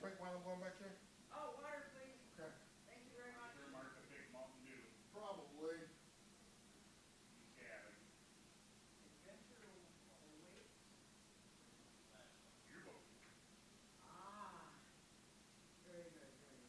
drink while I'm going back there? Oh, water, please. Okay. Thank you very much. Sure, Mark, a big Mountain Dew. Probably. Yeah, Adventure awaits. your boat. Ah, very good, very good.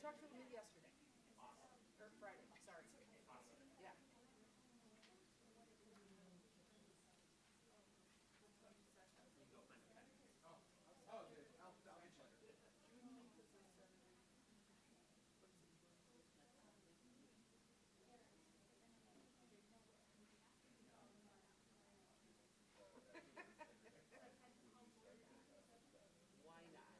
talked to him yesterday. Or Friday, sorry. Yeah. Why not?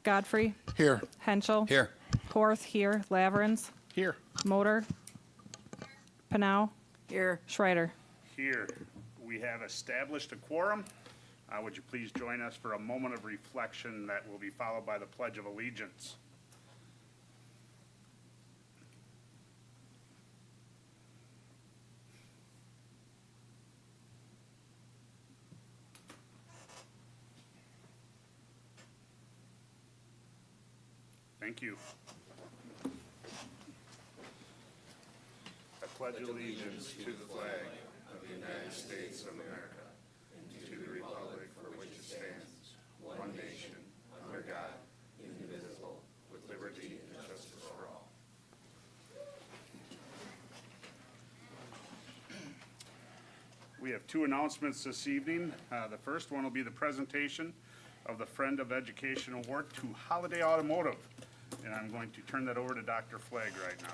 Godfrey, Here. Henschel. Here. Horth here, Laverens, Here. Motor, Panow, Here. Schreider. Here, we have established a quorum. Would you please join us for a moment of reflection that will be followed by the Pledge of Allegiance? Thank you. I pledge allegiance to the flag of the United States of America and to the republic for which it stands, one nation, under God, indivisible, with liberty and justice for all. We have two announcements this evening. The first one will be the presentation of the Friend of Education Award to Holiday Automotive. And I'm going to turn that over to Dr. Flagg right now.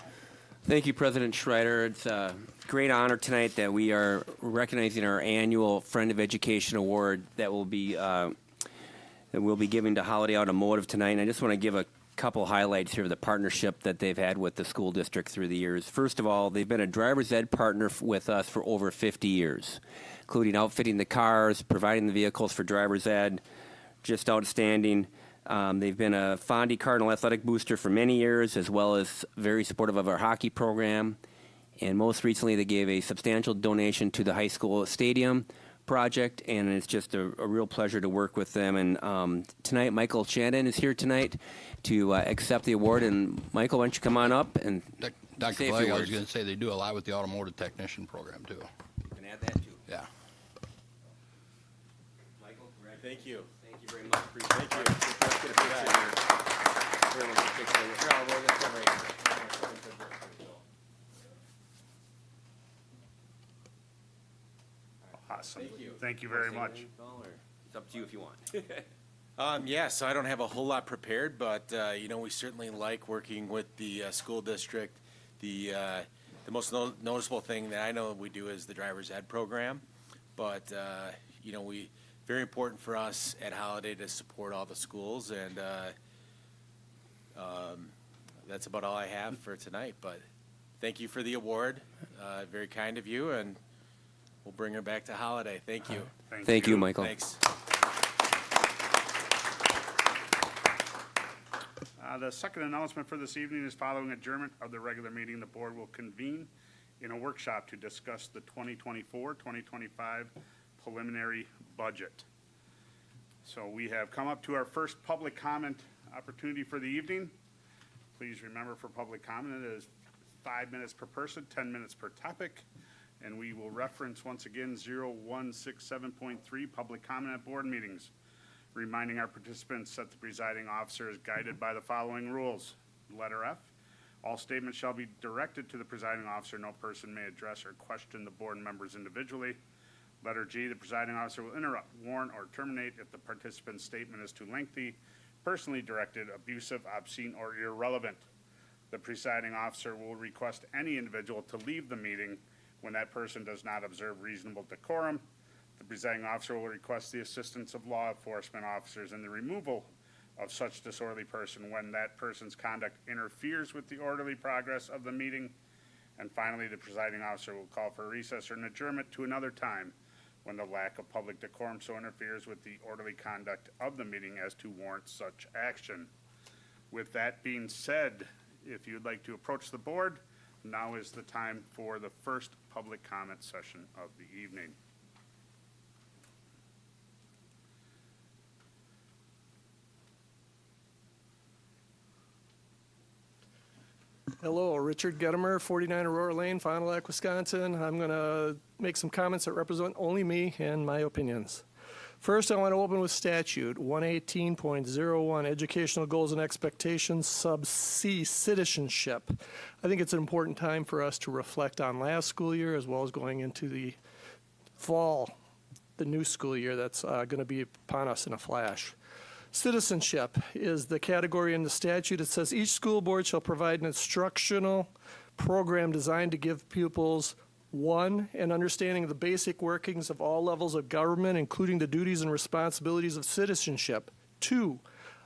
Thank you, President Schreider. It's a great honor tonight that we are recognizing our annual Friend of Education Award that we'll be giving to Holiday Automotive tonight. And I just want to give a couple highlights here of the partnership that they've had with the school district through the years. First of all, they've been a driver's ed partner with us for over 50 years, including outfitting the cars, providing the vehicles for driver's ed. Just outstanding. They've been a Fondy Cardinal Athletic booster for many years, as well as very supportive of our hockey program. And most recently, they gave a substantial donation to the high school stadium project, and it's just a real pleasure to work with them. And tonight, Michael Shannon is here tonight to accept the award. And Michael, why don't you come on up and Dr. say a Flagg, few I was words. going to say they do a lot with the automotive technician program, too. You can add that too. Yeah. Michael, Thank you. thank you very much. Appreciate it. Thank you. Let's get a picture here. Everyone get a picture. Here, I'll roll this one right here. Awesome. Thank you. Thank you very much. It's up to you if you want. Yeah, so I don't have a whole lot prepared, but, we certainly like working with the school district. The most noticeable thing that I know we do is the driver's ed program. But, very important for us at Holiday to support all the schools, and that's about all I have for tonight. But thank you for the award. Very kind of you, and we'll bring her back to Holiday. Thank you. Thank you, Michael. Thanks. The second announcement for this evening is following adjournment of the regular meeting, the board will convene in a workshop to discuss the 2024-2025 preliminary budget. So we have come up to our first public comment opportunity for the evening. Please remember, for public comment, it is 5 minutes per person, 10 minutes per topic. And we will reference once again 0167.3 public comment at board meetings, reminding our participants that the presiding officer is guided by the following rules. Letter F, all statements shall be directed to the presiding officer. No person may address or question the board members individually. Letter G, the presiding officer will interrupt, warn, or terminate if the participant's statement is too lengthy, personally directed, abusive, obscene, or irrelevant. The presiding officer will request any individual to leave the meeting when that person does not observe reasonable decorum. The presiding officer will request the assistance of law enforcement officers in the removal of such disorderly person when that person's conduct interferes with the orderly progress of the meeting. And finally, the presiding officer will call for recess or an adjournment to another time when the lack of public decorum so interferes with the orderly conduct of the meeting as to warrant such action. With that being said, if you'd like to approach the board, now is the time for the first public comment session of the evening. Hello, Richard Gedimer, 49 Aurora Lane, Fond du Lac, Wisconsin. I'm going to make some comments that represent only me and my opinions. First, I want to open with statute 118.01, Educational Goals and Expectations, sub C, Citizenship. I think it's an important time for us to reflect on last school year as well as going into the fall, the new school year that's going to be upon us in a flash. Citizenship is the category in the statute. It says each school board shall provide an instructional program designed to give pupils, 1, an understanding of the basic workings of all levels of government, including the duties and responsibilities of citizenship. 2,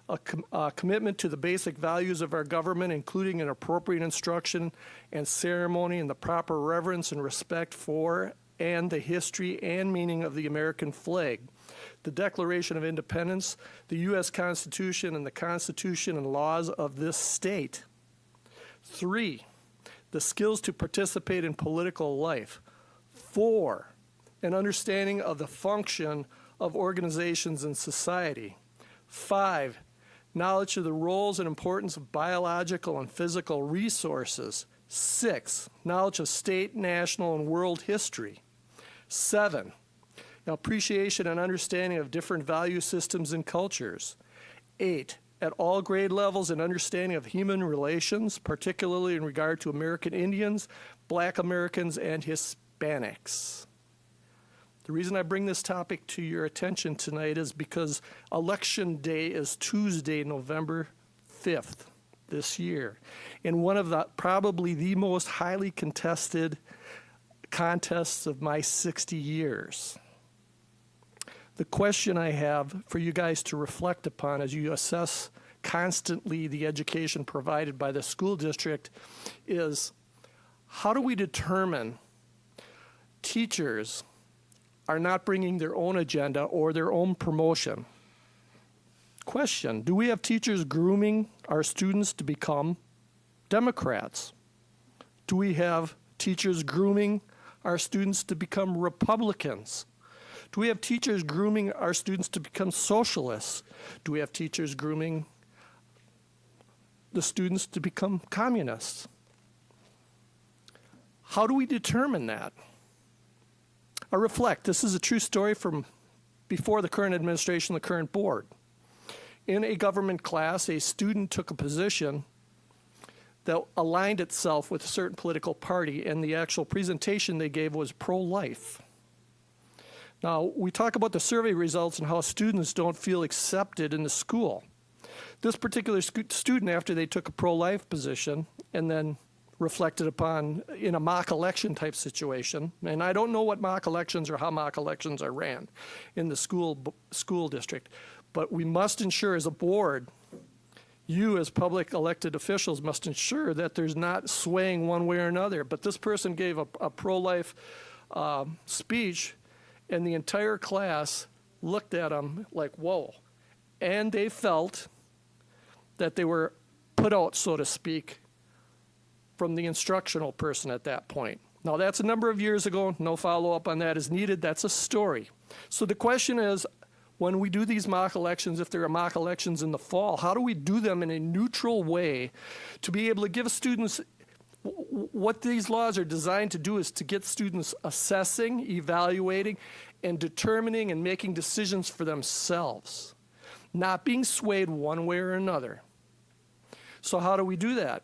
a commitment to the basic values of our government, including an appropriate instruction and ceremony and the proper reverence and respect for and the history and meaning of the American flag, the Declaration of Independence, the U.S. Constitution, and the Constitution and laws of this state. 3, the skills to participate in political life. 4, an understanding of the function of organizations in society. 5, knowledge of the roles and importance of biological and physical resources. 6, knowledge of state, national, and world history. 7, appreciation and understanding of different value systems and cultures. 8, at all grade levels, an understanding of human relations, particularly in regard to American Indians, Black Americans, and Hispanics. The reason I bring this topic to your attention tonight is because Election Day is Tuesday, November 5th this year, in one of the probably the most highly contested contests of my 60 years. The question I have for you guys to reflect upon as you assess constantly the education provided by the school district is, how do we determine teachers are not bringing their own agenda or their own promotion? Question, do we have teachers grooming our students to become Democrats? Do we have teachers grooming our students to become Republicans? Do we have teachers grooming our students to become socialists? Do we have teachers grooming the students to become communists? How do we determine that? I reflect, this is a true story from before the current administration, the current board. In a government class, a student took a position that aligned itself with a certain political party, and the actual presentation they gave was pro-life. Now, we talk about the survey results and how students don't feel accepted in the school. This particular student, after they took a pro-life position and then reflected upon in a mock election type situation, and I don't know what mock elections or how mock elections are ran in the school district, but we must ensure as a board, you as public elected officials must ensure that there's not swaying one way or another. But this person gave a pro-life speech, and the entire class looked at him like, whoa. And they felt that they were put out, so to speak, from the instructional person at that point. Now, that's a number of years ago. No follow-up on that is needed. That's a story. So the question is, when we do these mock elections, if there are mock elections in the fall, how do we do them in a neutral way to be able to give students what these laws are designed to do is to get students assessing, evaluating, and determining and making decisions for themselves, not being swayed one way or another. So how do we do that?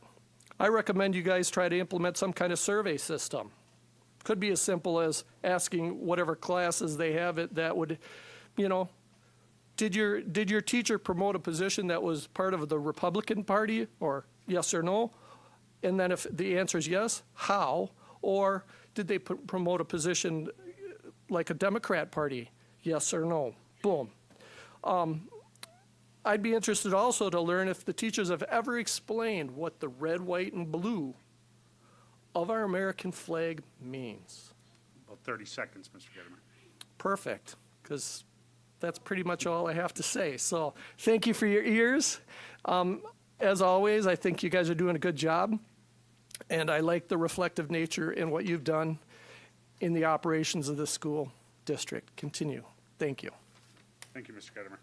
I recommend you guys try to implement some kind of survey system. Could be as simple as asking whatever classes they have it that would, you know, did your teacher promote a position that was part of the Republican Party, or yes or no? And then if the answer is yes, how? Or did they promote a position like a Democrat Party, yes or no? Boom. I'd be interested also to learn if the teachers have ever explained what the red, white, and blue of our American flag means. About 30 seconds, Mr. Gettimer. Perfect, because that's pretty much all I have to say. So thank you for your ears. As always, I think you guys are doing a good job, and I like the reflective nature in what you've done in the operations of the school district. Continue. Thank you. Thank you, Mr. Gettimer.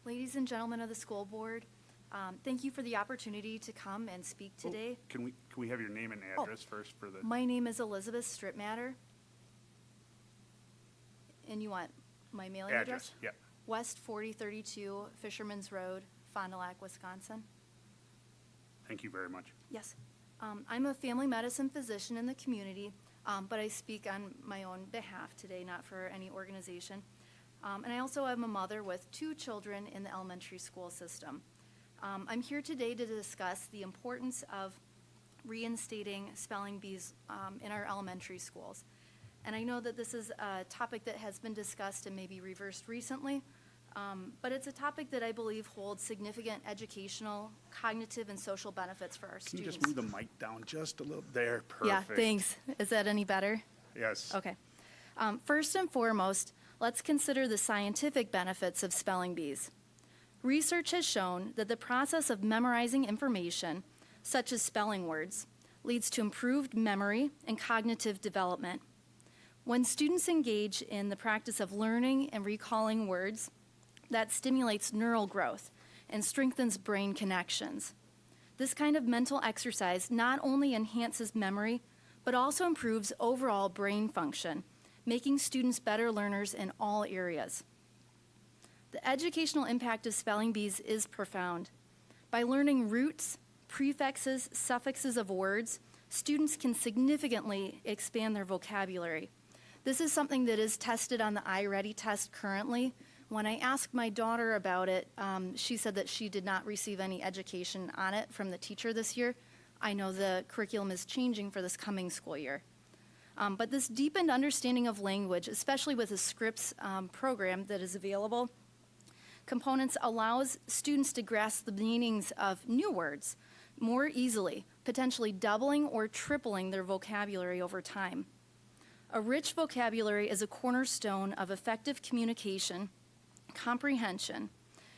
Ladies and gentlemen of the school board, thank you for the opportunity to come and speak today. Can we have your name and address first for the? My name is Elizabeth Stripmatter. And you want my mailing address? Yeah. West 4032 Fisherman's Road, Fond du Lac, Wisconsin. Thank you very much. Yes. I'm a family medicine physician in the community, but I speak on my own behalf today, not for any organization. And I also am a mother with 2 children in the elementary school system. I'm here today to discuss the importance of reinstating spelling bees in our elementary schools. And I know that this is a topic that has been discussed and maybe reversed recently, but it's a topic that I believe holds significant educational, cognitive, and social benefits for our Can you students. just move the mic down just a little? There, perfect. Yeah, thanks. Is that any better? Yes. Okay. First and foremost, let's consider the scientific benefits of spelling bees. Research has shown that the process of memorizing information, such as spelling words, leads to improved memory and cognitive development. When students engage in the practice of learning and recalling words, that stimulates neural growth and strengthens brain connections. This kind of mental exercise not only enhances memory, but also improves overall brain function, making students better learners in all areas. The educational impact of spelling bees is profound. By learning roots, prefixes, suffixes of words, students can significantly expand their vocabulary. This is something that is tested on the iReady test currently. When I asked my daughter about it, she said that she did not receive any education on it from the teacher this year. I know the curriculum is changing for this coming school year. But this deepened understanding of language, especially with the Scripps program that is available, components allows students to grasp the meanings of new words more easily, potentially doubling or tripling their vocabulary over time. A rich vocabulary is a cornerstone of effective communication, comprehension,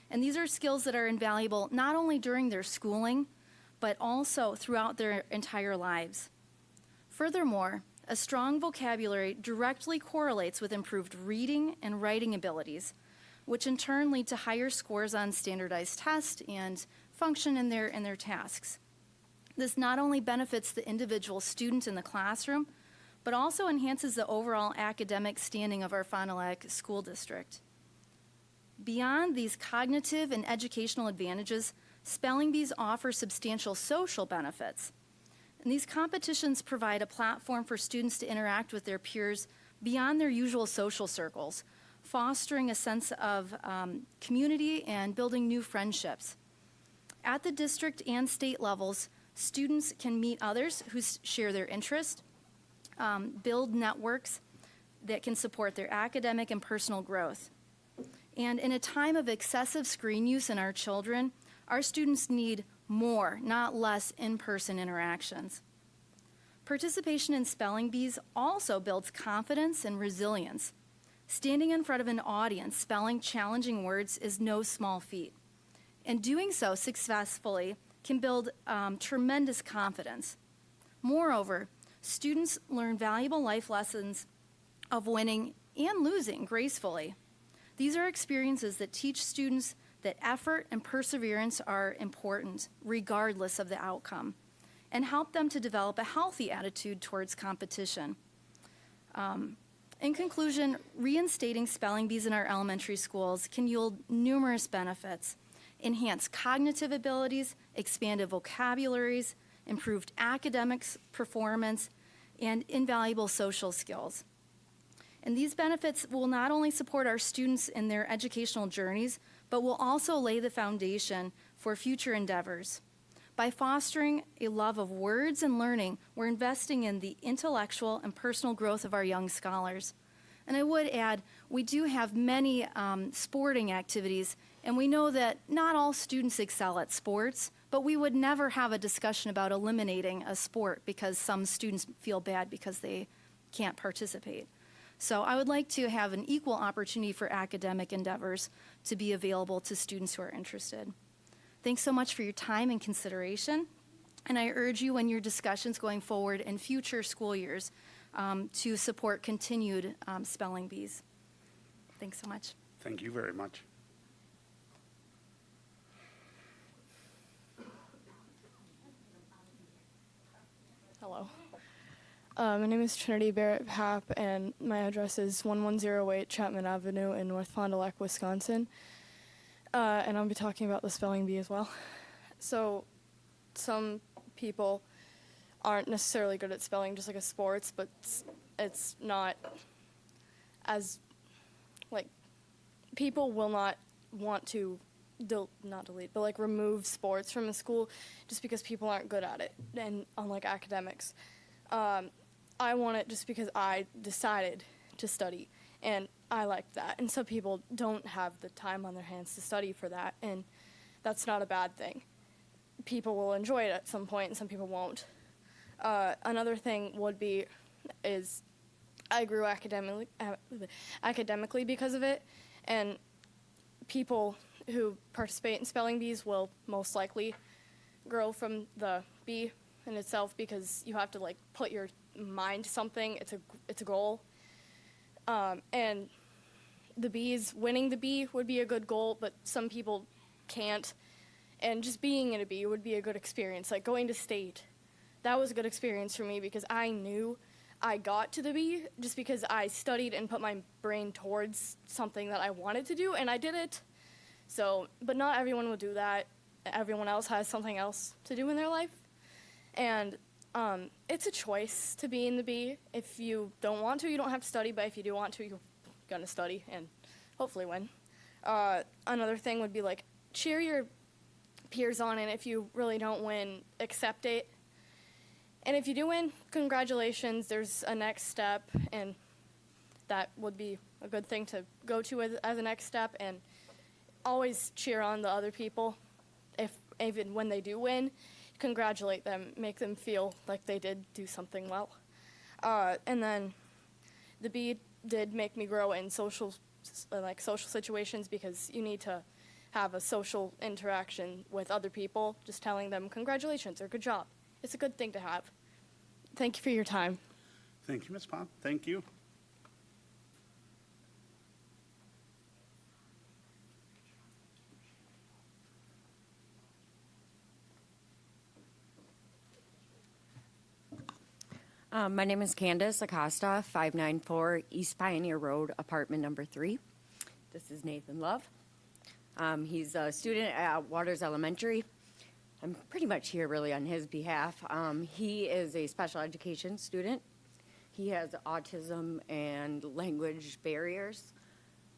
and these are skills that are invaluable not only during their schooling, but also throughout their entire lives. Furthermore, a strong vocabulary directly correlates with improved reading and writing abilities, which in turn lead to higher scores on standardized tests and function in their tasks. This not only benefits the individual student in the classroom, but also enhances the overall academic standing of our Fond du Lac School District. Beyond these cognitive and educational advantages, spelling bees offer substantial social benefits. And these competitions provide a platform for students to interact with their peers beyond their usual social circles, fostering a sense of community and building new friendships. At the district and state levels, students can meet others who share their interest, build networks that can support their academic and personal growth. And in a time of excessive screen use in our children, our students need more, not less, in-person interactions. Participation in spelling bees also builds confidence and resilience. Standing in front of an audience spelling challenging words is no small feat. And doing so successfully can build tremendous confidence. Moreover, students learn valuable life lessons of winning and losing gracefully. These are experiences that teach students that effort and perseverance are important, regardless of the outcome, and help them to develop a healthy attitude towards competition. In conclusion, reinstating spelling bees in our elementary schools can yield numerous benefits: enhanced cognitive abilities, expanded vocabularies, improved academics performance, and invaluable social skills. And these benefits will not only support our students in their educational journeys, but will also lay the foundation for future endeavors. By fostering a love of words and learning, we're investing in the intellectual and personal growth of our young scholars. And I would add, we do have many sporting activities, and we know that not all students excel at sports, but we would never have a discussion about eliminating a sport because some students feel bad because they can't participate. So I would like to have an equal opportunity for academic endeavors to be available to students who are interested. Thanks so much for your time and consideration, and I urge you in your discussions going forward in future school years to support continued spelling bees. Thanks so much. Thank you very much. Hello. My name is Trinity Barrett Papp, and my address is 1108 Chapman Avenue in North Fond du Lac, Wisconsin. And I'll be talking about the spelling bee as well. So, some people aren't necessarily good at spelling, just like a sports, but it's not as, like, people will not want to not delete, but like remove sports from the school just because people aren't good at it and unlike academics. I want it just because I decided to study and I like that. And some people don't have the time on their hands to study for that, and that's not a bad thing. People will enjoy it at some point and some people won't. Another thing would be is I grew academically because of it, and people who participate in spelling bees will most likely grow from the bee in itself because you have to like put your mind to something. It's a goal, and the bees winning the bee would be a good goal, but some people can't. And just being in a bee would be a good experience. Like going to state, that was a good experience for me because I knew I got to the bee just because I studied and put my brain towards something that I wanted to do, and I did it. So, but not everyone will do that. Everyone else has something else to do in their life. And it's a choice to be in the bee. If you don't want to, you don't have to study, but if you do want to, you're going to study and hopefully win. Another thing would be like cheer your peers on, and if you really don't win, accept it. And if you do win, congratulations, there's a next step, and that would be a good thing to go to as a next step. And always cheer on the other people. Even when they do win, congratulate them, make them feel like they did do something well. And then the bee did make me grow in social situations because you need to have a social interaction with other people, just telling them congratulations or good job. It's a good thing to have. Thank you for your time. Thank you, Ms. Pond. Thank you. My name is Candace Acosta, 594 East Pioneer Road, apartment number 3. This is Nathan Love. He's a student at Waters Elementary. I'm pretty much here really on his behalf. He is a special education student. He has autism and language barriers.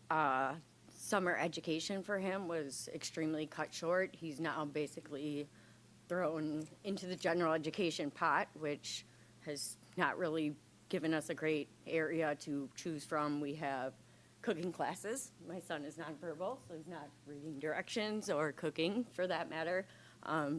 Summer education for him was extremely cut short. He's now basically thrown into the general education pot, which has not really given us a great area to choose from. We have cooking classes. My son is nonverbal, so he's not reading directions or cooking for that matter,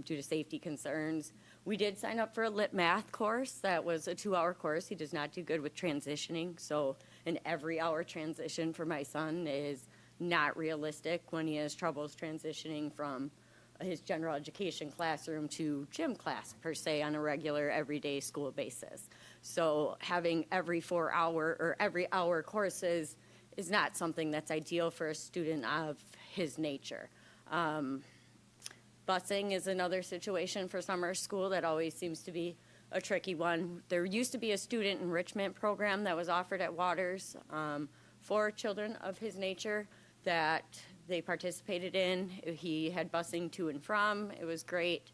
due to safety concerns. We did sign up for a lit math course. That was a 2-hour course. He does not do good with transitioning, so an every hour transition for my son is not realistic when he has troubles transitioning from his general education classroom to gym class per se on a regular everyday school basis. So having every 4-hour or every hour courses is not something that's ideal for a student of his nature. Busing is another situation for summer school that always seems to be a tricky one. There used to be a student enrichment program that was offered at Waters for children of his nature that they participated in. He had busing to and from. It was great.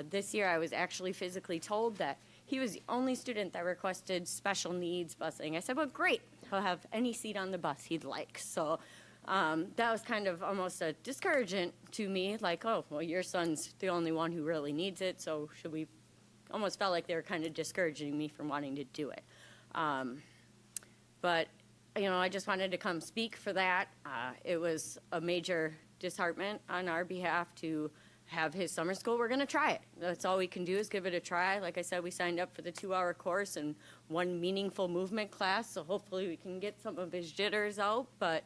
This year I was actually physically told that he was the only student that requested special needs busing. I said, well, great. He'll have any seat on the bus he'd like. So that was kind of almost a discouragement to me, like, oh, well, your son's the only one who really needs it, so should we? Almost felt like they were kind of discouraging me from wanting to do it. But I just wanted to come speak for that. It was a major disheartenment on our behalf to have his summer school. We're going to try it. That's all we can do is give it a try. Like I said, we signed up for the 2-hour course and one meaningful movement class, so hopefully we can get some of his jitters out. But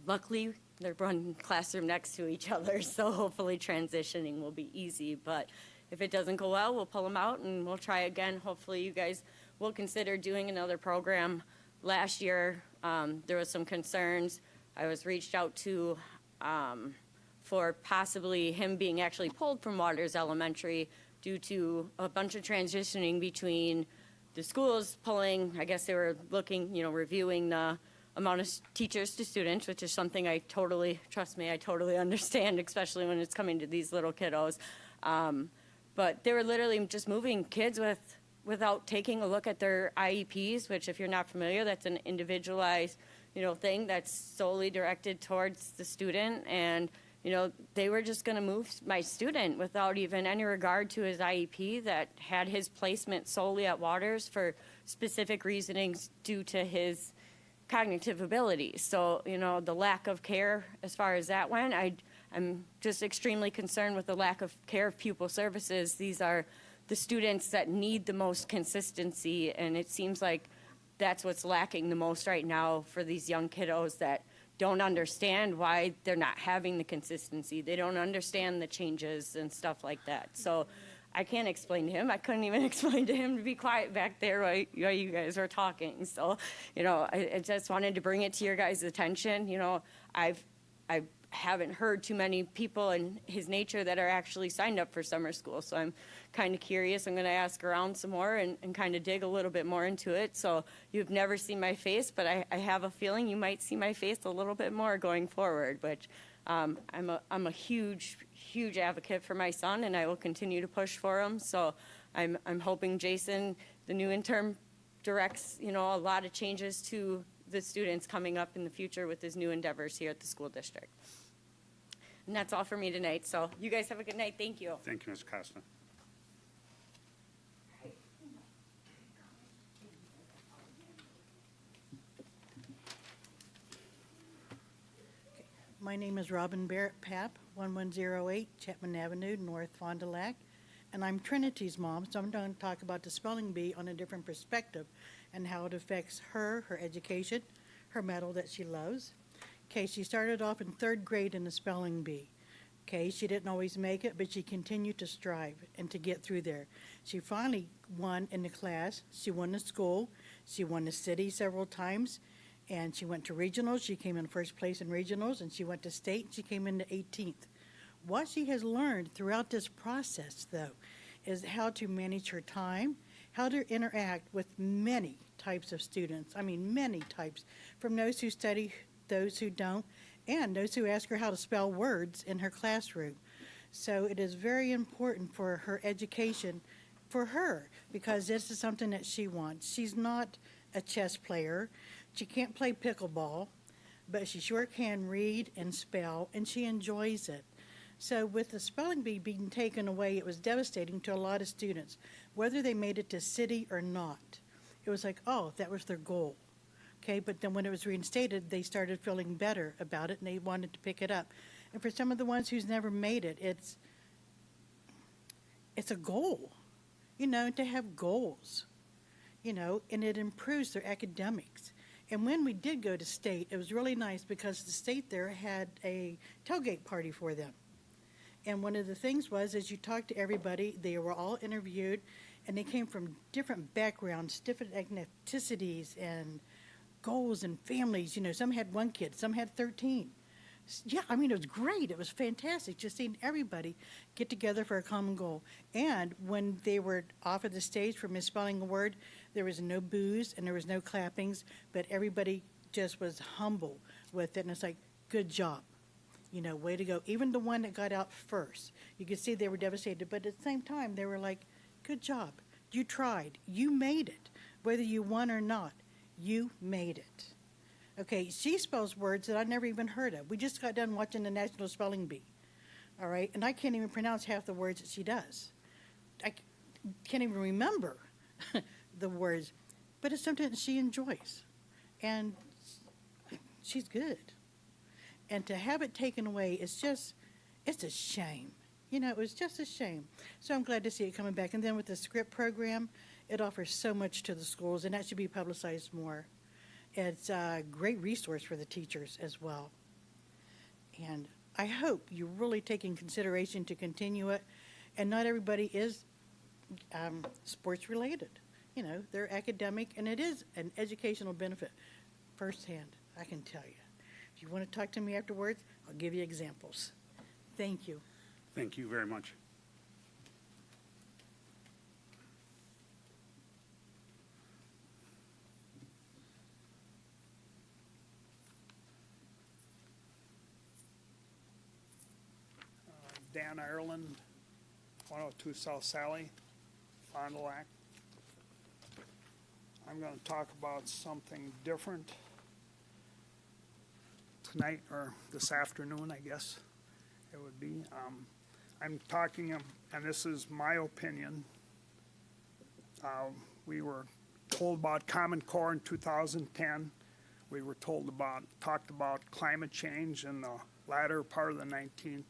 luckily, they're one classroom next to each other, so hopefully transitioning will be easy. But if it doesn't go well, we'll pull him out and we'll try again. Hopefully you guys will consider doing another program. Last year, there was some concerns. I was reached out to for possibly him being actually pulled from Waters Elementary due to a bunch of transitioning between the schools pulling. I guess they were looking, reviewing the amount of teachers to students, which is something I totally understand, especially when it's coming to these little kiddos. But they were literally just moving kids without taking a look at their IEPs, which if you're not familiar, that's an individualized, thing that's solely directed towards the student. And they were just going to move my student without even any regard to his IEP that had his placement solely at Waters for specific reasonings due to his cognitive abilities. So, the lack of care as far as that went, I'm just extremely concerned with the lack of care of pupil services. These are the students that need the most consistency, and it seems like that's what's lacking the most right now for these young kiddos that don't understand why they're not having the consistency. They don't understand the changes and stuff like that. So I can't explain to him. I couldn't even explain to him to be quiet back there while you guys were talking. So, I just wanted to bring it to your guys' attention. I haven't heard too many people in his nature that are actually signed up for summer school. So I'm kind of curious. I'm going to ask around some more and kind of dig a little bit more into it. So you've never seen my face, but I have a feeling you might see my face a little bit more going forward. But I'm a huge advocate for my son, and I will continue to push for him. So I'm hoping Jason, the new intern, directs a lot of changes to the students coming up in the future with his new endeavors here at the school district. And that's all for me tonight. So you guys have a good night. Thank you. Thank you, Ms. Costa. My name is Robin Barrett Papp, 1108 Chapman Avenue, North Fond du Lac, and I'm Trinity's mom, so I'm going to talk about the spelling bee on a different perspective and how it affects her education, her medal that she loves. Okay, she started off in 3rd grade in the spelling bee. Okay, she didn't always make it, but she continued to strive and to get through there. She finally won in the class. She won the school. She won the city several times, and she went to regionals. She came in 1st place in regionals, and she went to state. She came into 18th. What she has learned throughout this process, though, is how to manage her time, how to interact with many types of students. I mean, many types, from those who study, those who don't, and those who ask her how to spell words in her classroom. So it is very important for her education, for her, because this is something that she wants. She's not a chess player. She can't play pickleball, but she sure can read and spell, and she enjoys it. So with the spelling bee being taken away, it was devastating to a lot of students, whether they made it to city or not. It was like, oh, that was their goal. Okay, but then when it was reinstated, they started feeling better about it, and they wanted to pick it up. And for some of the ones who's never made it, it's a goal, to have goals, and it improves their academics. And when we did go to state, it was really nice because the state there had a tailgate party for them. And one of the things was, as you talked to everybody, they were all interviewed, and they came from different backgrounds, different ethnicities, and goals and families. Some had 1 kid, some had 13. Yeah, I mean, it was great. It was fantastic just seeing everybody get together for a common goal. And when they were off of the stage for misspelling a word, there was no boos and there was no clappings, but everybody just was humble with it. And it's like, good job. Way to go. Even the one that got out first, you could see they were devastated, but at the same time, they were like, good job. You tried. You made it. Whether you won or not, you made it. Okay, she spells words that I'd never even heard of. We just got done watching the National Spelling Bee. All right, and I can't even pronounce half the words that she does. I can't even remember the words, but it's something that she enjoys. And she's good. And to have it taken away is just, it's a shame. It was just a shame. So I'm glad to see it coming back. And then with the script program, it offers so much to the schools, and that should be publicized more. It's a great resource for the teachers as well. And I hope you really take in consideration to continue it. And not everybody is sports related. They're academic, and it is an educational benefit firsthand, I can tell you. If you want to talk to me afterwards, I'll give you examples. Thank you. Thank you very much. Dan Ireland, 102 South Sally, Fond du Lac. I'm going to talk about something different tonight, or this afternoon, I guess. it would be. I'm talking, and this is my opinion. We were told about Common Core in 2010. We were talked about climate change in the latter part of the 19th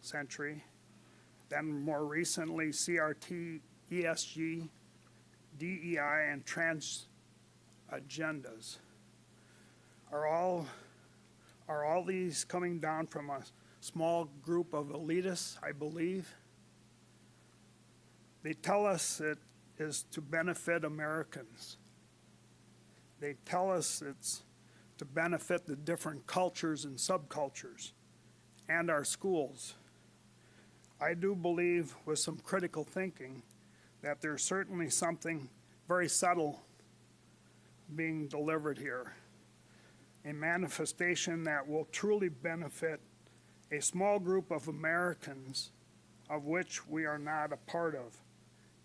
century. Then more recently, CRT, ESG, DEI, and trans agendas. Are all these coming down from a small group of elitists, I believe? They tell us it is to benefit Americans. They tell us it's to benefit the different cultures and subcultures and our schools. I do believe with some critical thinking that there's certainly something very subtle being delivered here. A manifestation that will truly benefit a small group of Americans of which we are not a part of.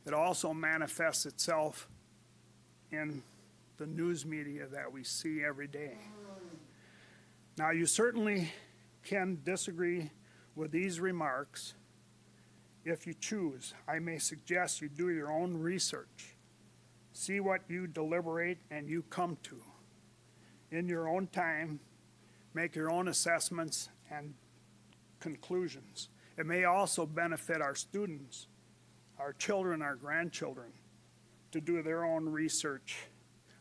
It also manifests itself in the news media that we see every day. Now, you certainly can disagree with these remarks if you choose. I may suggest you do your own research. See what you deliberate and you come to. In your own time, make your own assessments and conclusions. It may also benefit our students, our children, our grandchildren, to do their own research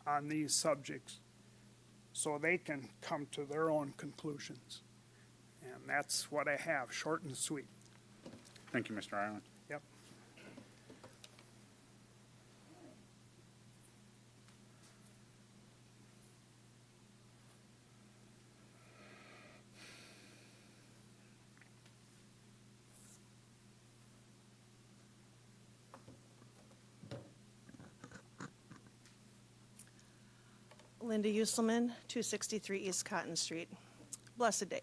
on these subjects so they can come to their own conclusions. And that's what I have, short and sweet. Thank you, Mr. Ireland. Yep. Linda Usselman, 263 East Cotton Street. Blessed day.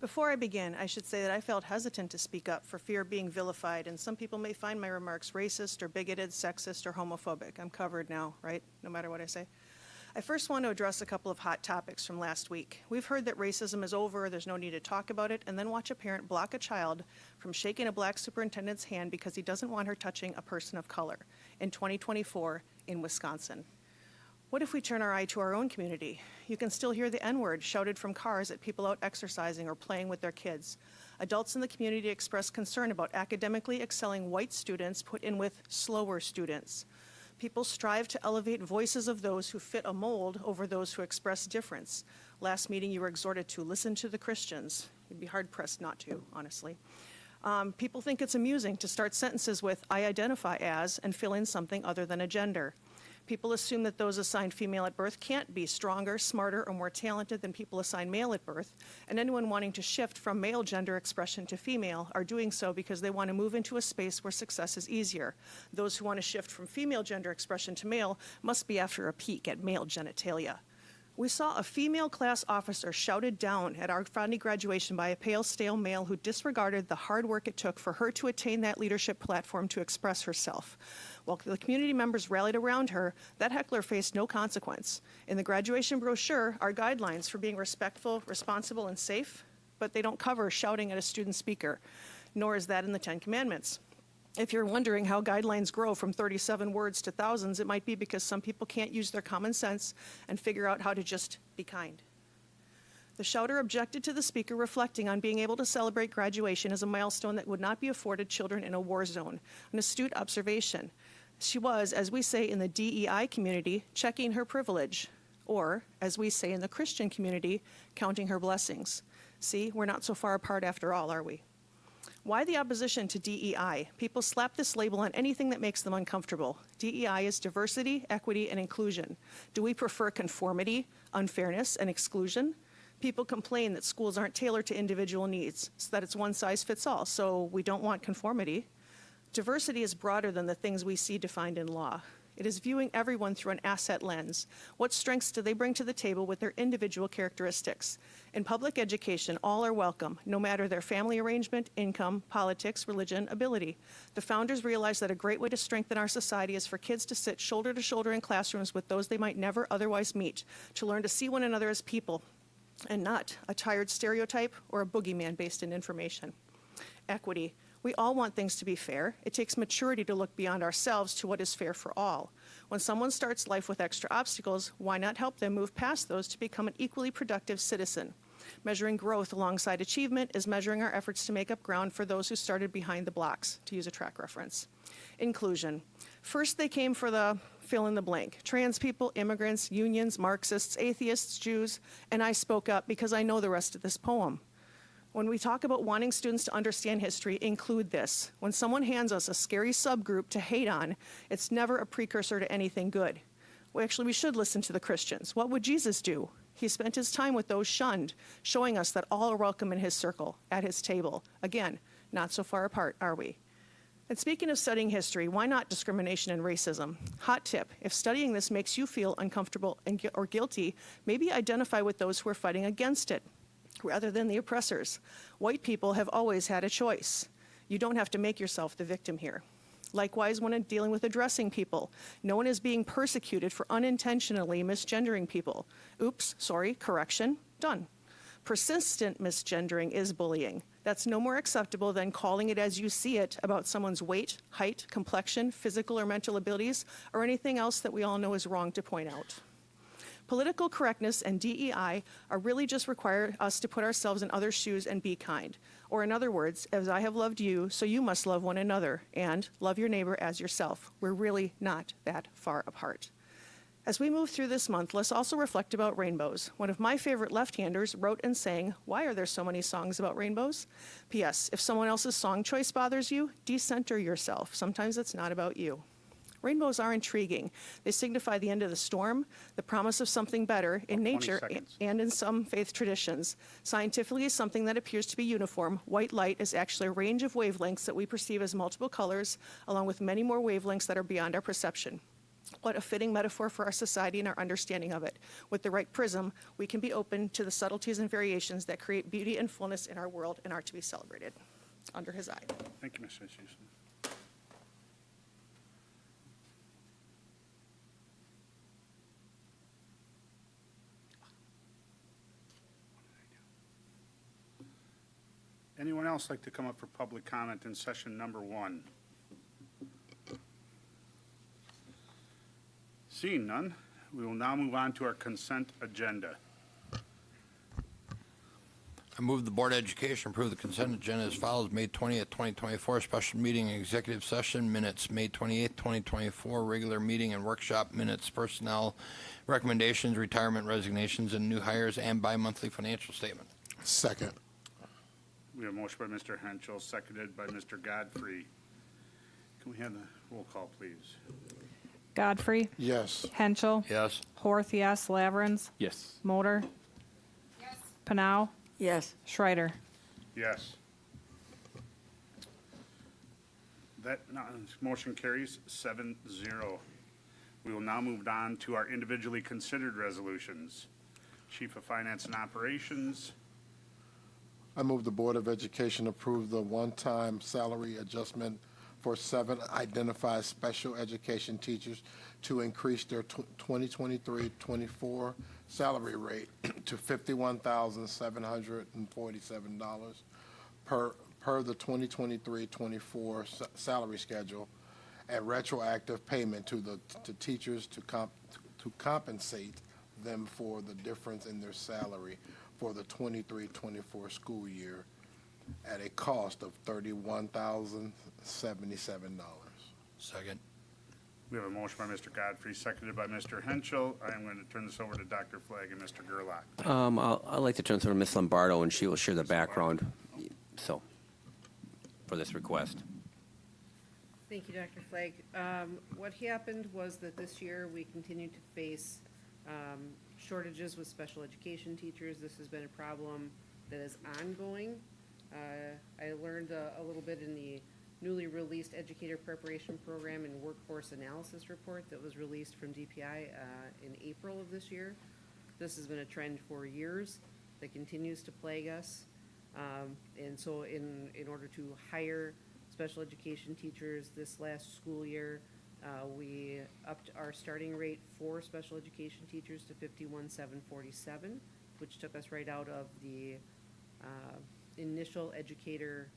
Before I begin, I should say that I felt hesitant to speak up for fear of being vilified, and some people may find my remarks racist or bigoted, sexist, or homophobic. I'm covered now, right? No matter what I say. I first want to address a couple of hot topics from last week. We've heard that racism is over, there's no need to talk about it, and then watch a parent block a child from shaking a black superintendent's hand because he doesn't want her touching a person of color in 2024 in Wisconsin. What if we turn our eye to our own community? You can still hear the N-word shouted from cars at people out exercising or playing with their kids. Adults in the community express concern about academically excelling white students put in with slower students. People strive to elevate voices of those who fit a mold over those who express difference. Last meeting you were exhorted to listen to the Christians. You'd be hard-pressed not to, honestly. People think it's amusing to start sentences with, I identify as, and fill in something other than a gender. People assume that those assigned female at birth can't be stronger, smarter, or more talented than people assigned male at birth, and anyone wanting to shift from male gender expression to female are doing so because they want to move into a space where success is easier. Those who want to shift from female gender expression to male must be after a peek at male genitalia. We saw a female class officer shouted down at our founding graduation by a pale, stale male who disregarded the hard work it took for her to attain that leadership platform to express herself. While the community members rallied around her, that heckler faced no consequence. In the graduation brochure are guidelines for being respectful, responsible, and safe, but they don't cover shouting at a student speaker, nor is that in the 10 Commandments. If you're wondering how guidelines grow from 37 words to thousands, it might be because some people can't use their common sense and figure out how to just be kind. The shouter objected to the speaker reflecting on being able to celebrate graduation as a milestone that would not be afforded children in a war zone, an astute observation. She was, as we say in the DEI community, checking her privilege, or, as we say in the Christian community, counting her blessings. See, we're not so far apart after all, are we? Why the opposition to DEI? People slap this label on anything that makes them uncomfortable. DEI is diversity, equity, and inclusion. Do we prefer conformity, unfairness, and exclusion? People complain that schools aren't tailored to individual needs, so that it's one size fits all, so we don't want conformity. Diversity is broader than the things we see defined in law. It is viewing everyone through an asset lens. What strengths do they bring to the table with their individual characteristics? In public education, all are welcome, no matter their family arrangement, income, politics, religion, ability. The founders realized that a great way to strengthen our society is for kids to sit shoulder to shoulder in classrooms with those they might never otherwise meet, to learn to see one another as people, and not a tired stereotype or a boogeyman based in information. Equity. We all want things to be fair. It takes maturity to look beyond ourselves to what is fair for all. When someone starts life with extra obstacles, why not help them move past those to become an equally productive citizen? Measuring growth alongside achievement is measuring our efforts to make up ground for those who started behind the blocks, to use a track reference. Inclusion. First, they came for the fill in the blank. Trans people, immigrants, unions, Marxists, atheists, Jews, and I spoke up because I know the rest of this poem. When we talk about wanting students to understand history, include this. When someone hands us a scary subgroup to hate on, it's never a precursor to anything good. Well, actually, we should listen to the Christians. What would Jesus do? He spent his time with those shunned, showing us that all are welcome in his circle, at his table. Again, not so far apart, are we? And speaking of studying history, why not discrimination and racism? Hot tip, if studying this makes you feel uncomfortable or guilty, maybe identify with those who are fighting against it, rather than the oppressors. White people have always had a choice. You don't have to make yourself the victim here. Likewise, when dealing with addressing people, no one is being persecuted for unintentionally misgendering people. Oops, sorry, correction, done. Persistent misgendering is bullying. That's no more acceptable than calling it as you see it about someone's weight, height, complexion, physical or mental abilities, or anything else that we all know is wrong to point out. Political correctness and DEI are really just require us to put ourselves in others' shoes and be kind. Or in other words, as I have loved you, so you must love one another, and love your neighbor as yourself. We're really not that far apart. As we move through this month, let's also reflect about rainbows. One of my favorite left-handers wrote and sang, "Why are there so many songs about rainbows?" P.S. If someone else's song choice bothers you, decenter yourself. Sometimes it's not about you. Rainbows are intriguing. They signify the end of the storm, the promise of something better in nature and in some faith traditions. Scientifically, is something that appears to be uniform. White light is actually a range of wavelengths that we perceive as multiple colors, along with many more wavelengths that are beyond our perception. What a fitting metaphor for our society and our understanding of it. With the right prism, we can be open to the subtleties and variations that create beauty and fullness in our world and are to be celebrated. Under his eye. Thank you, Ms. Hutchinson. Anyone else like to come up for public comment in session number 1? Seeing none, we will now move on to our consent agenda. I move the Board of Education approve the consent agenda as follows: May 20th, 2024, special meeting and executive session minutes, May 28th, 2024, regular meeting and workshop minutes, personnel recommendations, retirement resignations, and new hires, and bi-monthly financial statement. Second. We have a motion by Mr. Henschel, seconded by Mr. Godfrey. Can we have the roll call, please? Godfrey. Yes. Henschel. Yes. Horth, yes. Lavrens. Yes. Motor. Yes. Panow. Yes. Schreider. Yes. That motion carries 7-0. We will now move on to our individually considered resolutions. Chief of Finance and Operations. I move the Board of Education approve the one-time salary adjustment for 7 identified special education teachers to increase their 2023-24 salary rate to $51,747 per the 2023-24 salary schedule, and retroactive payment to teachers to compensate them for the difference in their salary for the 23-24 school year at a cost of $31,077. Second. We have a motion by Mr. Godfrey, seconded by Mr. Henschel. I am going to turn this over to Dr. Flagg and Mr. Gerlach. I'd like to turn this over to Ms. Lombardo, and she will share the background, so, for this request. Thank you, Dr. Flagg. What happened was that this year we continued to face shortages with special education teachers. This has been a problem that is ongoing. I learned a little bit in the newly released Educator Preparation Program and Workforce Analysis Report that was released from DPI in April of this year. This has been a trend for years that continues to plague us. And so in order to hire special education teachers this last school year, we upped our starting rate for special education teachers to $51,747. which took us right out of the initial educator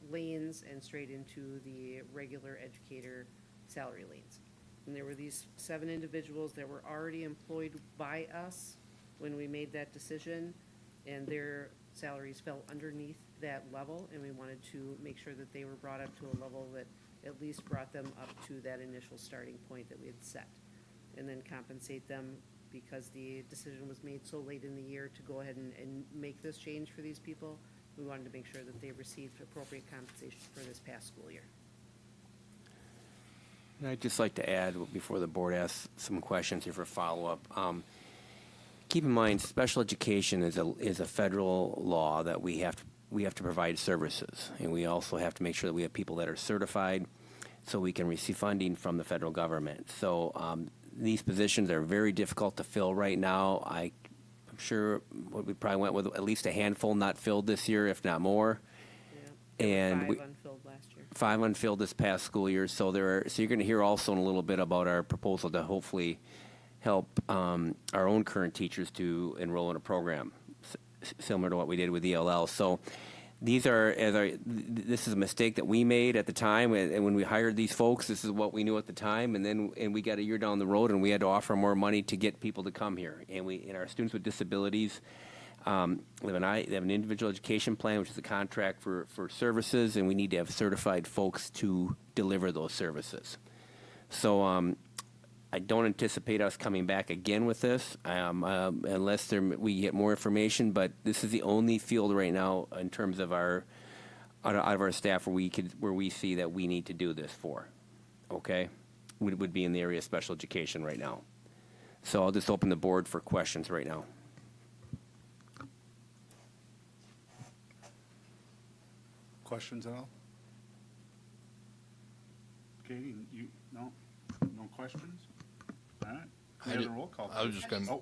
lanes and straight into the regular educator salary lanes. And there were these 7 individuals that were already employed by us when we made that decision, and their salaries fell underneath that level, and we wanted to make sure that they were brought up to a level that at least brought them up to that initial starting point that we had set, and then compensate them because the decision was made so late in the year to go ahead and make this change for these people. We wanted to make sure that they received appropriate compensation for this past school year. And I'd just like to add, before the board asks some questions here for follow-up, keep in mind, special education is a federal law that we have to provide services, and we also have to make sure that we have people that are certified so we can receive funding from the federal government. So these positions are very difficult to fill right now. I'm sure we probably went with at least a handful not filled this year, if not more. Yeah. And 5 unfilled last year. 5 unfilled this past school year. So you're going to hear also in a little bit about our proposal to hopefully help our own current teachers to enroll in a program similar to what we did with ELL. So this is a mistake that we made at the time, and when we hired these folks, this is what we knew at the time, and we got a year down the road, and we had to offer more money to get people to come here. And our students with disabilities, they have an individual education plan, which is a contract for services, and we need to have certified folks to deliver those services. So I don't anticipate us coming back again with this unless we get more information. But this is the only field right now in terms of out of our staff where we see that we need to do this for. Okay, would be in the area of special education right now. So I'll just open the board for questions right now. Questions at all? Katie, no questions? All right. Any other roll call? I was just going to.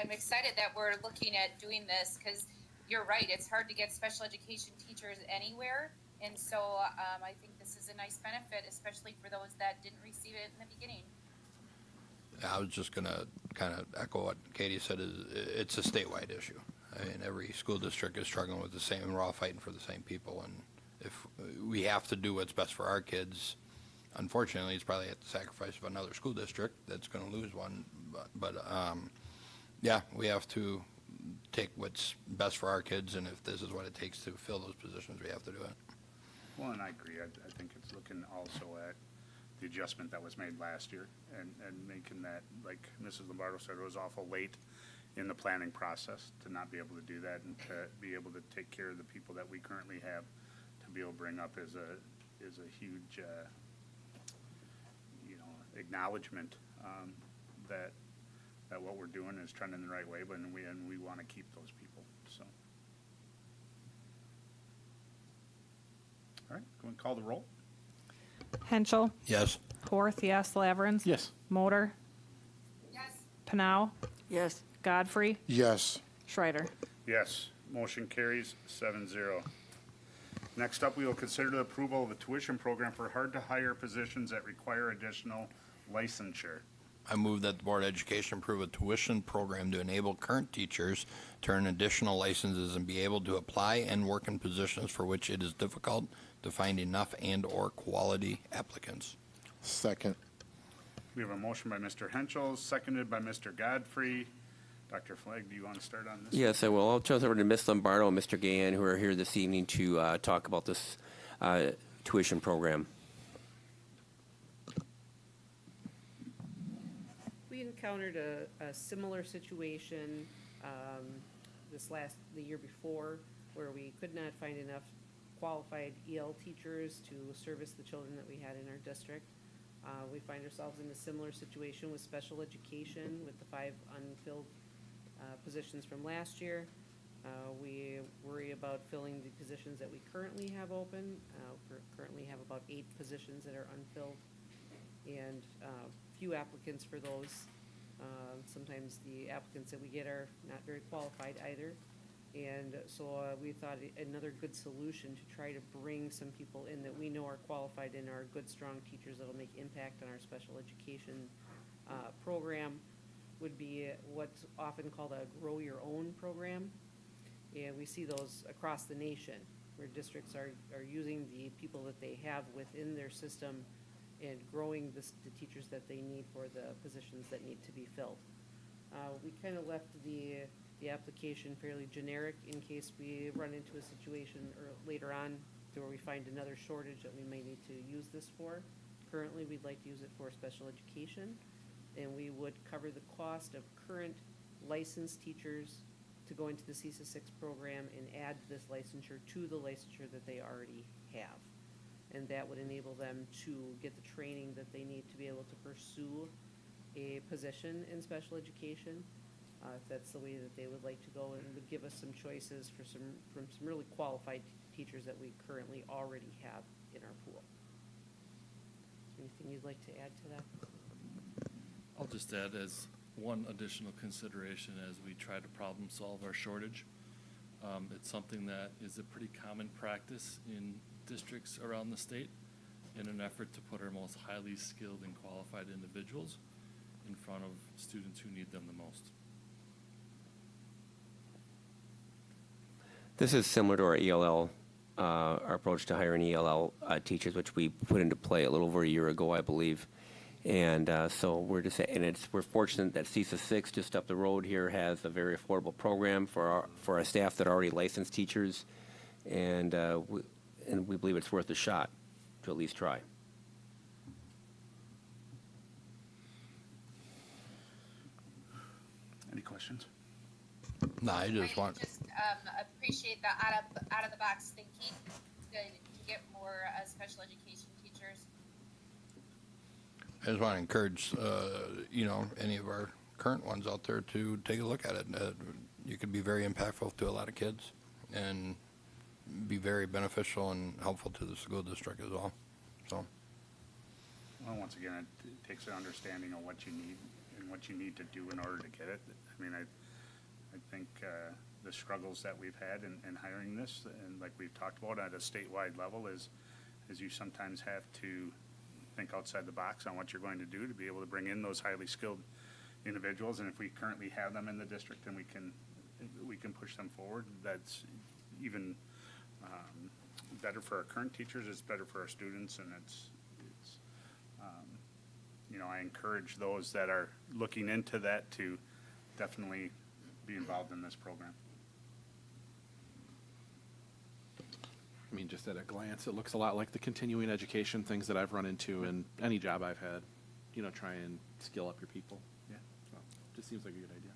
I'm excited that we're looking at doing this because you're right. It's hard to get special education teachers anywhere. And so I think this is a nice benefit, especially for those that didn't receive it in the beginning. I was just going to kind of echo what Katie said. It's a statewide issue. I mean, every school district is struggling with the same. We're all fighting for the same people. And if we have to do what's best for our kids, unfortunately, it's probably at the sacrifice of another school district that's going to lose one. But yeah, we have to take what's best for our kids, and if this is what it takes to fill those positions, we have to do it. Well, and I agree. I think it's looking also at the adjustment that was made last year and making that, like Mrs. Lombardo said, it was awful late in the planning process to not be able to do that and to be able to take care of the people that we currently have to be able to bring up is a huge acknowledgement that what we're doing is trending the right way, but we want to keep those people. So, all right, go and call the roll. Henschel. Yes. Horth, yes. Laverens. Yes. Motor. Yes. Pinau. Yes. Godfrey. Yes. Schreider. Yes, motion carries 7-0. Next up, we will consider the approval of a tuition program for hard-to-hire positions that require additional licensure. I move that the Board of Education approve a tuition program to enable current teachers to earn additional licenses and be able to apply and work in positions for which it is difficult to find enough and/or quality applicants. Second. We have a motion by Mr. Henschel, seconded by Mr. Godfrey. Dr. Flagg, do you want to start on this? Yes, I will. I'll turn it over to Ms. Lombardo and Mr. Gahan, who are here this evening to talk about this tuition program. We encountered a similar situation the year before, where we could not find enough qualified EL teachers to service the children that we had in our district. We find ourselves in a similar situation with special education with the 5 unfilled positions from last year. We worry about filling the positions that we currently have open. We currently have about 8 positions that are unfilled and few applicants for those. Sometimes the applicants that we get are not very qualified either. And so we thought another good solution to try to bring some people in that we know are qualified and are good, strong teachers that will make impact on our special education program would be what's often called a grow your own program. And we see those across the nation where districts are using the people that they have within their system and growing the teachers that they need for the positions that need to be filled. We kind of left the application fairly generic in case we run into a situation or later on to where we find another shortage that we may need to use this for. Currently, we'd like to use it for special education, and we would cover the cost of current licensed teachers to go into the CESA 6 program and add this licensure to the licensure that they already have. And that would enable them to get the training that they need to be able to pursue a position in special education, if that's the way that they would like to go, and would give us some choices from some really qualified teachers that we currently already have in our pool. Is there anything you'd like to add to that? I'll just add as one additional consideration as we try to problem solve our shortage. It's something that is a pretty common practice in districts around the state in an effort to put our most highly skilled and qualified individuals in front of students who need them the most. This is similar to our ELL, our approach to hiring ELL teachers, which we put into play a little over a year ago, I believe. And so we're just, and we're fortunate that CESA 6 just up the road here has a very affordable program for our staff that are already licensed teachers, and we believe it's worth a shot to at least try. Any questions? No, I just want, Just appreciate the out of the box thinking to get more special education teachers. I just want to encourage, any of our current ones out there to take a look at it. You could be very impactful to a lot of kids and be very beneficial and helpful to the school district as well. So, Well, once again, it takes an understanding of what you need and what you need to do in order to get it. I mean, I think the struggles that we've had in hiring this, and like we've talked about at a statewide level, is you sometimes have to think outside the box on what you're going to do to be able to bring in those highly skilled individuals. And if we currently have them in the district and we can push them forward, that's even better for our current teachers, it's better for our students, and it's I encourage those that are looking into that to definitely be involved in this program. I mean, just at a glance, it looks a lot like the continuing education things that I've run into in any job I've had. Try and skill up your people. Yeah. So, just seems like a good idea.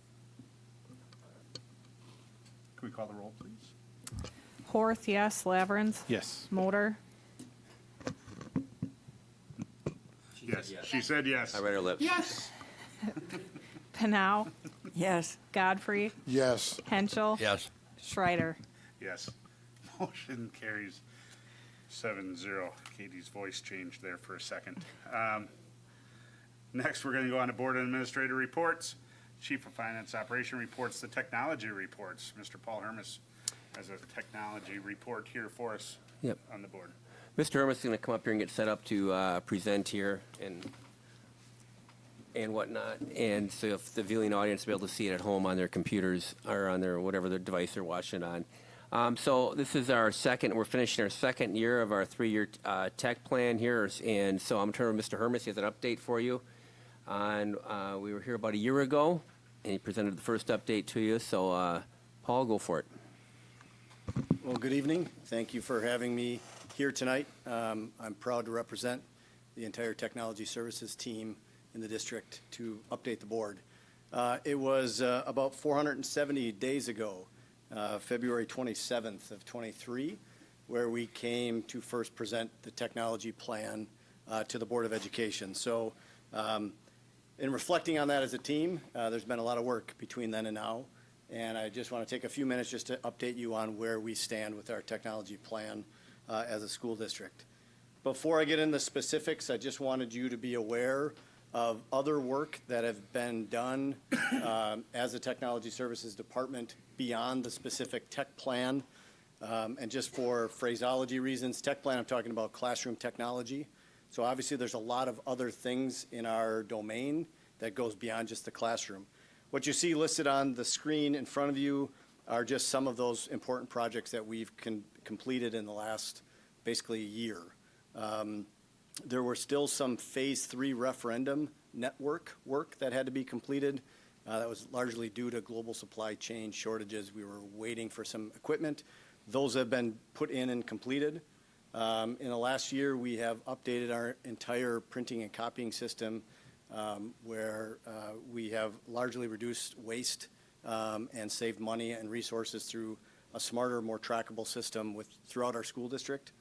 Can we call the roll, please? Horth, yes. Laverns. Yes. Motor. Yes, she said yes. I read her lips. Yes. Panow. Yes. Godfrey. Yes. Henschel. yes. Schreider. Yes. Motion carries 7-0. Katie's voice changed there for a second. Next, we're going to go on to Board Administrator reports. Chief of Finance Operation reports, the technology reports. Mr. Paul Hermes has a technology report here for us on the board. Mr. Hermes is going to come up here and get set up to present here and whatnot. And so if the viewing audience will be able to see it at home on their computers or on their whatever their device they're watching it on. So this is we're finishing our second year of our 3-year tech plan here. And so I'm turning to Mr. Hermes. He has an update for you. And we were here about a year ago, and he presented the first update to you. So Paul, go for it. Well, good evening. Thank you for having me here tonight. I'm proud to represent the entire technology services team in the district to update the board. It was about 470 days ago, February 27th of 23, where we came to first present the technology plan to the Board of Education. So in reflecting on that as a team, there's been a lot of work between then and now. And I just want to take a few minutes just to update you on where we stand with our technology plan as a school district. Before I get into specifics, I just wanted you to be aware of other work that have been done as a technology services department beyond the specific tech plan. And just for phraseology reasons, tech plan, I'm talking about classroom technology. So obviously there's a lot of other things in our domain that goes beyond just the classroom. What you see listed on the screen in front of you are just some of those important projects that we've completed in the last basically a year. There were still some Phase 3 referendum network work that had to be completed. That was largely due to global supply chain shortages. We were waiting for some equipment. Those have been put in and completed. In the last year, we have updated our entire printing and copying system, where we have largely reduced waste and saved money and resources through a smarter, more trackable system throughout our school district.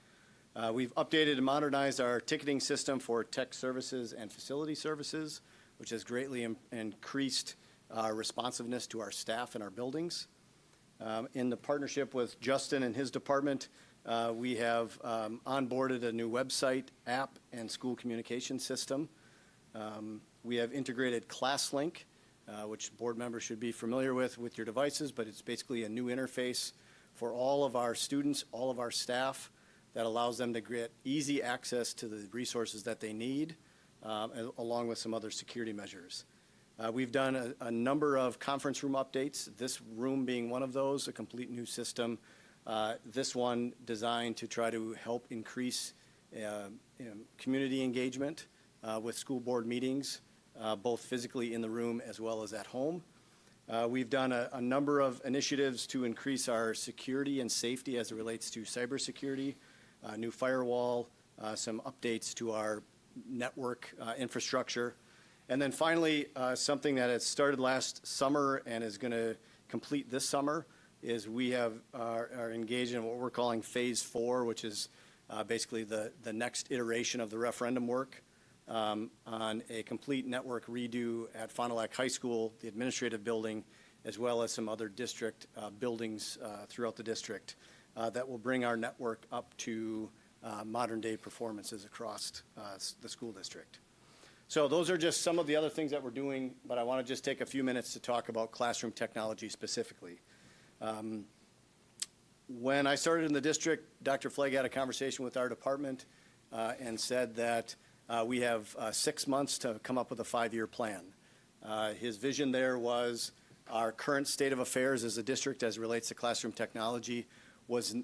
We've updated and modernized our ticketing system for tech services and facility services, which has greatly increased our responsiveness to our staff and our buildings. In the partnership with Justin and his department, we have onboarded a new website, app, and school communication system. We have integrated ClassLink, which board members should be familiar with your devices, but it's basically a new interface for all of our students, all of our staff, that allows them to get easy access to the resources that they need, along with some other security measures. We've done a number of conference room updates, this room being one of those, a complete new system. This one designed to try to help increase community engagement with school board meetings, both physically in the room as well as at home. We've done a number of initiatives to increase our security and safety as it relates to cybersecurity, new firewall, some updates to our network infrastructure. And then finally, something that has started last summer and is going to complete this summer is we are engaged in what we're calling Phase 4, which is basically the next iteration of the referendum work on a complete network redo at Fond du Lac High School, the administrative building, as well as some other district buildings throughout the district that will bring our network up to modern-day performances across the school district. So those are just some of the other things that we're doing, but I want to just take a few minutes to talk about classroom technology specifically. When I started in the district, Dr. Flagg had a conversation with our department and said that we have 6 months to come up with a 5-year plan. His vision there was our current state of affairs as a district as it relates to classroom technology was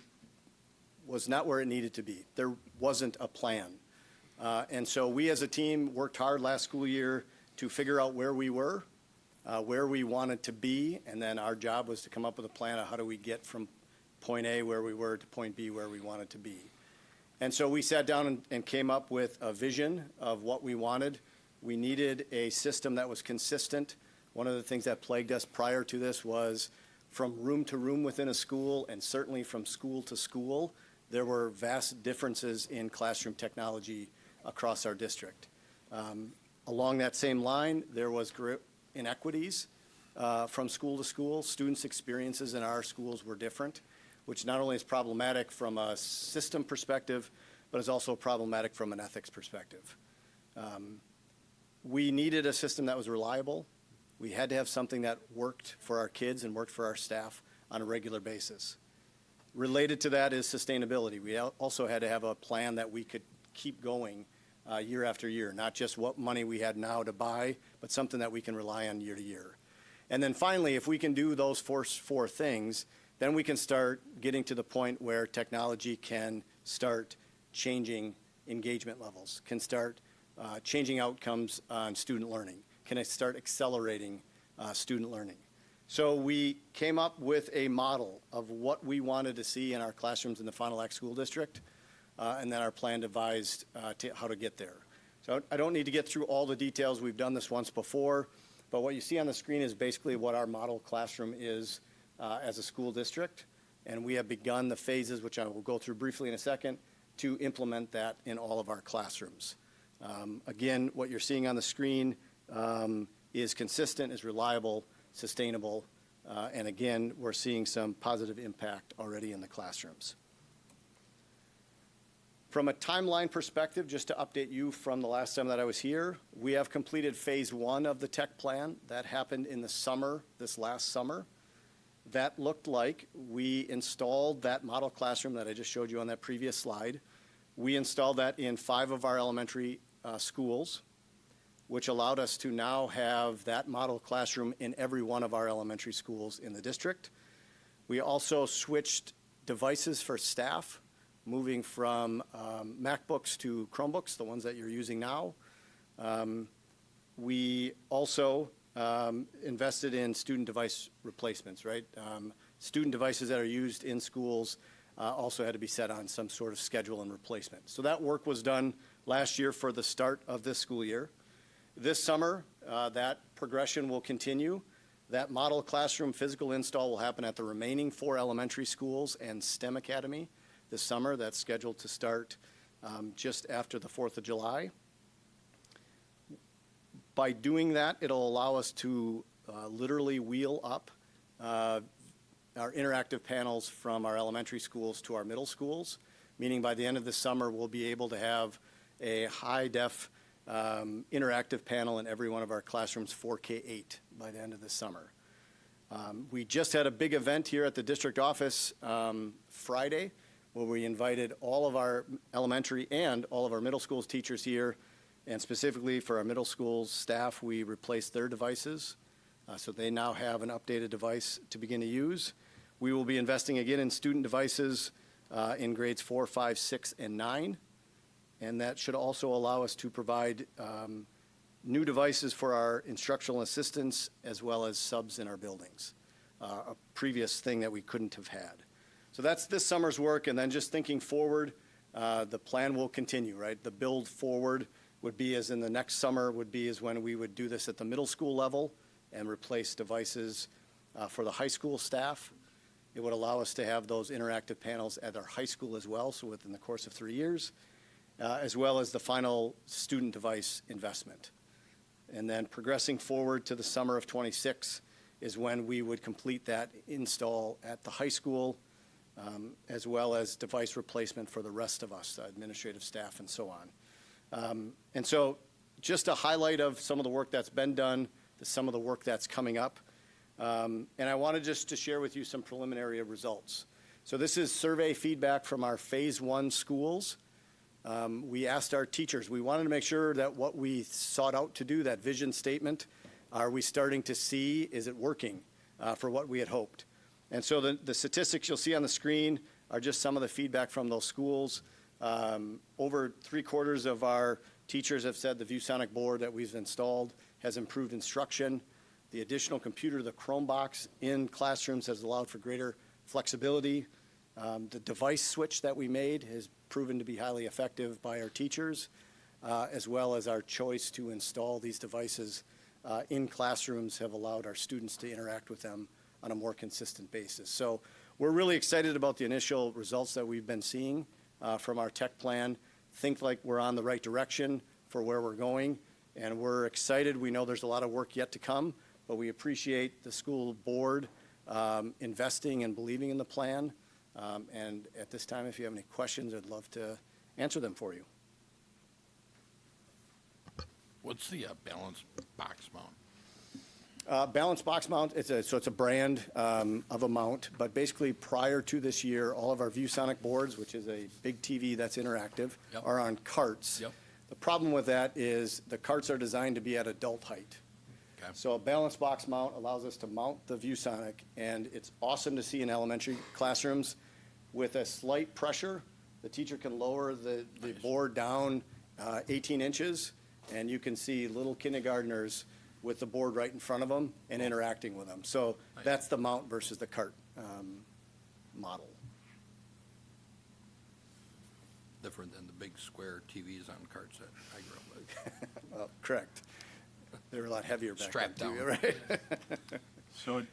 not where it needed to be. There wasn't a plan. And so we as a team worked hard last school year to figure out where we were, where we wanted to be, and then our job was to come up with a plan of how do we get from point A where we were to point B where we wanted to be. And so we sat down and came up with a vision of what we wanted. We needed a system that was consistent. One of the things that plagued us prior to this was from room to room within a school, and certainly from school to school, there were vast differences in classroom technology across our district. Along that same line, there was inequities from school to school. Students' experiences in our schools were different, which not only is problematic from a system perspective, but is also problematic from an ethics perspective. We needed a system that was reliable. We had to have something that worked for our kids and worked for our staff on a regular basis. Related to that is sustainability. We also had to have a plan that we could keep going year after year, not just what money we had now to buy, but something that we can rely on year to year. And then finally, if we can do those four things, then we can start getting to the point where technology can start changing engagement levels, can start changing outcomes on student learning, can start accelerating student learning. So we came up with a model of what we wanted to see in our classrooms in the Fond du Lac School District, and then our plan devised how to get there. So I don't need to get through all the details. We've done this once before, but what you see on the screen is basically what our model classroom is as a school district, and we have begun the phases, which I will go through briefly in a second, to implement that in all of our classrooms. Again, what you're seeing on the screen is consistent, is reliable, sustainable, and again, we're seeing some positive impact already in the classrooms. From a timeline perspective, just to update you from the last time that I was here, we have completed Phase 1 of the tech plan. That happened in the summer, this last summer. That looked like we installed that model classroom that I just showed you on that previous slide. We installed that in 5 of our elementary schools. which allowed us to now have that model classroom in every one of our elementary schools in the district. We also switched devices for staff, moving from MacBooks to Chromebooks, the ones that you're using now. We also invested in student device replacements, right? Student devices that are used in schools also had to be set on some sort of schedule and replacement. So that work was done last year for the start of this school year. This summer, that progression will continue. That model classroom physical install will happen at the remaining 4 elementary schools and STEM Academy this summer. That's scheduled to start just after the 4th of July. By doing that, it'll allow us to literally wheel up our interactive panels from our elementary schools to our middle schools, meaning by the end of the summer, we'll be able to have a high-def interactive panel in every one of our classrooms, 4K8, by the end of the summer. We just had a big event here at the district office Friday, where we invited all of our elementary and all of our middle schools teachers here, and specifically for our middle schools staff, we replaced their devices, so they now have an updated device to begin to use. We will be investing again in student devices in grades 4, 5, 6, and 9. And that should also allow us to provide new devices for our instructional assistants as well as subs in our buildings, a previous thing that we couldn't have had. So that's this summer's work, and then just thinking forward, the plan will continue, right? The build forward would be as in the next summer would be as when we would do this at the middle school level and replace devices for the high school staff. It would allow us to have those interactive panels at our high school as well, so within the course of 3 years. As well as the final student device investment. And then progressing forward to the summer of '26 is when we would complete that install at the high school, as well as device replacement for the rest of us, administrative staff and so on. And so just a highlight of some of the work that's been done, some of the work that's coming up. And I wanted just to share with you some preliminary results. So this is survey feedback from our Phase 1 schools. We asked our teachers, we wanted to make sure that what we sought out to do, that vision statement, are we starting to see, is it working for what we had hoped? And so the statistics you'll see on the screen are just some of the feedback from those schools. Over 3/4 of our teachers have said the ViewSonic board that we've installed has improved instruction. The additional computer, the Chromebox in classrooms has allowed for greater flexibility. The device switch that we made has proven to be highly effective by our teachers, as well as our choice to install these devices in classrooms have allowed our students to interact with them on a more consistent basis. So we're really excited about the initial results that we've been seeing from our tech plan. Think like we're on the right direction for where we're going, and we're excited. We know there's a lot of work yet to come, but we appreciate the school board investing and believing in the plan. And at this time, if you have any questions, I'd love to answer them for you. What's the balance box mount? Balance box mount, it's a brand of a mount, but basically prior to this year, all of our ViewSonic boards, which is a big TV that's interactive, Yep. are on carts. Yep. The problem with that is the carts are designed to be at adult height. Okay. So a balance box mount allows us to mount the ViewSonic, and it's awesome to see in elementary classrooms. With a slight pressure, the teacher can lower the board down 18 inches, and you can see little kindergartners with the board right in front of them and interacting with them. So that's the mount versus the cart model. Different than the big square TVs on carts that I grew up with. Well, correct. They were a lot heavier back Strapped then, too, down. right? So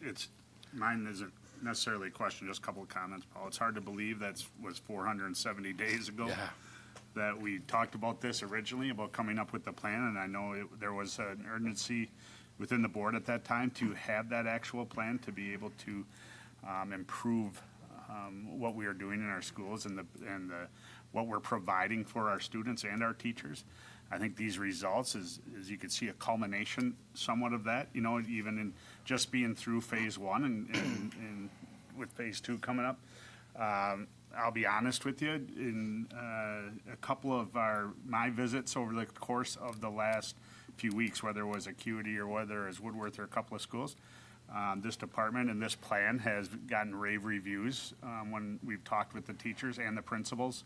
mine isn't necessarily a question, just a couple of comments, Paul. It's hard to believe that was 470 days ago Yeah. that we talked about this originally, about coming up with the plan, and I know there was an urgency within the board at that time to have that actual plan to be able to improve what we are doing in our schools and what we're providing for our students and our teachers. I think these results is you could see a culmination somewhat of that, even in just being through Phase 1 and with Phase 2 coming up. I'll be honest with you, in a couple of my visits over the course of the last few weeks, whether it was Acuity or whether it was Woodworth or a couple of schools, this department and this plan has gotten rave reviews when we've talked with the teachers and the principals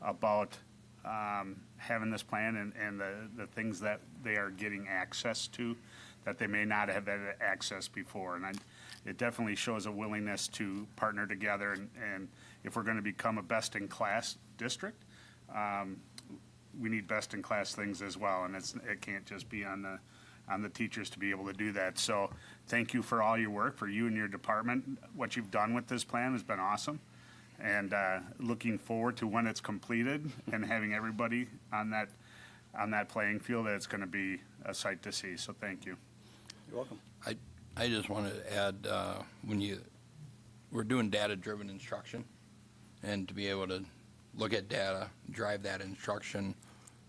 about having this plan and the things that they are getting access to that they may not have had access before. And it definitely shows a willingness to partner together. And if we're going to become a best-in-class district, we need best-in-class things as well. And it can't just be on the teachers to be able to do that. So thank you for all your work, for you and your department. What you've done with this plan has been awesome. And looking forward to when it's completed and having everybody on that playing field, that it's going to be a sight to see. So thank you. You're welcome. I just wanted to add, we're doing data-driven instruction, and to be able to look at data, drive that instruction,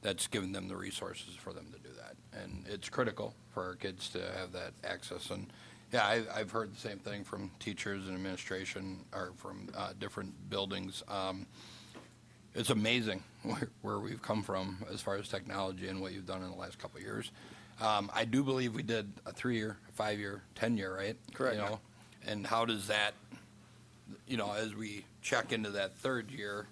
that's giving them the resources for them to do that. And it's critical for our kids to have that access. And yeah, I've heard the same thing from teachers and administration, or from different buildings. It's amazing where we've come from as far as technology and what you've done in the last couple of years. I do believe we did a 3-year, 5-year, 10-year, right? Correct. You know, and how does that, as we check into that third year,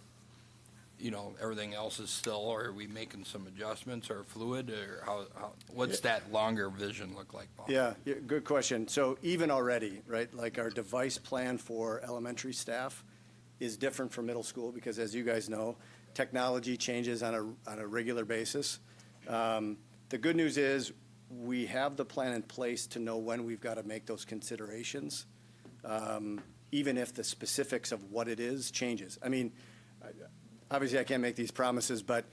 everything else is still, or are we making some adjustments or fluid, or what's that longer vision look like, Paul? Yeah, good question. So even already, right, like our device plan for elementary staff is different from middle school because, as you guys know, technology changes on a regular basis. The good news is we have the plan in place to know when we've got to make those considerations, even if the specifics of what it is changes. I mean, obviously I can't make these promises, but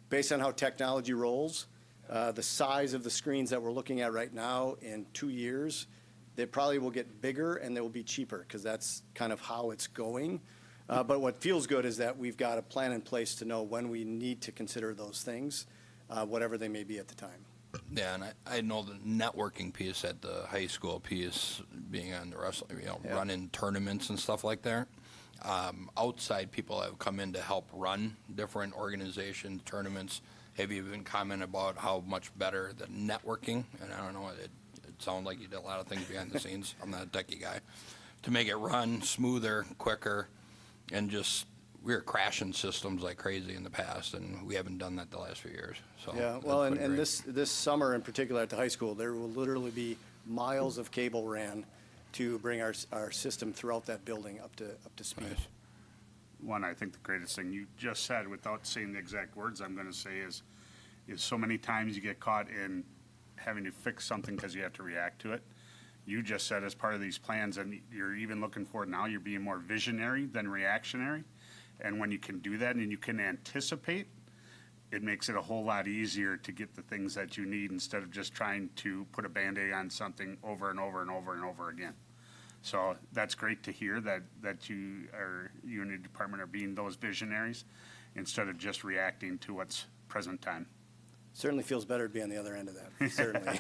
based on how technology rolls, the size of the screens that we're looking at right now in 2 years, they probably will get bigger and they will be cheaper because that's kind of how it's going. But what feels good is that we've got a plan in place to know when we need to consider those things, whatever they may be at the time. Yeah, and I know the networking piece at the high school piece, being on the wrestling, Yeah. running tournaments and stuff like that. Outside people have come in to help run different organizations, tournaments. Have you even commented about how much better the networking, and I don't know, it sounds like you did a lot of things behind the scenes. I'm not a techie guy. To make it run smoother, quicker, and just, we were crashing systems like crazy in the past, and we haven't done that the last few years. So Yeah, that's well, been and great. this summer in particular at the high school, there will literally be miles of cable ran to bring our system throughout that building up to speed. Nice. One, I think the greatest thing you just said, without saying the exact words I'm going to say, is so many times you get caught in having to fix something because you have to react to it. You just said as part of these plans, and you're even looking for it now, you're being more visionary than reactionary. And when you can do that and you can anticipate, it makes it a whole lot easier to get the things that you need instead of just trying to put a Band-Aid on something over and over and over and over again. So that's great to hear that you and your department are being those visionaries instead of just reacting to what's present time. Certainly feels better to be on the other end of that, certainly.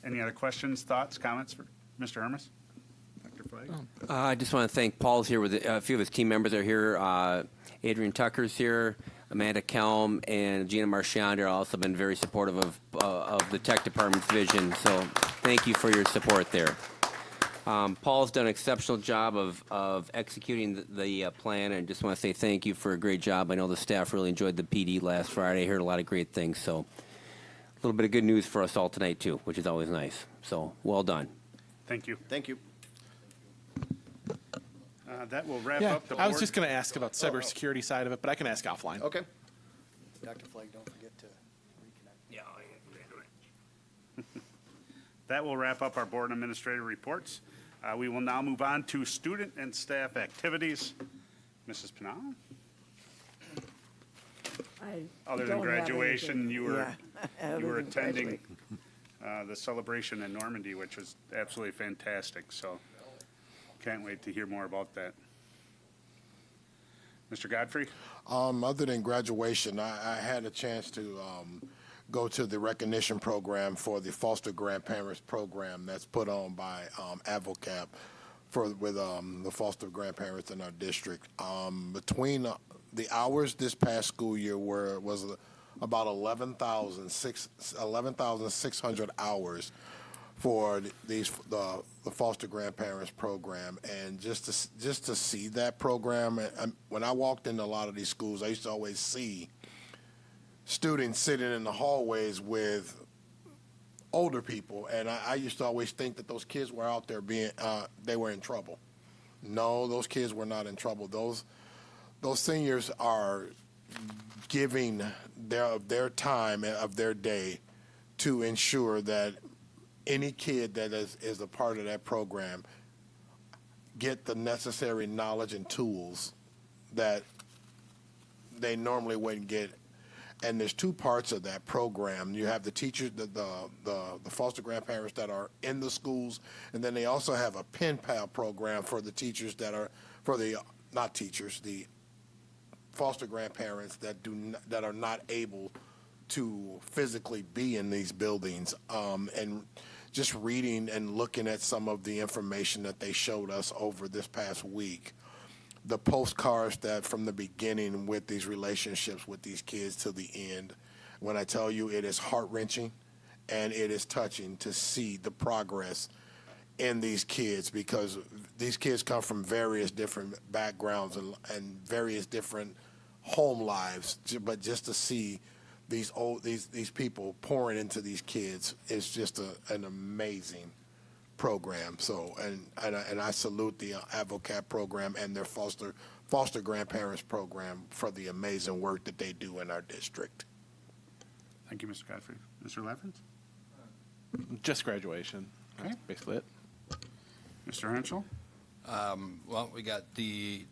Any other questions, thoughts, comments for Mr. Hermes? Dr. Flagg? I just want to thank Paul's here with a few of his team members are here. Adrian Tucker's here, Amanda Kelm, and Gina Marchand are also been very supportive of the tech department's vision. So thank you for your support there. Paul's done an exceptional job of executing the plan, and just want to say thank you for a great job. I know the staff really enjoyed the PD last Friday. I heard a lot of great things. So a little bit of good news for us all tonight too, which is always nice. So well done. Thank you. Thank you. That will wrap Yeah, up the board. I was just going to ask about cybersecurity side of it, but I can ask offline. Okay. Dr. Flagg, don't forget to reconnect. Yeah, that will wrap up our board administrative reports. We will now move on to student and staff activities. Mrs. Pinal? Other than graduation, you were attending the celebration in Normandy, which was absolutely fantastic. So can't wait to hear more about that. Mr. Godfrey? Other than graduation, I had a chance to go to the recognition program for the foster grandparents program that's put on by AdvoCap with the foster grandparents in our district. Between the hours this past school year was about 11,600 hours for the foster grandparents program, and just to see that program. And when I walked into a lot of these schools, I used to always see students sitting in the hallways with older people, and I used to always think that those kids were out there they were in trouble. No, those kids were not in trouble. Those seniors are giving their time of their day to ensure that any kid that is a part of that program get the necessary knowledge and tools that they normally wouldn't get. And there's two parts of that program. You have the teachers, the foster grandparents that are in the schools, and then they also have a pen pal program for the teachers that are, the foster grandparents that are not able to physically be in these buildings. And just reading and looking at some of the information that they showed us over this past week, the postcards that from the beginning with these relationships with these kids to the end, when I tell you it is heart-wrenching and it is touching to see the progress in these kids, because these kids come from various different backgrounds and various different home lives, but just to see these people pouring into these kids is just an amazing program. So and I salute the AdvoCap program and their foster grandparents program for the amazing work that they do in our district. Thank you, Mr. Godfrey. Mr. Leffens? Just graduation. Okay. That's basically it. Mr. Henschel? Well, we got the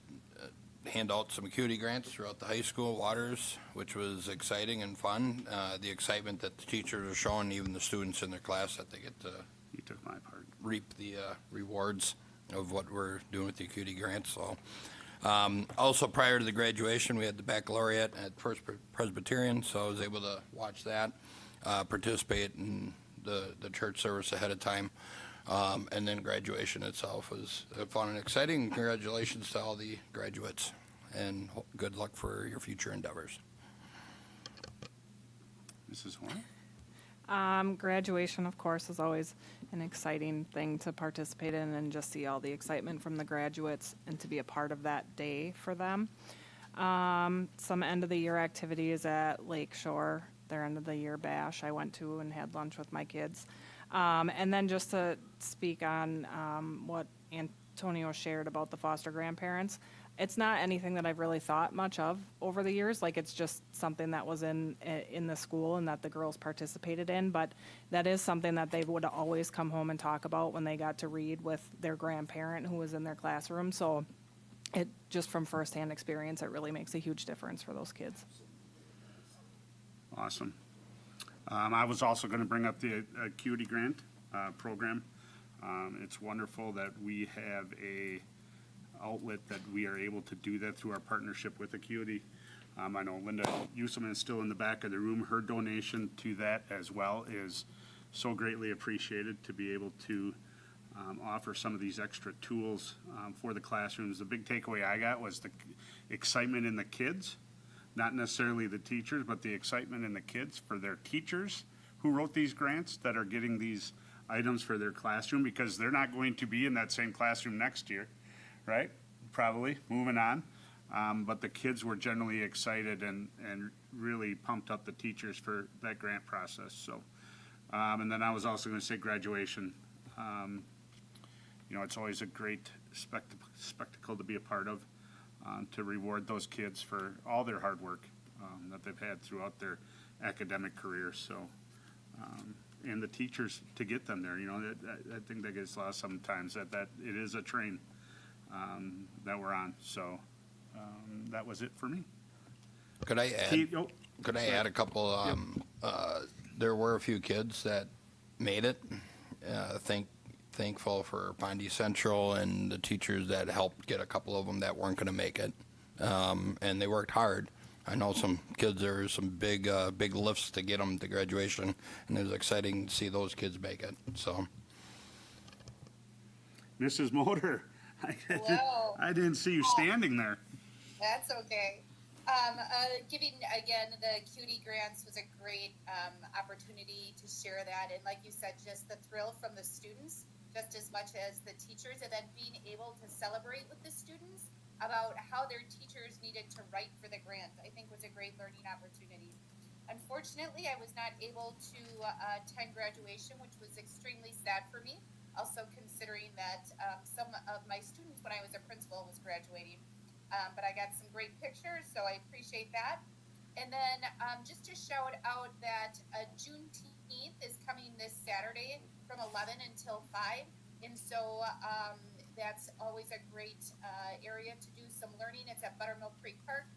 hand out some acuity grants throughout the high school, Waters, which was exciting and fun. The excitement that the teachers are showing, even the students in their class, that they get to You took my part. reap the rewards of what we're doing with the acuity grants. So, also prior to the graduation, we had the baccalaureate at First Presbyterian, so I was able to watch that, participate in the church service ahead of time. And then graduation itself was fun and exciting. Congratulations to all the graduates, and good luck for your future endeavors. Mrs. Horn? Graduation, of course, is always an exciting thing to participate in, and just see all the excitement from the graduates and to be a part of that day for them. Some end of the year activities at Lakeshore, their end of the year bash I went to and had lunch with my kids. And then just to speak on what Antonio shared about the foster grandparents, it's not anything that I've really thought much of over the years. Like, it's just something that was in the school and that the girls participated in. But that is something that they would always come home and talk about when they got to read with their grandparent who was in their classroom. So it just from firsthand experience, it really makes a huge difference for those kids. Awesome. I was also going to bring up the Acuity Grant program. It's wonderful that we have a outlet that we are able to do that through our partnership with Acuity. I know Linda Uselman is still in the back of the room. Her donation to that as well is so greatly appreciated, to be able to offer some of these extra tools for the classrooms. The big takeaway I got was the excitement in the kids. Not necessarily the teachers, but the excitement in the kids for their teachers who wrote these grants that are getting these items for their classroom, because they're not going to be in that same classroom next year, right? Probably, moving on. But the kids were generally excited and really pumped up the teachers for that grant process. So, and then I was also going to say graduation. It's always a great spectacle to be a part of. To reward those kids for all their hard work that they've had throughout their academic career. So, and the teachers to get them there, I think that gets lost sometimes, that it is a train that we're on. So that was it for me. Could I add a couple? There were a few kids that made it. Thankful for Pondy Central and the teachers that helped get a couple of them that weren't going to make it, and they worked hard. I know some kids, there were some big lifts to get them to graduation, and it was exciting to see those kids make it. So, Mrs. Motor, Hello. I didn't see you standing there. That's okay. Giving, again, the CUNY grants was a great opportunity to share that. And like you said, just the thrill from the students, just as much as the teachers, and then being able to celebrate with the students about how their teachers needed to write for the grant, I think was a great learning opportunity. Unfortunately, I was not able to attend graduation, which was extremely sad for me. Also considering that some of my students, when I was a principal, was graduating. But I got some great pictures, so I appreciate that. And then just to shout out that Juneteenth is coming this Saturday from 11 until 5. And so that's always a great area to do some learning. It's at Buttermilk Creek Park.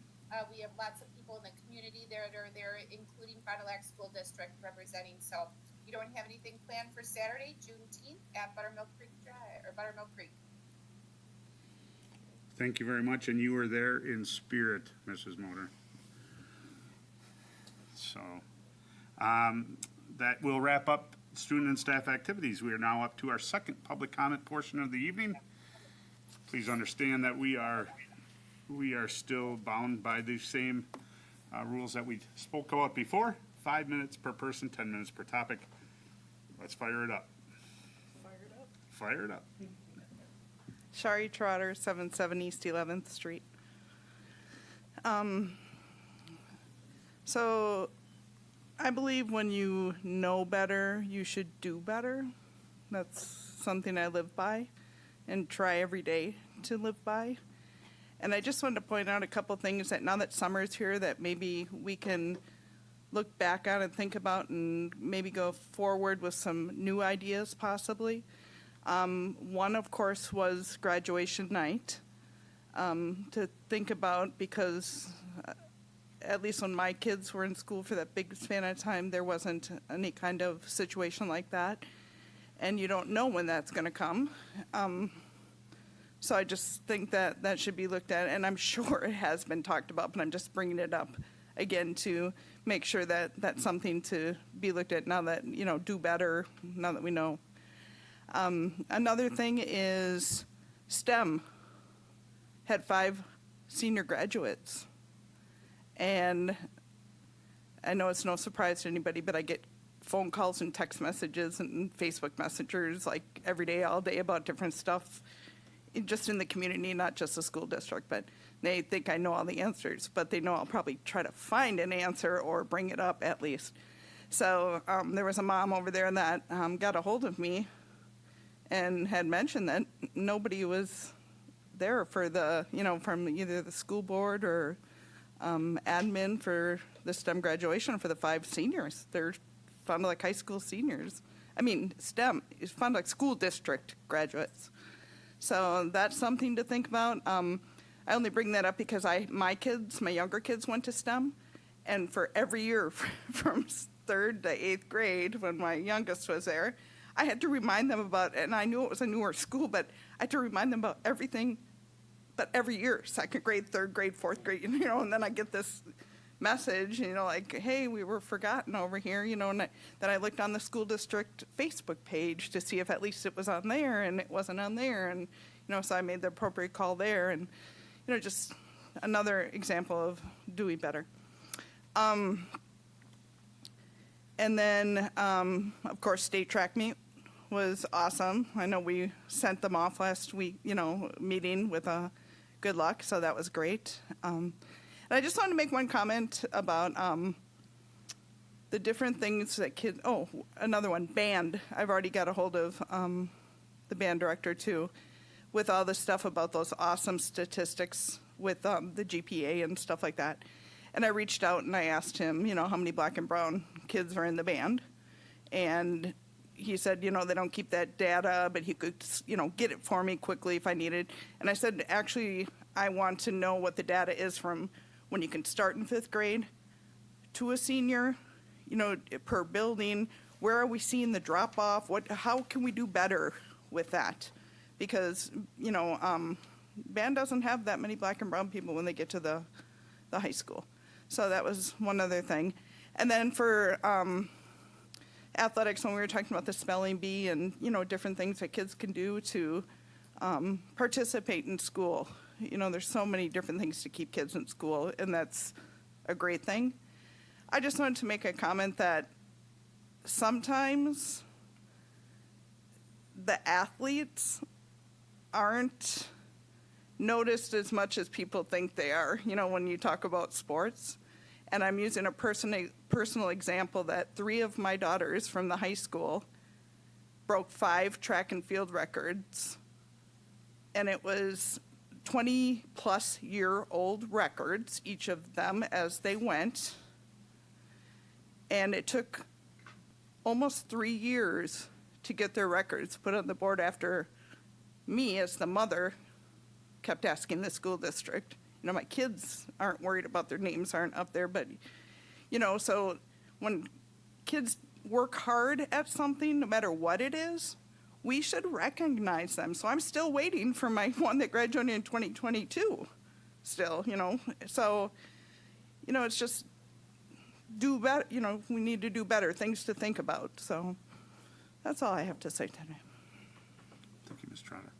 We have lots of people in the community there that are there, including Fond du Lac School District representing. So if you don't have anything planned for Saturday, Juneteenth at Buttermilk Creek Drive, or Buttermilk Creek. Thank you very much, and you were there in spirit, Mrs. Motor. So, that will wrap up student and staff activities. We are now up to our second public comment portion of the evening. Please understand that we are still bound by the same rules that we spoke about before. 5 minutes per person, 10 minutes per topic. Let's fire it up. Fire it up. Shari Trotter, 77 East 11th Street. So I believe when you know better, you should do better. That's something I live by and try every day to live by. And I just wanted to point out a couple things that now that summer's here, that maybe we can look back on and think about and maybe go forward with some new ideas possibly. One, of course, was graduation night, to think about, because at least when my kids were in school for that big span of time, there wasn't any kind of situation like that. And you don't know when that's going to come. So I just think that that should be looked at, and I'm sure it has been talked about, but I'm just bringing it up again to make sure that that's something to be looked at now that, do better, now that we know. Another thing is STEM had 5 senior graduates. And I know it's no surprise to anybody, but I get phone calls and text messages and Facebook messengers like every day, all day about different stuff just in the community, not just the school district. But they think I know all the answers, but they know I'll probably try to find an answer or bring it up at least. So there was a mom over there that got a hold of me and had mentioned that nobody was there for the, from either the school board or admin for the STEM graduation for the 5 seniors. They're Fond du Lac High School seniors. STEM is Fond du Lac School District graduates. So that's something to think about. I only bring that up because my younger kids went to STEM, and for every year from 3rd to 8th grade, when my youngest was there, I had to remind them about, and I knew it was a newer school, but I had to remind them about everything, but every year, 2nd grade, 3rd grade, 4th grade, and then I get this message, like, hey, we were forgotten over here, and then I looked on the school district Facebook page to see if at least it was on there, and it wasn't on there, and, so I made the appropriate call there, and, just another example of doing better. And then, of course, state track meet was awesome. I know we sent them off last week, meeting with good luck, so that was great. And I just wanted to make one comment about the different things that kids, another one, band. I've already got a hold of the band director, too, with all the stuff about those awesome statistics with the GPA and stuff like that. And I reached out and I asked him, how many black and brown kids are in the band. And he said, they don't keep that data, but he could, get it for me quickly if I needed. And I said, actually, I want to know what the data is from when you can start in 5th grade to a senior, per building. Where are we seeing the drop off? How can we do better with that? Because, band doesn't have that many black and brown people when they get to the high school. So that was one other thing. And then for athletics, when we were talking about the spelling bee and, different things that kids can do to participate in school. You know, there's so many different things to keep kids in school, and that's a great thing. I just wanted to make a comment that sometimes the athletes aren't noticed as much as people think they are, you know, when you talk about sports. And I'm using a personal example that 3 of my daughters from the high school broke 5 track and field records. And it was 20-plus-year-old records, each of them, as they went. And it took almost 3 years to get their records put on the board after me, as the mother, kept asking the school district. You know, my kids aren't worried about their names aren't up there, but, you know, so when kids work hard at something, no matter what it is, we should recognize them. So I'm still waiting for my one that graduated in 2022 still, you know. So, you know, it's just do better, you know, we need to do better, things to think about. So that's all I have to say today. Thank you, Ms. Trotter.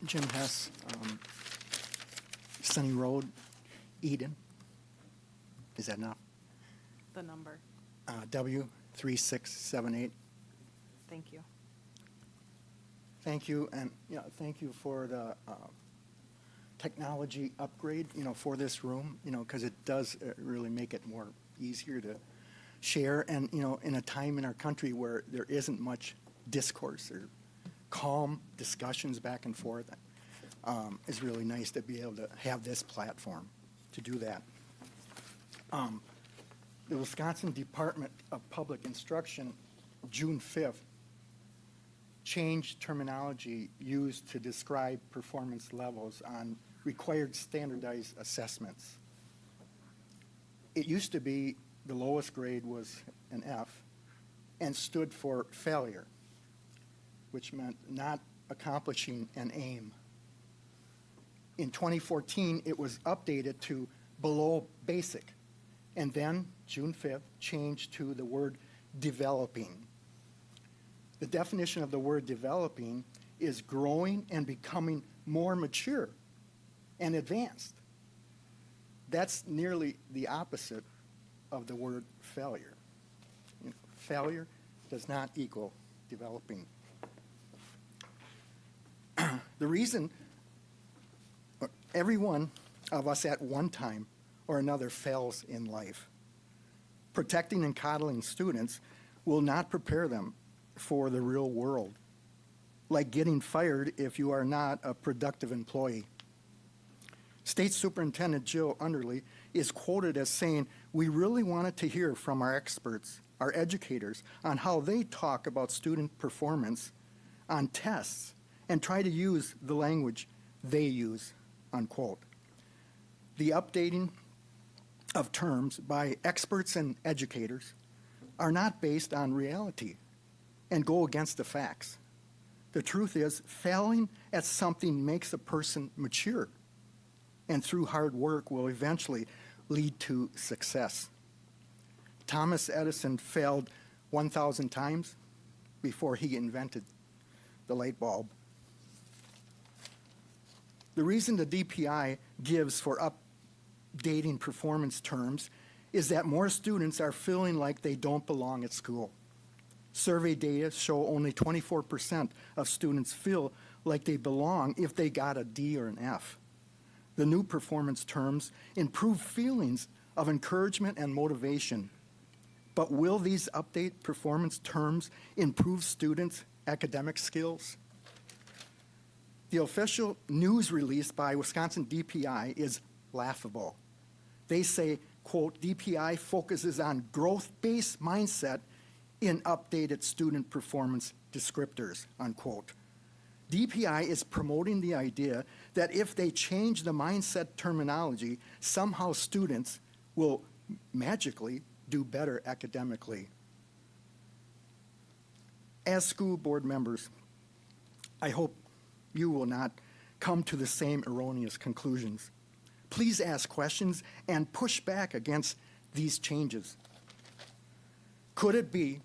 Jim Hess, Sunny Road, Eden. Is that enough? The number. W3678. Thank you. Thank you, and thank you for the technology upgrade, for this room, because it does really make it more easier to share, and in a time in our country where there isn't much discourse or calm discussions back and forth, it's really nice to be able to have this platform to do that. The Wisconsin Department of Public Instruction, June 5th, changed terminology used to describe performance levels on required standardized assessments. It used to be the lowest grade was an F and stood for failure, which meant not accomplishing an aim. In 2014, it was updated to below basic, and then June 5th changed to the word developing. The definition of the word developing is growing and becoming more mature and advanced. That's nearly the opposite of the word failure. Failure does not equal developing. The reason every one of us at one time or another fails in life. Protecting and coddling students will not prepare them for the real world, like getting fired if you are not a productive employee. State Superintendent Jill Underly is quoted as saying, "We really wanted to hear from our experts, our educators, on how they talk about student performance on tests and try to use the language they use," unquote. The updating of terms by experts and educators are not based on reality and go against the facts. The truth is, failing at something makes a person mature, and through hard work will eventually lead to success. Thomas Edison failed 1,000 times before he invented the light bulb. The reason the DPI gives for updating performance terms is that more students are feeling like they don't belong at school. Survey data show only 24% of students feel like they belong if they got a D or an F. The new performance terms improve feelings of encouragement and motivation. But will these update performance terms improve students' academic skills? The official news release by Wisconsin DPI is laughable. They say, quote, "DPI focuses on growth-based mindset in updated student performance descriptors," unquote. DPI is promoting the idea that if they change the mindset terminology, somehow students will magically do better academically. As school board members, I hope you will not come to the same erroneous conclusions. Please ask questions and push back against these changes. Could it be,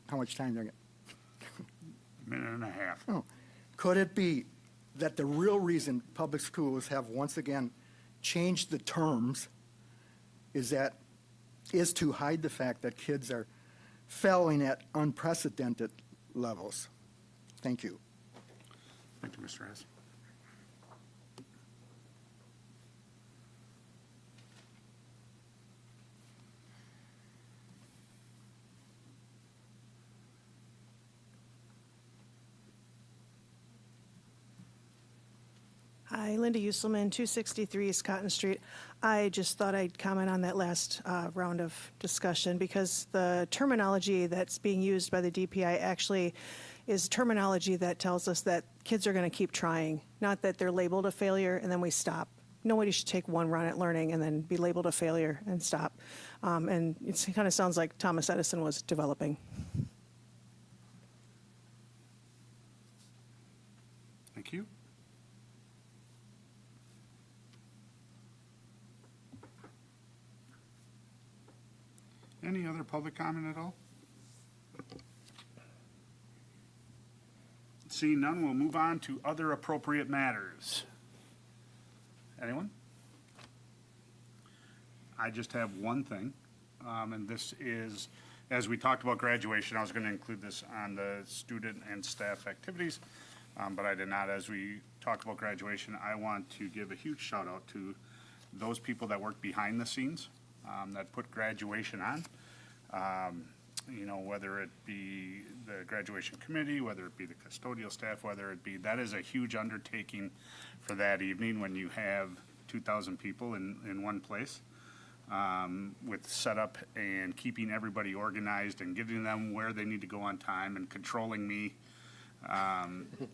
how much time do I get? Minute and a half. Oh, could it be that the real reason public schools have once again changed the terms is to hide the fact that kids are failing at unprecedented levels? Thank you. Thank you, Mr. Hess. Hi, Linda Uselman, 263 East Cotton Street. I just thought I'd comment on that last round of discussion because the terminology that's being used by the DPI actually is terminology that tells us that kids are going to keep trying, not that they're labeled a failure and then we stop. Nobody should take one run at learning and then be labeled a failure and stop. And it kind of sounds like Thomas Edison was developing. Thank you. Any other public comment at all? Seeing none, we'll move on to other appropriate matters. Anyone? I just have one thing, and this is, as we talked about graduation, I was going to include this on the student and staff activities, but I did not. As we talk about graduation, I want to give a huge shout out to those people that work behind the scenes, that put graduation on. You know, whether it be the graduation committee, whether it be the custodial staff, whether it be, that is a huge undertaking for that evening when you have 2,000 people in one place, with setup and keeping everybody organized and getting them where they need to go on time and controlling me.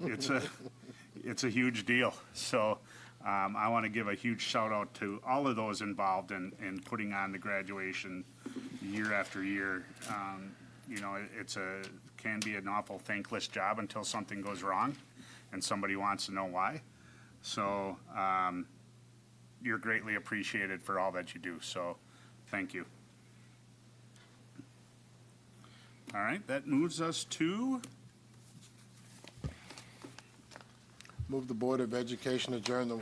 It's a huge deal. So I want to give a huge shout out to all of those involved in putting on the graduation year after year. You know, can be an awful thankless job until something goes wrong and somebody wants to know why. So you're greatly appreciated for all that you do. So thank you. All right, that moves us to Move the Board of Education adjourn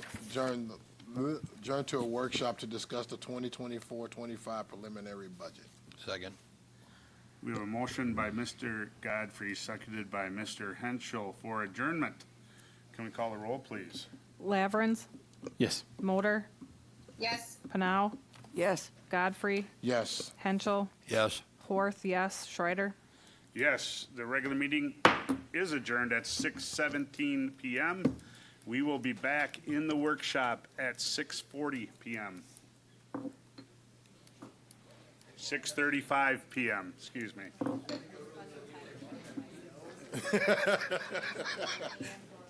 to a workshop to discuss the 2024-25 preliminary budget. Second. We have a motion by Mr. Godfrey, seconded by Mr. Henschel for adjournment. Can we call the roll, please? Lavrens, Yes. Motor, Yes. Panow, Yes. Godfrey, Yes. Henschel, Yes. Horth, yes, Schreider. Yes, the regular meeting is adjourned at 6:17 PM. We will be back in the workshop at 6:40 PM. 6:35 PM, excuse me.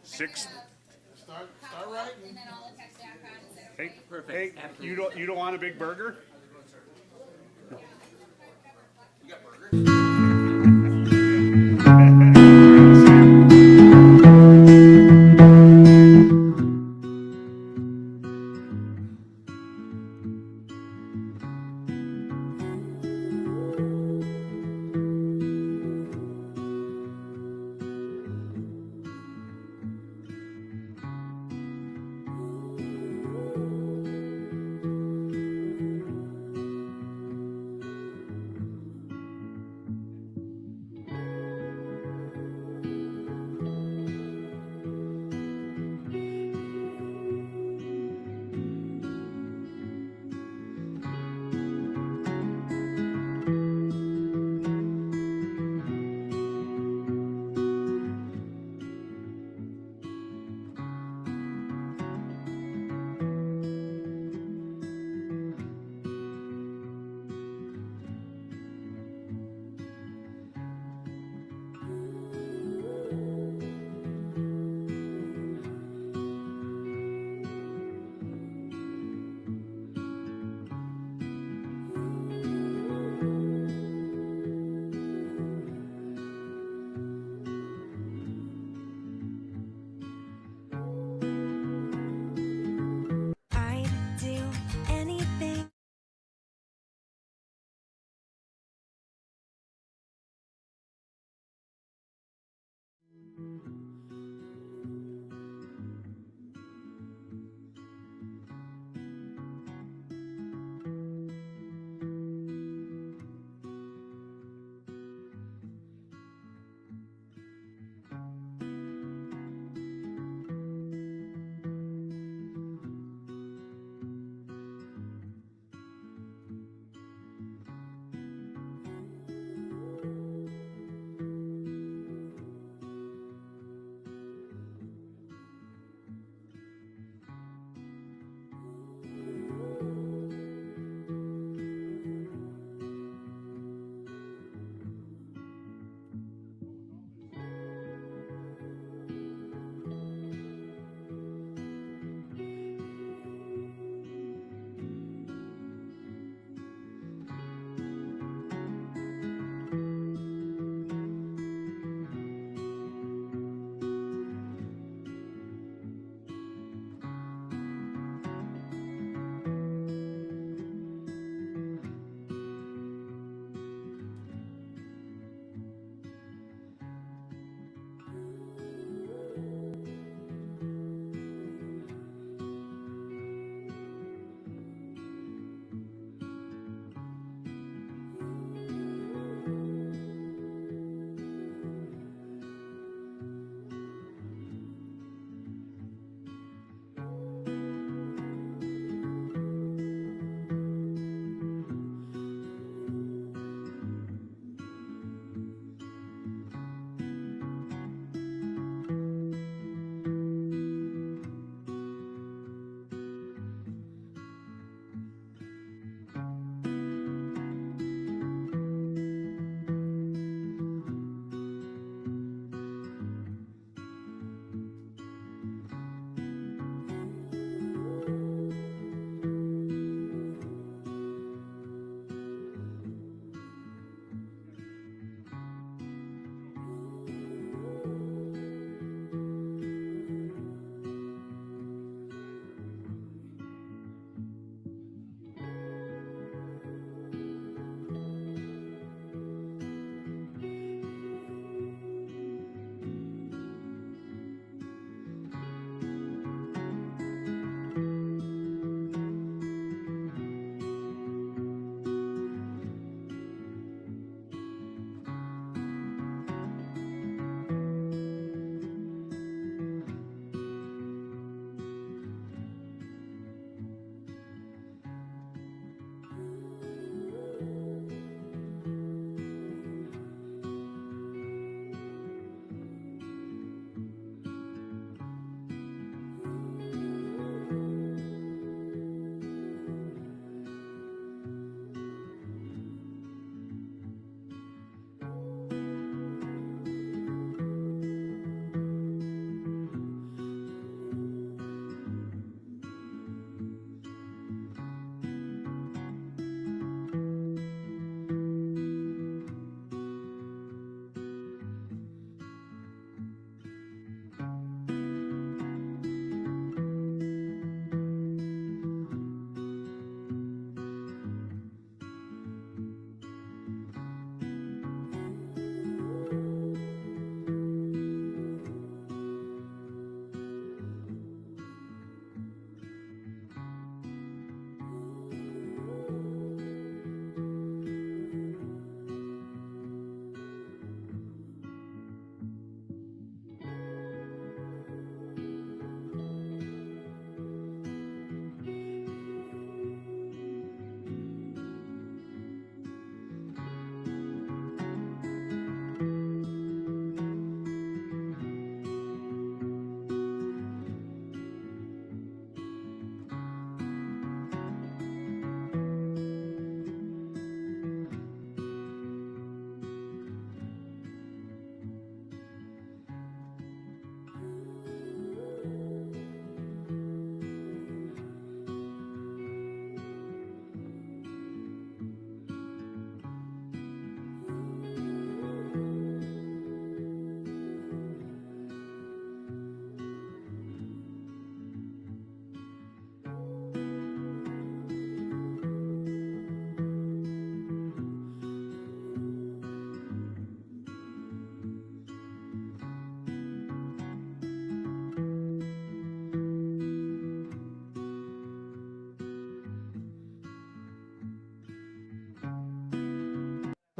Six. Start writing. And then I'll attach back on. Is that Hey, hey, you don't want a big burger?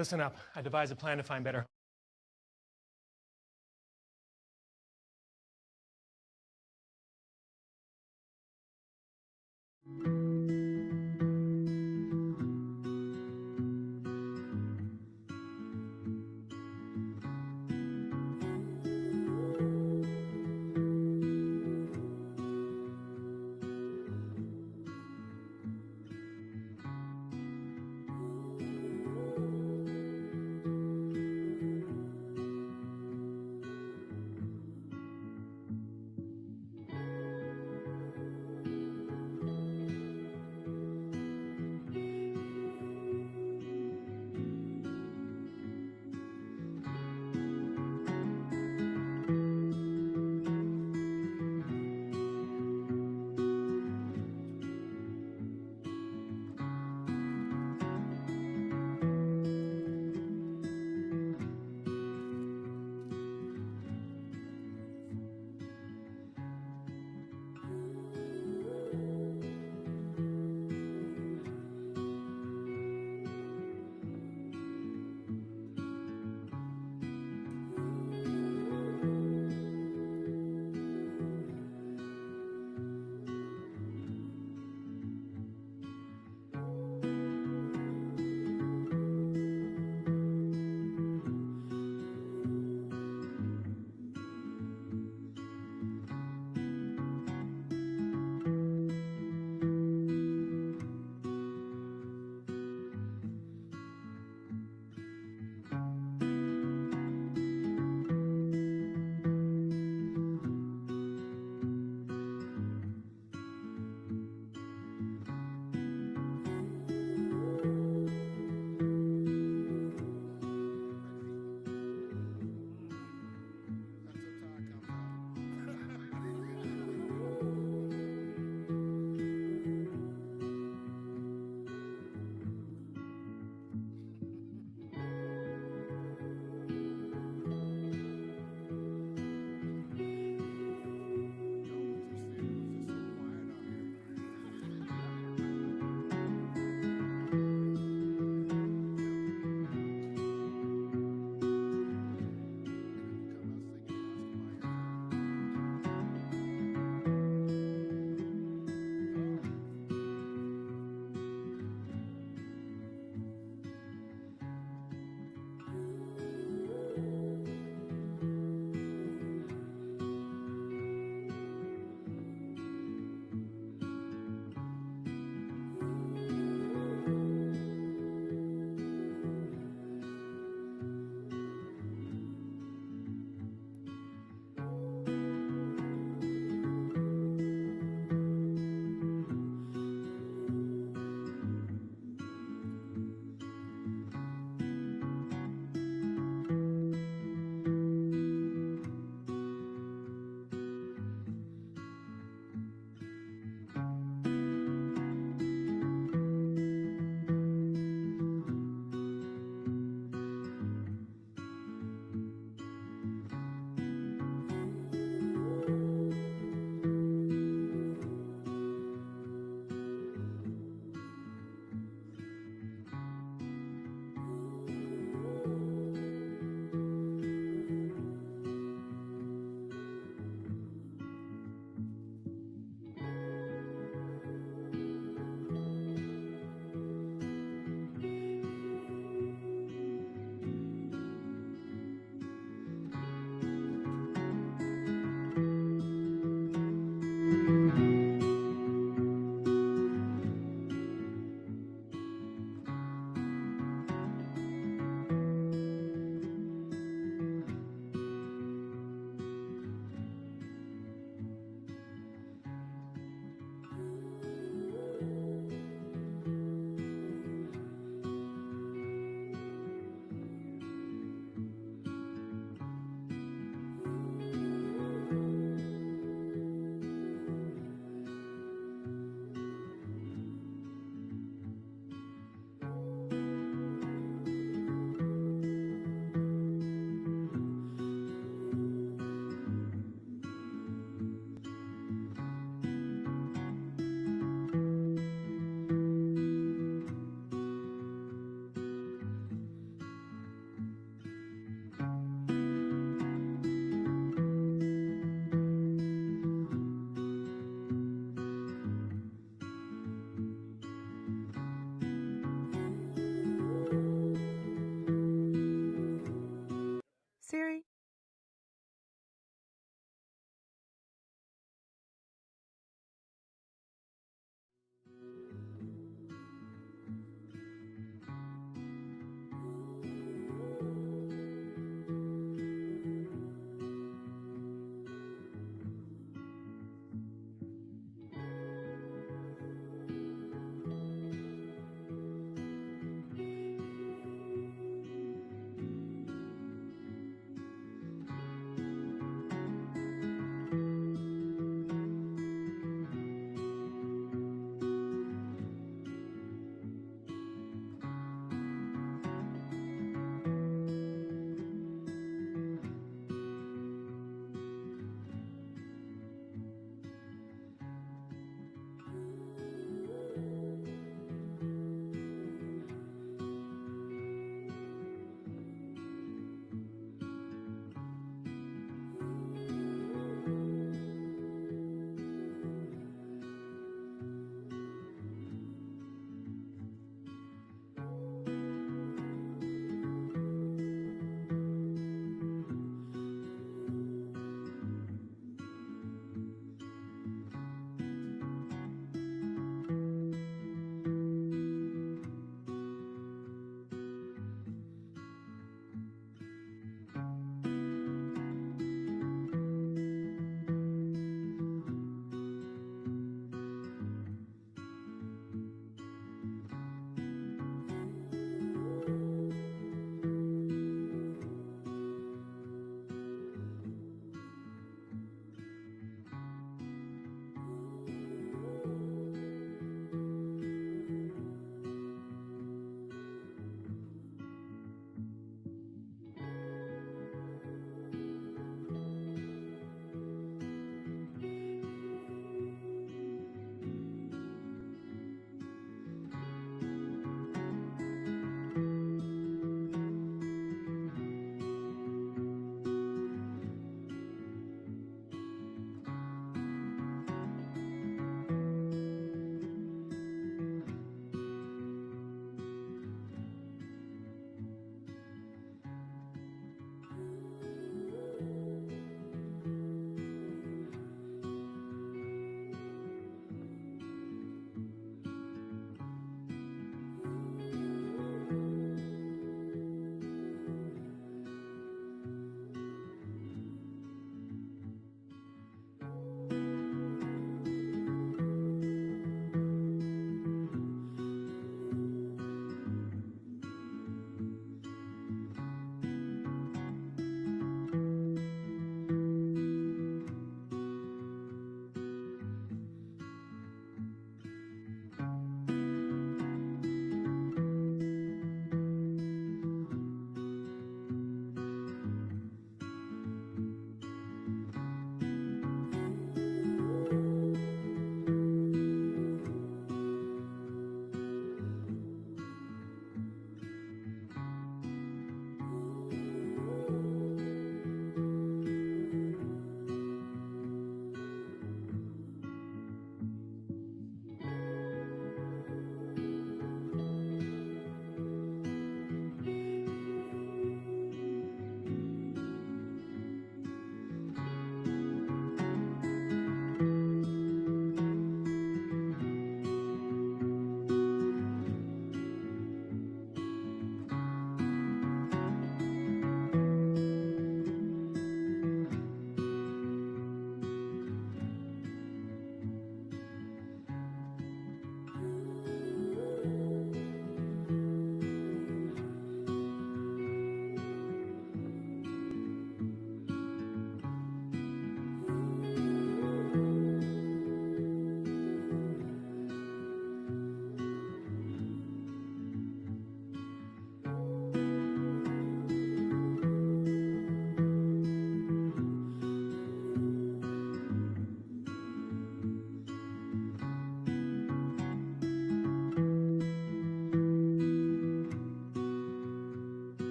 Listen up. I devised a plan to find better.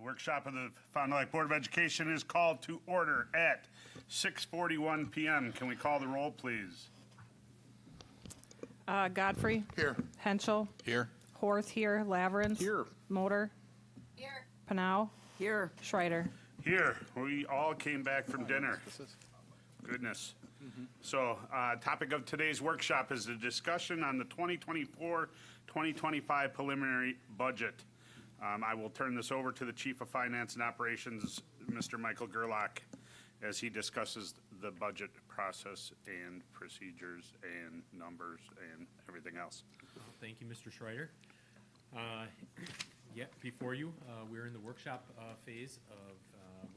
Workshop of the Fond du Lac Board of Education is called to order at 6:41 PM. Can we call the roll, please? Godfrey. Here. Henschel. Here. Horth here. Lavrens. Here. Motor. Here. Panau. Here. Schreider. Here, we all came back from dinner. Goodness. So, topic of today's workshop is the discussion on the 2024-2025 preliminary budget. I will turn this over to the Chief of Finance and Operations, Mr. Michael Gerlach, as he discusses the budget process and procedures and numbers and everything else. Thank you, Mr. Schreider. Yeah, before you, we're in the workshop phase of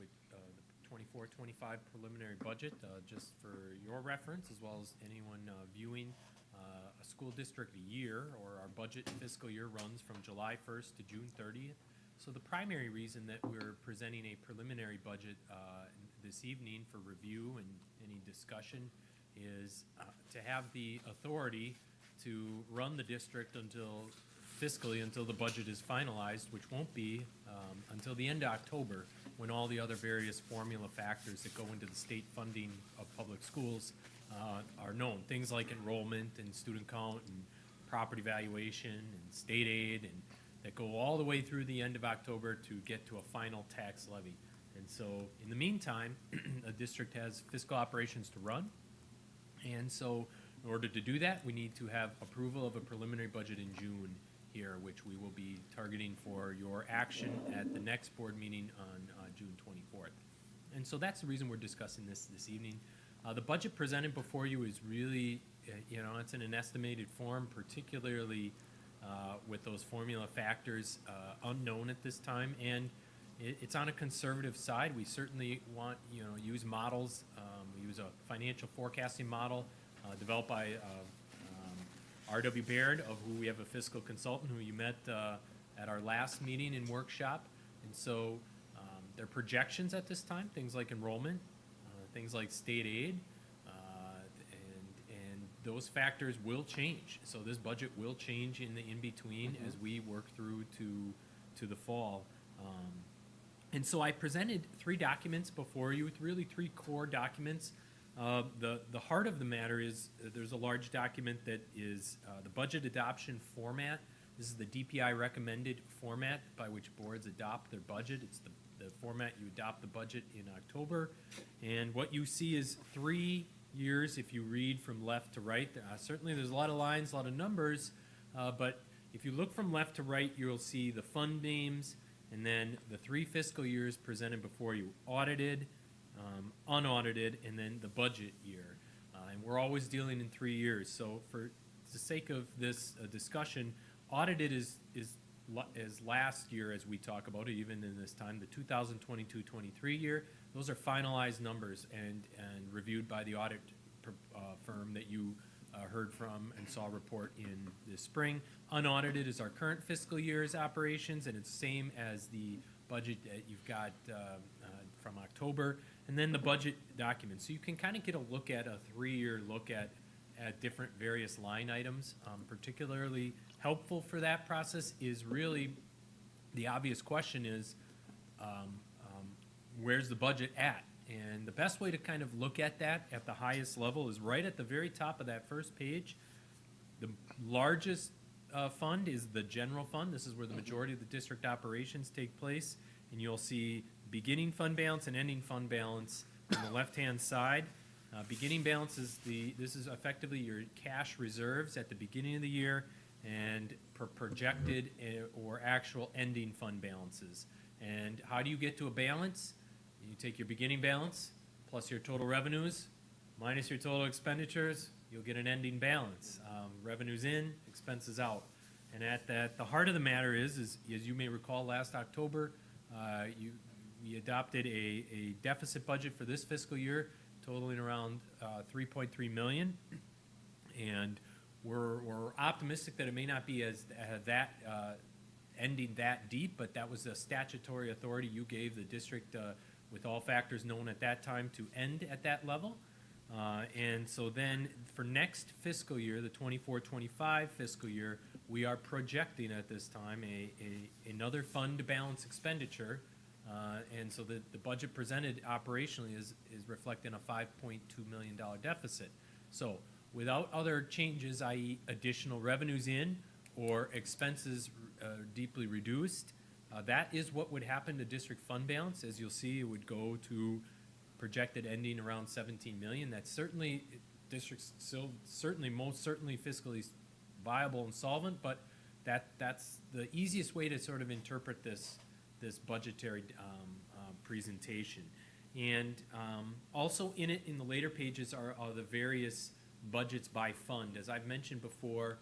with the 24-25 preliminary budget. Just for your reference, as well as anyone viewing, a school district year or our budget fiscal year runs from July 1st to June 30th. So the primary reason that we're presenting a preliminary budget this evening for review and any discussion is to have the authority to run the district fiscally until the budget is finalized, which won't be until the end of October, when all the other various formula factors that go into the state funding of public schools are known. Things like enrollment and student count and property valuation and state aid, and that go all the way through the end of October to get to a final tax levy. And so in the meantime, a district has fiscal operations to run. And so in order to do that, we need to have approval of a preliminary budget in June here, which we will be targeting for your action at the next board meeting on June 24th. And so that's the reason we're discussing this evening. The budget presented before you is really, it's in an estimated form, particularly with those formula factors unknown at this time. And it's on a conservative side. We certainly want, use models. We use a financial forecasting model developed by R.W. Baird, of who we have a fiscal consultant who you met at our last meeting and workshop. And so their projections at this time, things like enrollment, things like state aid, and those factors will change. So this budget will change in the in-between as we work through to the fall. And so I presented three documents before you, with really three core documents. The heart of the matter is there's a large document that is the budget adoption format. This is the DPI recommended format by which boards adopt their budget. It's the format you adopt the budget in October. And what you see is 3 years if you read from left to right. Certainly there's a lot of lines, a lot of numbers, but if you look from left to right, you'll see the fund names and then the 3 fiscal years presented before you: audited, unaudited, and then the budget year. And we're always dealing in 3 years. So for the sake of this discussion, audited is last year as we talk about it, even in this time, the 2022-23 year. Those are finalized numbers and reviewed by the audit firm that you heard from and saw report in this spring. Unaudited is our current fiscal year's operations, and it's same as the budget that you've got from October, and then the budget document. So you can kind of get a look at a 3-year look at different various line items. Particularly helpful for that process is really the obvious question is, where's the budget at? And the best way to kind of look at that at the highest level is right at the very top of that first page. The largest fund is the general fund. This is where the majority of the district operations take place. And you'll see beginning fund balance and ending fund balance on the left-hand side. Beginning balance is this is effectively your cash reserves at the beginning of the year and projected or actual ending fund balances. And how do you get to a balance? You take your beginning balance plus your total revenues minus your total expenditures, you'll get an ending balance. Revenues in, expenses out. And at the heart of the matter is as you may recall, last October, we adopted a deficit budget for this fiscal year totaling around $3.3 million. And we're optimistic that it may not be as ending that deep, but that was the statutory authority you gave the district with all factors known at that time to end at that level. And so then for next fiscal year, the 24-25 fiscal year, we are projecting at this time another fund balance expenditure And so the budget presented operationally is reflecting a $5.2 million deficit. So without other changes, i.e. additional revenues in or expenses deeply reduced, that is what would happen to district fund balance. As you'll see, it would go to projected ending around 17 million. That's certainly, district's still certainly, most certainly fiscally viable and solvent, but that's the easiest way to sort of interpret this budgetary presentation. And also in it, in the later pages, are the various budgets by fund. As I've mentioned before,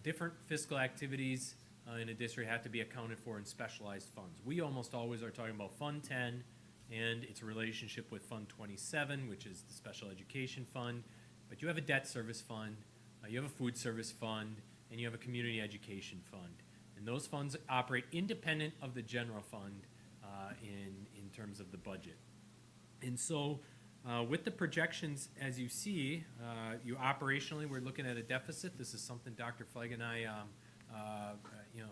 different fiscal activities in a district have to be accounted for in specialized funds. We almost always are talking about Fund 10 and its relationship with Fund 27, which is the special education fund. But you have a debt service fund, you have a food service fund, and you have a community education fund. And those funds operate independent of the general fund in terms of the budget. And so with the projections, as you see, you operationally, we're looking at a deficit. This is something Dr. Flegg and I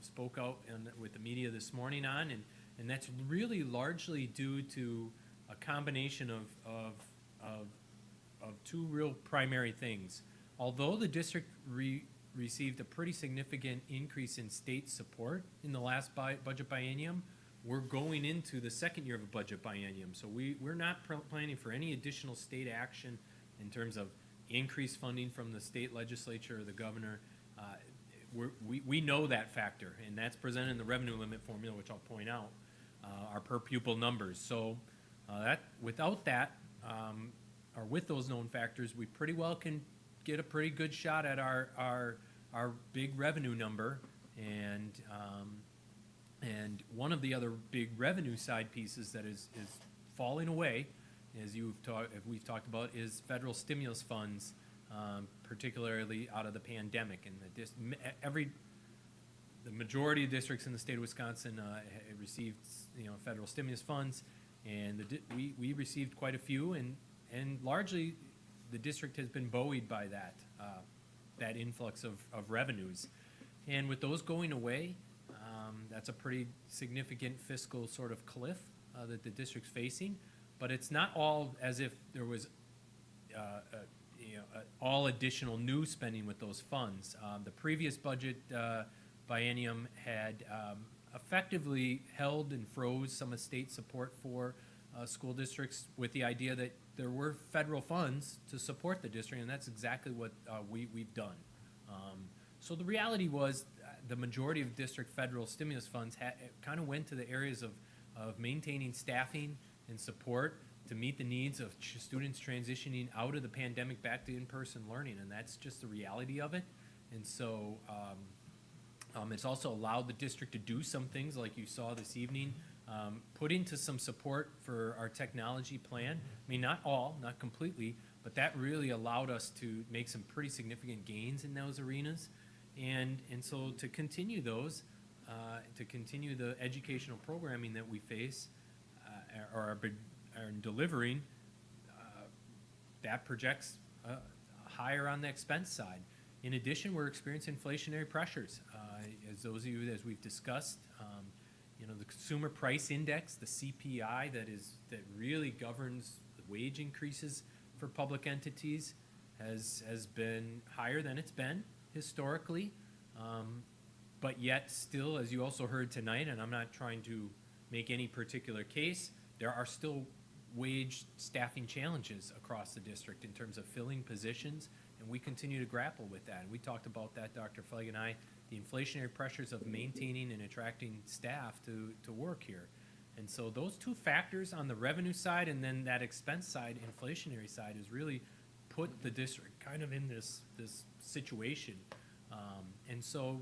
spoke out with the media this morning on, and that's really largely due to a combination of two real primary things. Although the district received a pretty significant increase in state support in the last budget biennium, we're going into the second year of a budget biennium. So we're not planning for any additional state action in terms of increased funding from the state legislature or the governor. We know that factor, and that's presented in the revenue limit formula, which I'll point out, our per pupil numbers. So without that, or with those known factors, we pretty well can get a pretty good shot at our big revenue number. And one of the other big revenue side pieces that is falling away, as we've talked about, is federal stimulus funds, particularly out of the pandemic. And the majority of districts in the state of Wisconsin received federal stimulus funds, and we received quite a few, and largely the district has been buoyed by that influx of revenues. And with those going away, that's a pretty significant fiscal sort of cliff that the district's facing. But it's not all as if there was all additional new spending with those funds. The previous budget biennium had effectively held and froze some of state support for school districts with the idea that there were federal funds to support the district, and that's exactly what we've done. So the reality was the majority of district federal stimulus funds kind of went to the areas of maintaining staffing and support to meet the needs of students transitioning out of the pandemic back to in-person learning, and that's just the reality of it. And so it's also allowed the district to do some things like you saw this evening, put into some support for our technology plan. I mean, not all, not completely, but that really allowed us to make some pretty significant gains in those arenas. And so to continue those, to continue the educational programming that we face or are delivering, that projects higher on the expense side. In addition, we're experiencing inflationary pressures. As those of you, as we've discussed, the consumer price index, the CPI, that really governs the wage increases for public entities, has been higher than it's been historically, but yet still, as you also heard tonight, and I'm not trying to make any particular case, there are still wage staffing challenges across the district in terms of filling positions, and we continue to grapple with that. And we talked about that, Dr. Flegg and I, the inflationary pressures of maintaining and attracting staff to work here. And so those two factors on the revenue side and then that expense side, inflationary side, has really put the district kind of in this situation. And so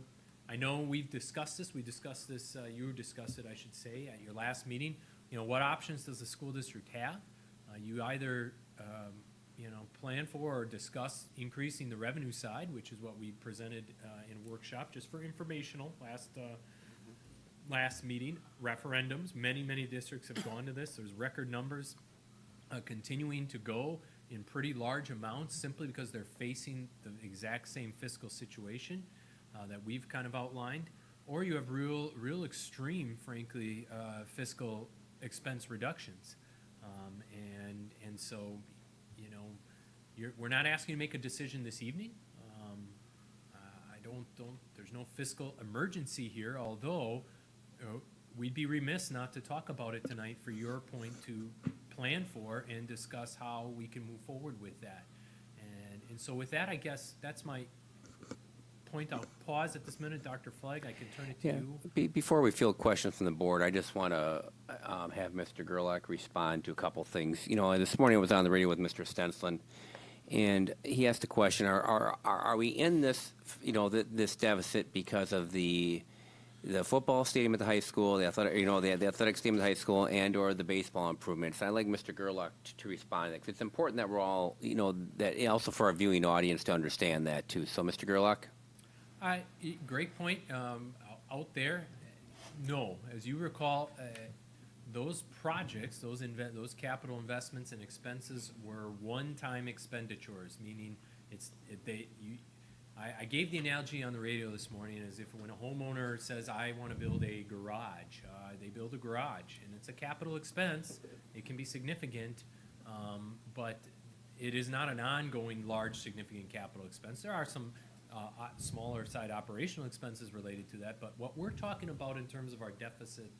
I know we've discussed this. We discussed this, you discussed it, I should say, at your last meeting. What options does the school district have? You either plan for or discuss increasing the revenue side, which is what we presented in a workshop just for informational last meeting. Referendums, many districts have gone to this. There's record numbers continuing to go in pretty large amounts simply because they're facing the exact same fiscal situation that we've kind of outlined. Or you have real extreme, frankly, fiscal expense reductions. And so, you know, we're not asking you to make a decision this evening. There's no fiscal emergency here, although we'd be remiss not to talk about it tonight for your point to plan for and discuss how we can move forward with that. And so with that, I guess that's my point. I'll pause at this minute. Dr. Flagg, I can turn it to you. Before we field questions from the board, I just want to have Mr. Gerlach respond to a couple things. You know, this morning I was on the radio with Mr. Stensland, and he asked the question: Are we in this, you know, this deficit because of the football stadium at the high school, the athletic, you know, the athletic stadium at the high school, and/or the baseball improvements? I'd like Mr. Gerlach to respond to that, 'cause it's important that we're all, you know, that also for our viewing audience to understand that too. So, Mr. Gerlach. Great point. Out there, no. As you recall, those projects, those capital investments and expenses were one-time expenditures, meaning I gave the analogy on the radio this morning as if when a homeowner says, I want to build a garage, they build a garage, and it's a capital expense. It can be significant, but it is not an ongoing large significant capital expense. There are some smaller side operational expenses related to that, but what we're talking about in terms of our deficit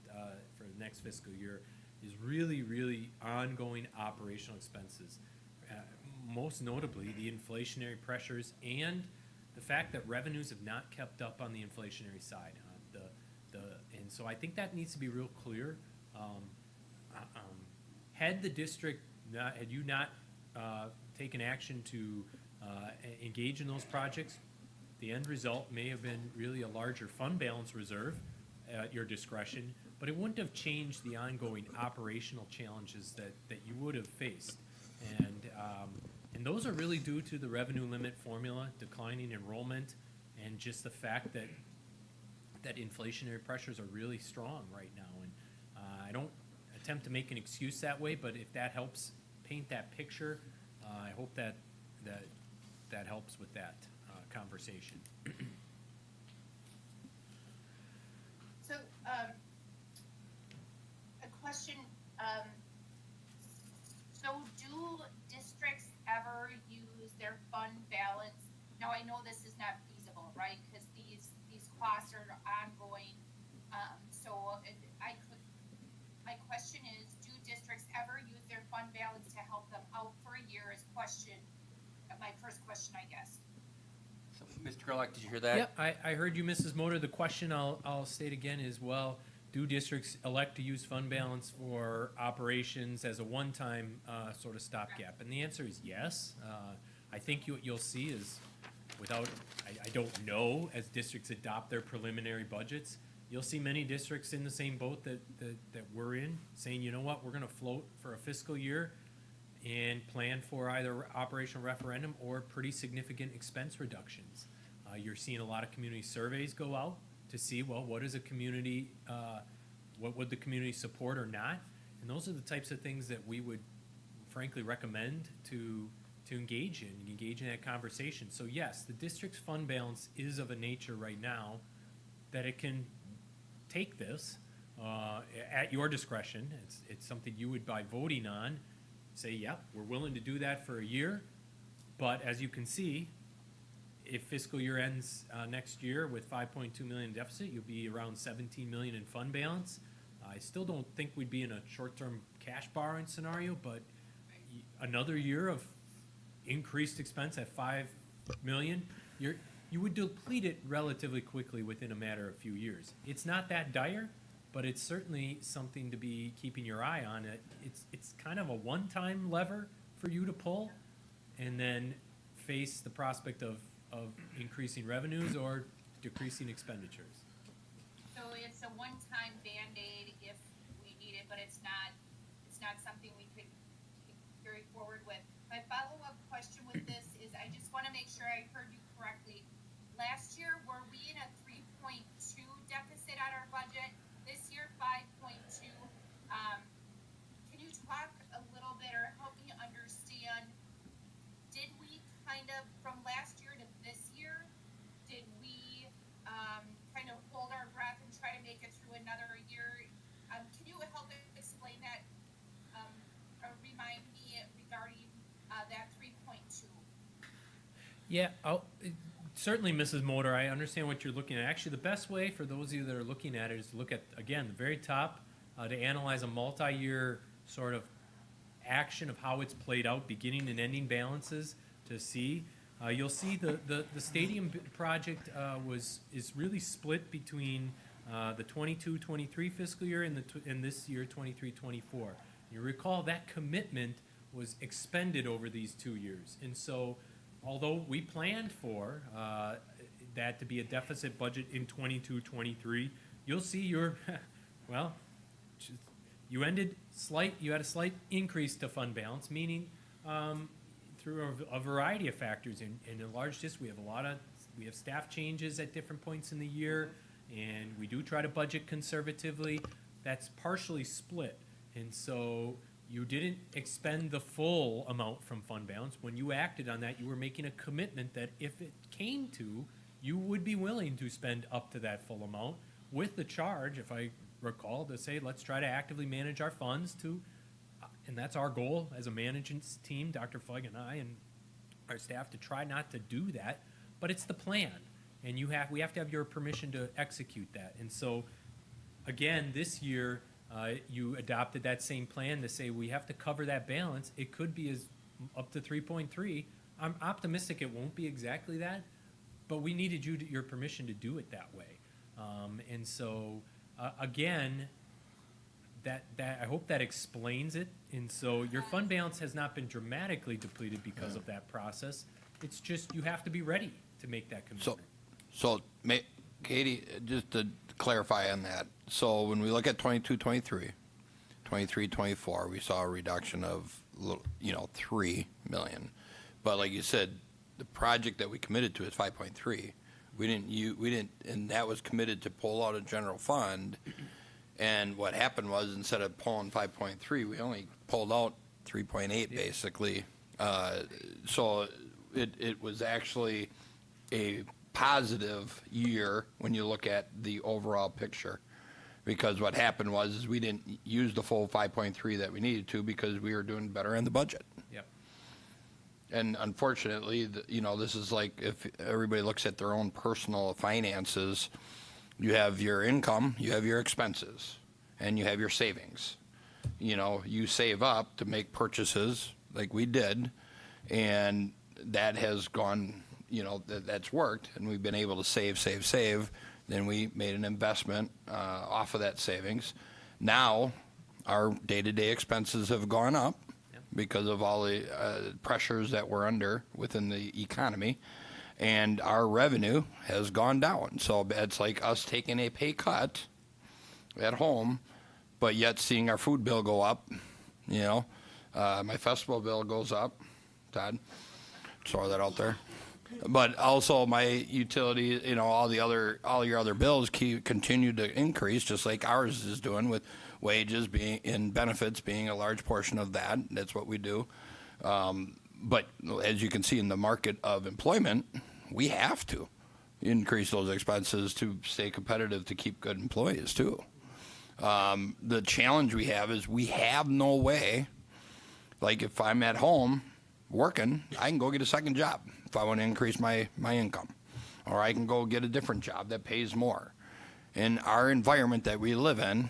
for the next fiscal year is really, really ongoing operational expenses. Most notably, the inflationary pressures and the fact that revenues have not kept up on the inflationary side. And so I think that needs to be real clear. Had the district had you not taken action to engage in those projects, the end result may have been really a larger fund balance reserve at your discretion, but it wouldn't have changed the ongoing operational challenges that you would have faced. And those are really due to the revenue limit formula, declining enrollment, and just the fact that inflationary pressures are really strong right now. And I don't attempt to make an excuse that way, but if that helps paint that picture, I hope that helps with that conversation. So, a question, so do districts ever use their fund balance? Now, I know this is not feasible, right, because these costs are ongoing, my question is, do districts ever use their fund balance to help them out for a year is my first question, I guess. So, Mr. Gerlach, did you hear that? Yeah, I heard you, Mrs. Motor. The question I'll state again is, well, do districts elect to use fund balance for operations as a one-time sort of stopgap? And the answer is yes. I think you'll see is, I don't know, as districts adopt their preliminary budgets, you'll see many districts in the same boat that we're in, saying, you know what, we're going to float for a fiscal year and plan for either operational referendum or pretty significant expense reductions. You're seeing a lot of community surveys go out to see, well, what is a community, what would the community support or not? And those are the types of things that we would frankly recommend to engage in that conversation. So yes, the district's fund balance is of a nature right now that it can take this at your discretion. It's something you would, by voting on, say, yep, we're willing to do that for a year. But as you can see, if fiscal year ends next year with 5.2 million deficit, you'll be around 17 million in fund balance. I still don't think we'd be in a short-term cash borrowing scenario, but another year of increased expense at 5 million, you would deplete it relatively quickly within a matter of a few years. It's not that dire, but it's certainly something to be keeping your eye on. It's kind of a one-time lever for you to pull, and then face the prospect of increasing revenues or decreasing expenditures. So it's a one-time Band-Aid if we need it, but it's not something we could carry forward with. My follow-up question with this is, I just want to make sure I heard you correctly. Last year, were we in a 3.2 deficit on our budget? This year, 5.2. Can you talk a little bit or help me understand, did we kind of, from last year to this year, did we kind of hold our breath and try to make it through another Yeah, certainly, Mrs. Motor, I understand what you're looking at. Actually, the best way for those of you that are looking at it is to look at, again, the very top, to analyze a multi-year sort of action of how it's played out, beginning and ending balances to see. You'll see the stadium project is really split between the 22-23 fiscal year and this year 23-24. You recall that commitment was expended over these 2 years, and so although we planned for that to be a deficit budget in 22-23, you'll see you had a slight increase to fund balance, meaning through a variety of factors. In a large district, we have staff changes at different points in the year, and we do try to budget conservatively. That's partially split, and so you didn't expend the full amount from fund balance. When you acted on that, you were making a commitment that if it came to, you would be willing to spend up to that full amount with the charge, if I recall, to say, let's try to actively manage our funds and that's our goal as a management team, Dr. Flegg and I and our staff, to try not to do that, but it's the plan. And we have to have your permission to execute that. And so, again, this year, you adopted that same plan to say we have to cover that balance. It could be as up to 3.3. I'm optimistic it won't be exactly that, but we needed your permission to do it that way. And so, again, that I hope that explains it. And so your fund balance has not been dramatically depleted because of that process. It's just you have to be ready to make that commitment. So, Katie, just to clarify on that, so when we look at 22-23, 23-24, we saw a reduction of, 3 million. But like you said, the project that we committed to is 5.3. We didn't, and that was committed to pull out a general fund. And what happened was, instead of pulling 5.3, we only pulled out 3.8 basically. So it was actually a positive year when you look at the overall picture, because what happened was we didn't use the full 5.3 that we needed to because we were doing better in the budget. Yep. And unfortunately, this is like if everybody looks at their own personal finances, you have your income, you have your expenses, and you have your savings. You save up to make purchases like we did, and that has gone, that's worked, and we've been able to save. Then we made an investment off of that savings. Now, our day-to-day expenses have gone up because of all the pressures that we're under within the economy, and our revenue has gone down. So it's like us taking a pay cut at home, but yet seeing our food bill go up. My festival bill goes up. Todd, throw that out there. But also my utility, all your other bills continue to increase, just like ours is doing, with wages being and benefits being a large portion of that. That's what we do. But as you can see in the market of employment, we have to increase those expenses to stay competitive, to keep good employees too. The challenge we have is we have no way, like if I'm at home working, I can go get a second job if I want to increase my income, or I can go get a different job that pays more. In our environment that we live in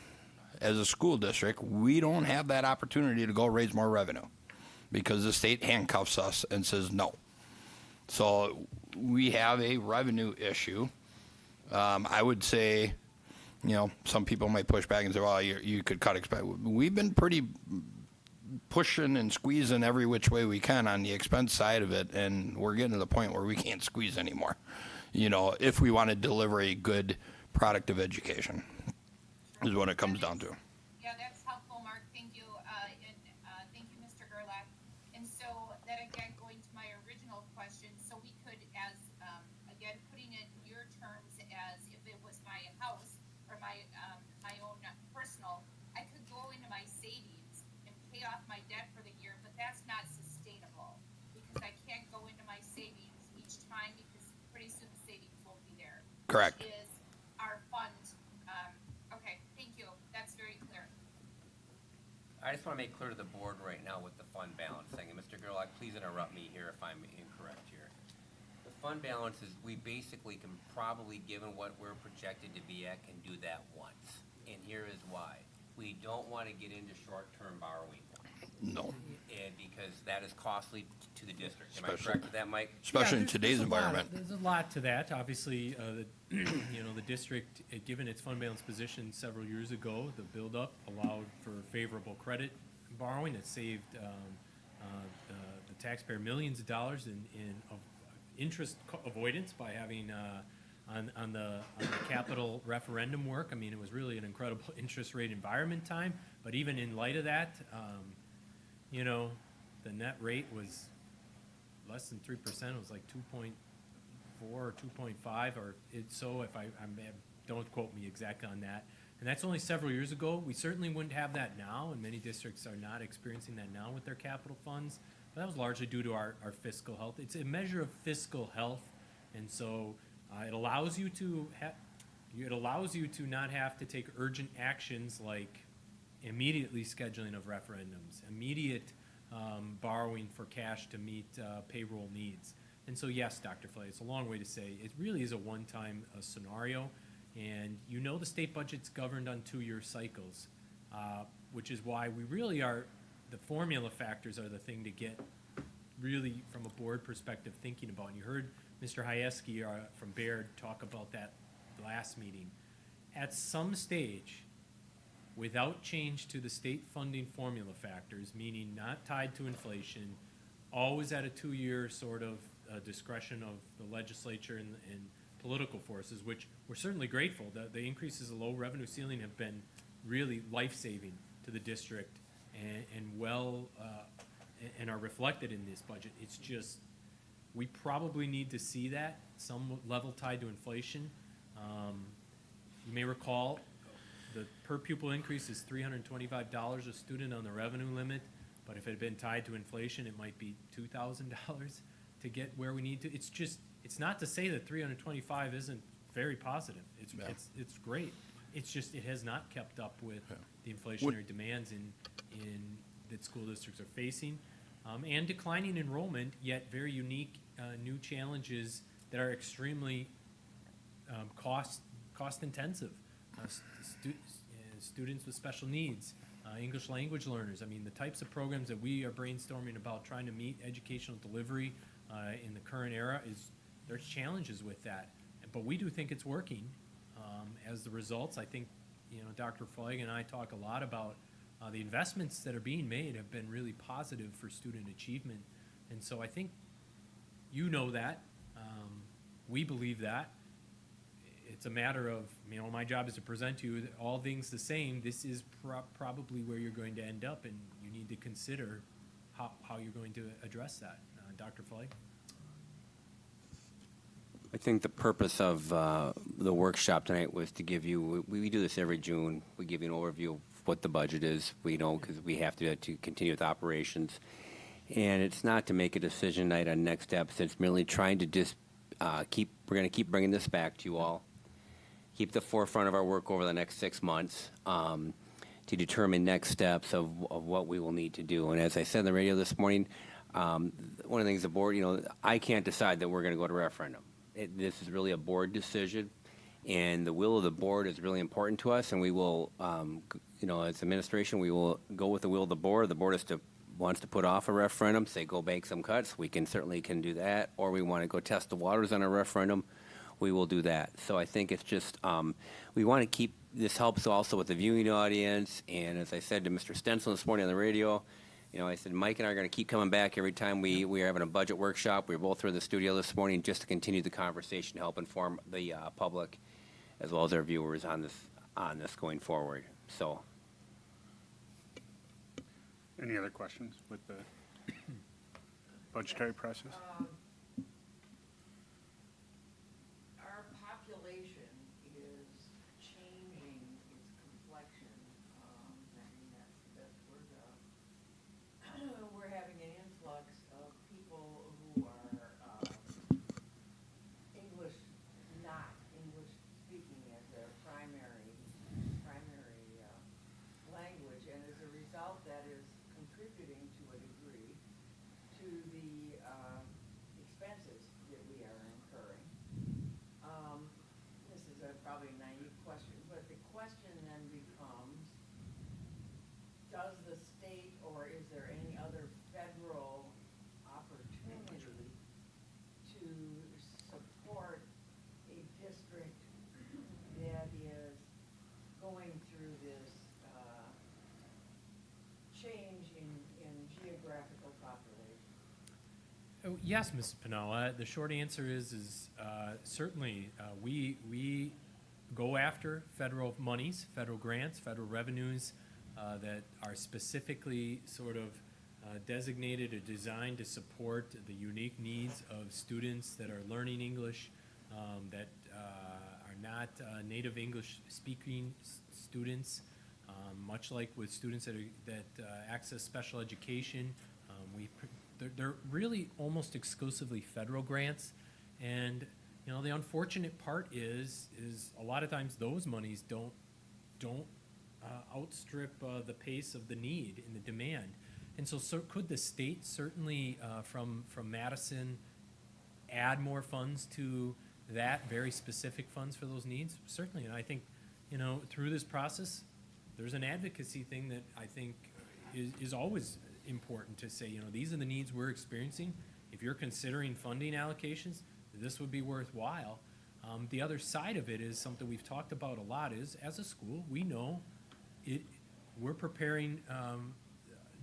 as a school district, we don't have that opportunity to go raise more revenue because the state handcuffs us and says no. So we have a revenue issue. I would say, some people might push back and say, well, you could cut expense. We've been pretty pushing and squeezing every which way we can on the expense side of it, and we're getting to the point where we can't squeeze anymore, if we want to deliver a good product of education, is what it comes down to. Yeah, that's helpful, Mark. Thank you. And thank you, Mr. Gerlach. And so that, again, going to my original question, so we could, as, again, putting it in your terms as if it was my house or my own personal, I could go into my savings and pay off my debt for the year, but that's not sustainable because I can't go into my savings each time because pretty soon the savings won't be there. Correct. Which is our fund. Okay, thank you. That's very clear. I just want to make clear to the board right now with the fund balance thing, and Mr. Gerlach, please interrupt me here if I'm incorrect here. fund balance is, we basically can probably, given what we're projected to be at, can do that once. And here is why. We don't want to get into short-term borrowing. No. And because that is costly to the district. Am I Especially- correct with that, Mike? Especially in there's today's a lot- environment. There's a lot to that. Obviously, the district, given its fund balance position several years ago, the buildup allowed for favorable credit borrowing that saved the taxpayer millions of dollars of interest avoidance by having on the capital referendum work. I mean, it was really an incredible interest rate environment time. But even in light of that, the net rate was less than 3%. It was like 2.4 or 2.5, or so. If don't quote me exactly on that. And that's only several years ago. We certainly wouldn't have that now, and many districts are not experiencing that now with their capital funds. But that was largely due to our fiscal health. It's a measure of fiscal health, and so it allows you to not have to take urgent actions like immediately scheduling of referendums, immediate borrowing for cash to meet payroll needs. And so, yes, Dr. Flay, it's a long way to say it really is a one-time scenario. And the state budget's governed on 2-year cycles, which is why we really the formula factors are the thing to get really from a board perspective thinking about. And you heard Mr. Hayeski from Baird talk about that last meeting. At some stage, without change to the state funding formula factors, meaning not tied to inflation, always at a 2-year sort of discretion of the legislature and political forces, which we're certainly grateful. The increases of low revenue ceiling have been really life-saving to the district and are reflected in this budget. It's just, we probably need to see that, some level tied to inflation. You may recall, the per pupil increase is $325 a student on the revenue limit, but if it had been tied to inflation, it might be $2,000 to get where we need to. It's not to say that 325 isn't very positive. It's great. It's just, it has not kept up with the inflationary demands that school districts are facing, and declining enrollment, yet very unique new challenges that are extremely cost intensive. Students with special needs, English language learners. I mean, the types of programs that we are brainstorming about trying to meet educational delivery in the current era there's challenges with that. But we do think it's working. As the results, I think, Dr. Flagg and I talk a lot about the investments that are being made have been really positive for student achievement. And so I think that. We believe that. It's a matter of, my job is to present to you all things the same. This is probably where you're going to end up, and you need to consider how you're going to address that. Dr. Flagg? I think the purpose of the workshop tonight was to give you, we do this every June, we give you an overview of what the budget is. We know because we have to continue with operations. And it's not to make a decision tonight on next steps. It's merely trying to just we're going to keep bringing this back to you all, keep the forefront of our work over the next 6 months to determine next steps of what we will need to do. And as I said on the radio this morning, one of the things the board, I can't decide that we're going to go to referendum. This is really a board decision, and the will of the board is really important to us, and we will, as administration, we will go with the will of the board. The board wants to put off a referendum, say go make some cuts, we can do that, or we want to go test the waters on a referendum, we will do that. So I think it's just, we want to keep, this helps also with the viewing audience, and as I said to Mr. Stenson this morning on the radio, I said, Mike and I are going to keep coming back every time we are having a budget workshop. We were both here in the studio this morning just to continue the conversation, to help inform the public as well as our viewers on this going forward. So, Any other questions with the budgetary process? Our population is changing its complexion. That's the best word. We're having an influx of people who are not English speaking as their primary language, and as a result, that is contributing to a degree to the Yes, Mrs. Pinoa. The short answer is certainly we go after federal monies, federal grants, federal revenues that are specifically sort of designated or designed to support the unique needs of students that are learning English, that are not native English speaking students. Much like with students that access special education, they're really almost exclusively federal grants, and you know the unfortunate part is a lot of times those monies don't outstrip the pace of the need and the demand, and so could the state certainly from Madison add more funds to that, very specific funds for those needs? Certainly, and I think through this process, there's an advocacy thing that I think is always important to say, these are the needs we're experiencing. If you're considering funding allocations, this would be worthwhile. The other side of it is something we've talked about a lot is, as a school, we know we're preparing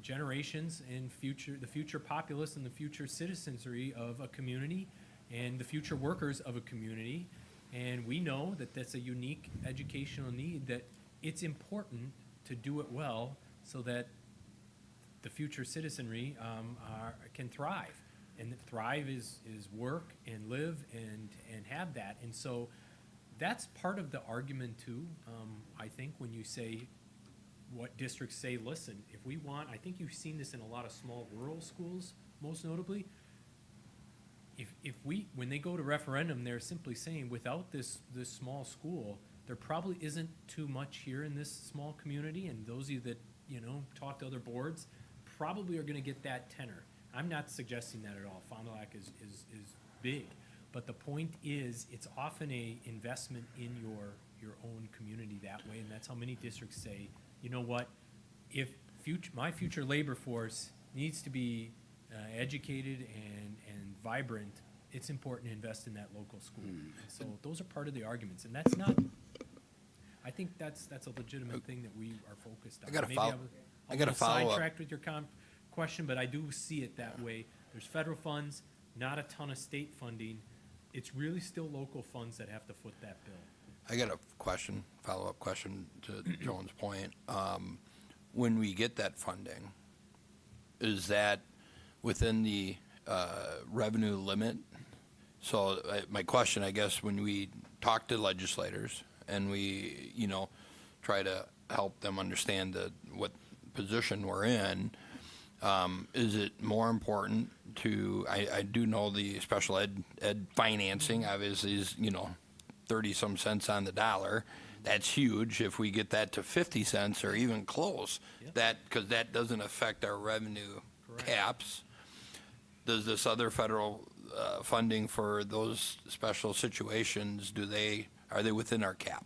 generations and the future populace and the future citizenry of a community and the future workers of a community. And we know that that's a unique educational need, that it's important to do it well so that the future citizenry can thrive. And thrive is work and live and have that. And so that's part of the argument too, I think, when you say what districts say, listen, if we want, I think you've seen this in a lot of small rural schools, most notably, when they go to referendum, they're simply saying, without this small school, there probably isn't too much here in this small community, and those of you that talk to other boards probably are going to get that tenor. I'm not suggesting that at all. Fond du Lac is big, but the point is, it's often a investment in your own community that way, and that's how many districts say, you know what, if my future labor force needs to be educated and vibrant, it's important to invest in that local school. So those are part of the arguments, and that's not. I think that's a legitimate thing that we are focused on. I got to follow up. Sidetracked with your question, but I do see it that way. There's federal funds, not a ton of state funding. It's really still local funds that have to foot that bill. I got a follow-up question to Joan's point. When we get that funding, is that within the revenue limit? So my question, I guess, when we talk to legislators and we, try to help them understand what position we're in, is it more important to, I do know the special ed financing obviously is, 30-some cents on the dollar. That's huge. If we get that to 50 cents or even close, because that doesn't affect our revenue caps. Does this other federal funding for those special situations, are they within our cap?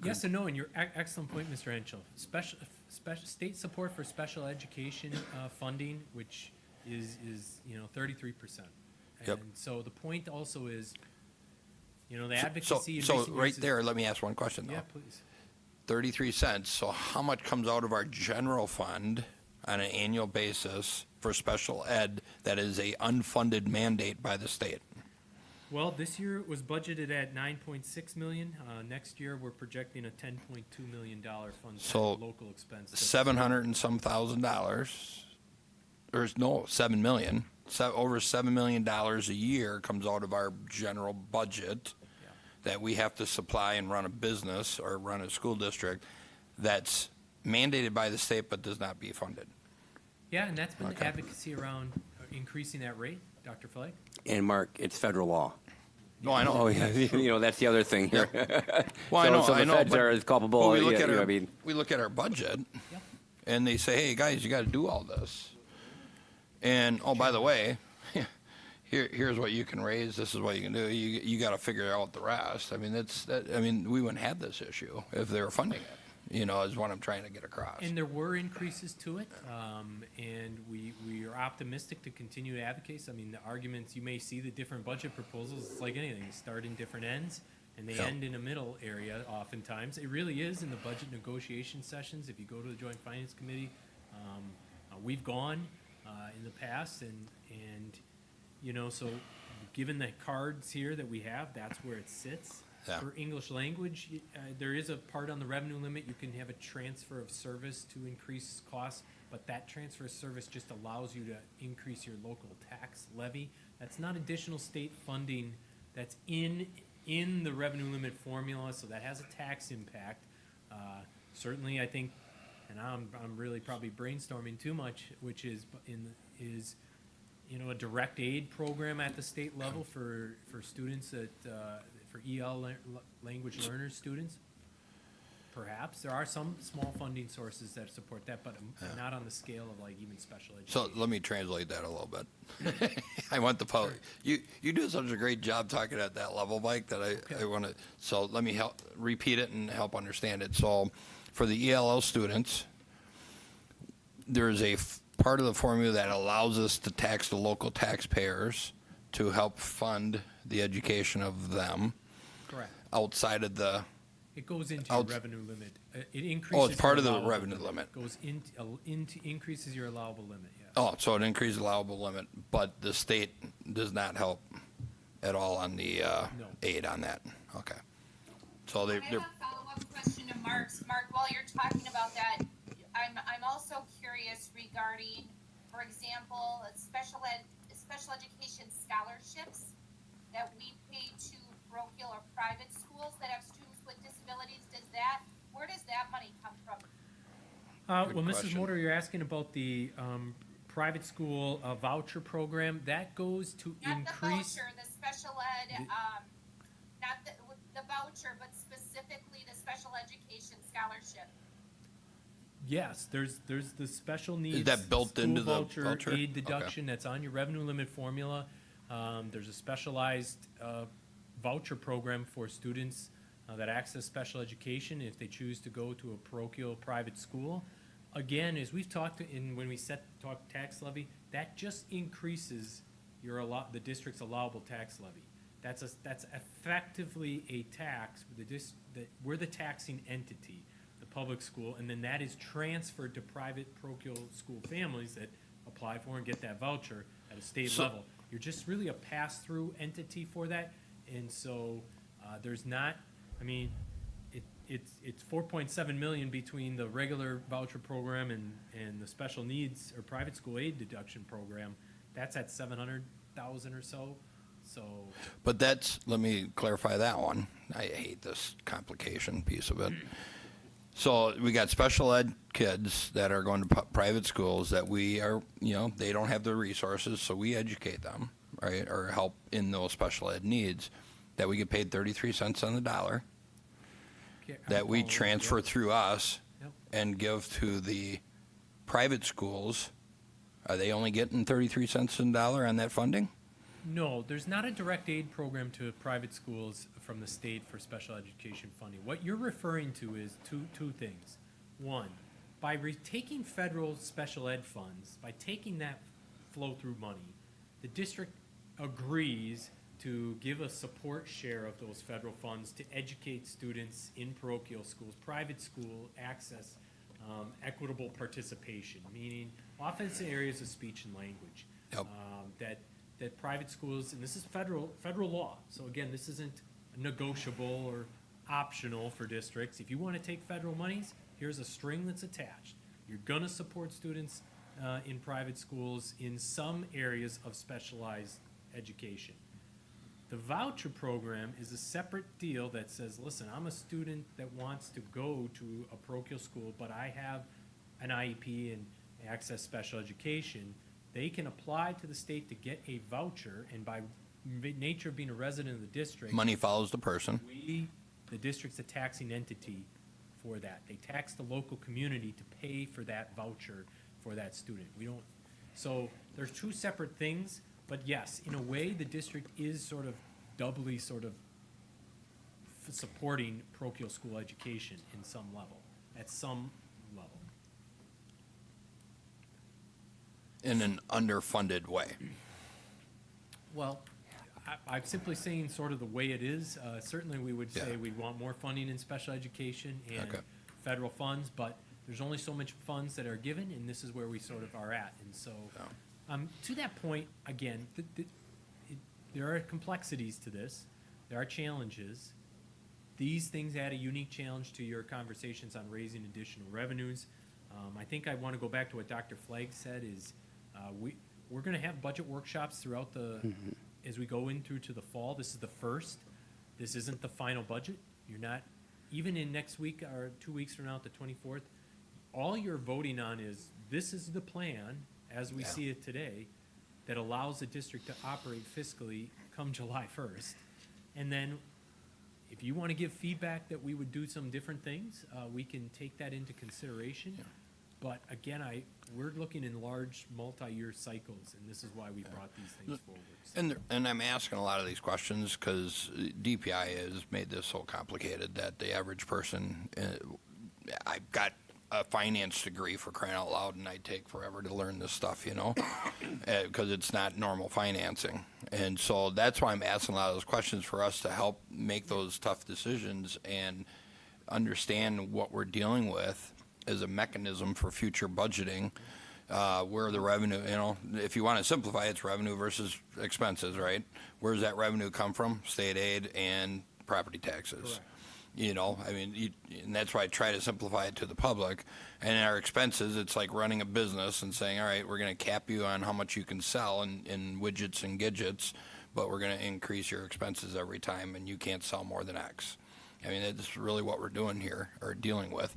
Yes and no, and your excellent point, Mr. Henschel. Special state support for special education funding, which is 33%. And so the point also is, the advocacy. So right there, let me ask one question though. Yeah, please. 33 cents. So how much comes out of our general fund on an annual basis for special ed that is a unfunded mandate by the state? Well, this year it was budgeted at $9.6 million. Next year we're projecting a $10.2 million fund for local expenses. $700 and some $1,000, or no, $7 million. Over $7 million a year comes out of our general budget that we have to supply and run a business or run a school district that's mandated by the state but does not be funded. Yeah, and that's been the advocacy around increasing that rate, Dr. Flake. And Mark, it's federal law. No, I know. Oh, yeah, that's the other thing here. Well, so I the know. feds are culpable. We look at our budget, and they say, "Hey, guys, you got to do all this." And by the way, here's what you can raise. This is what you can do. You got to figure out the rest. I mean, we wouldn't have this issue if they were funding it. Is what I'm trying to get across. And there were increases to it, and we are optimistic to continue to advocate. I mean, the arguments, you may see the different budget proposals. It's like anything. They start in different ends, and they end in a middle area oftentimes. It really is in the budget negotiation sessions. If you go to the Joint Finance Committee, we've gone in the past, and you know, so given the cards here that we have, that's where it sits. Yeah. For English language, there is a part on the revenue limit. You can have a transfer of service to increase costs, but that transfer of service just allows you to increase your local tax levy. That's not additional state funding that's in the revenue limit formula, so that has a tax impact. Certainly, I think, and I'm really probably brainstorming too much, which is you know, a direct aid program at the state level for students that for EL language learners students. Perhaps there are some small funding sources that support that, but not on the scale of like even special education. So let me translate that a little bit. I want the public. You do such a great job talking at that level, Mike, that I want to. So let me help repeat it and help understand it. So for the ELL students, there's a part of the formula that allows us to tax the local taxpayers to help fund the education of them. Correct. Outside of the. It goes into your revenue limit. It increases. Oh, it's part your of the allowable revenue limit. Goes into increases your allowable limit. Yeah. Oh, so it increases allowable limit, but the state does not help at all on the aid on that. Okay. So I have a follow-up question to Mark's. Mark, while you're talking about that, I'm also curious regarding, for example, special education scholarships that we pay to parochial or private schools that have students with disabilities. Where does that money come from? Well, Mrs. Motor, you're asking about the private school voucher program. That goes to increase. The voucher, the special ed, not the voucher, but specifically the special education scholarship. Yes, there's the special needs. Is that built school into the voucher voucher? aid deduction that's on your revenue limit formula. There's a specialized voucher program for students that access special education if they choose to go to a parochial private school. Again, as we've talked when we talk tax levy, that just increases the district's allowable tax levy. That's effectively a tax. We're the taxing entity, the public school, and then that is transferred to private parochial school families that apply for and get that voucher at a state level. You're just really a pass-through entity for that, and so there's not. I mean, it's 4.7 million between the regular voucher program and the special needs or private school aid deduction program. That's at 700,000 or so. So. But let me clarify that one. I hate this complication piece of it. So we got special ed kids that are going to private schools that we are, they don't have the resources, so we educate them, right, or help in those special ed needs, that we get paid 33 cents on the dollar, that we transfer through us and give to the private schools. Are they only getting 33 cents on the dollar on that funding? No, there's not a direct aid program to private schools from the state for special education funding. What you're referring to is two things. One, by taking federal special ed funds, by taking that flow-through money, the district agrees to give a support share of those federal funds to educate students in parochial schools, private school access, equitable participation, meaning often it's in areas of speech and language. That private schools, and this is federal law, so again, this isn't negotiable or optional for districts. If you want to take federal monies, here's a string that's attached. You're going to support students in private schools in some areas of specialized education. The voucher program is a separate deal that says, listen, I'm a student that wants to go to a parochial school, but I have an IEP and access special education. They can apply to the state to get a voucher, and by nature of being a resident of the district, Money follows the person. the district's a taxing entity for that. They tax the local community to pay for that voucher for that student. So there's two separate things, but yes, in a way, the district is sort of doubly supporting parochial school education at some level. In an underfunded way. Well, I'm simply saying sort of the way it is. Certainly, we would say we want more funding in special education and federal funds, but there's only so much funds that are given, and this is where we sort of are at. And so, to that point, again, there are complexities to this. There are challenges. These things add a unique challenge to your conversations on raising additional revenues. I think I want to go back to what Dr. Flagg said is we're going to have budget workshops throughout as we go in through to the fall. This is the first. This isn't the final budget. You're not, even in next week or 2 weeks from now, the 24th, all you're voting on is this is the plan as we see it today that allows the district to operate fiscally come July 1st. And then if you want to give feedback that we would do some different things, we can take that into consideration. But again, we're looking in large multi-year cycles, and this is why we brought these things forward. And I'm asking a lot of these questions because DPI has made this so complicated that the average person, I've got a finance degree for crying out loud, and I take forever to learn this stuff, you know, because it's not normal financing. And so that's why I'm asking a lot of those questions for us to help make those tough decisions and understand what we're dealing with as a mechanism for future budgeting, where the revenue, you know, if you want to simplify, it's revenue versus expenses, right? Where does that revenue come from? State aid and property taxes. Correct. You know, I mean, and that's why I try to simplify it to the public. And our expenses, it's like running a business and saying, all right, we're going to cap you on how much you can sell in widgets and gadgets, but we're going to increase your expenses every time, and you can't sell more than X. I mean, that's really what we're doing here, or dealing with.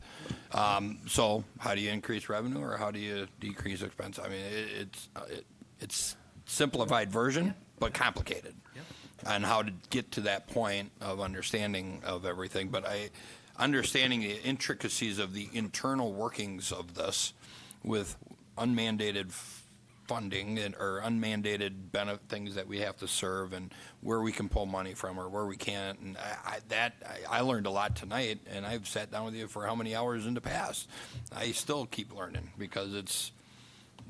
So how do you increase revenue, or how do you decrease expense? I mean, it's simplified version, but complicated. On how to get to that point of understanding of everything. But understanding the intricacies of the internal workings of this with unmandated funding or unmandated things that we have to serve, and where we can pull money from or where we can't. And I learned a lot tonight, and I've sat down with you for how many hours in the past. I still keep learning because it's,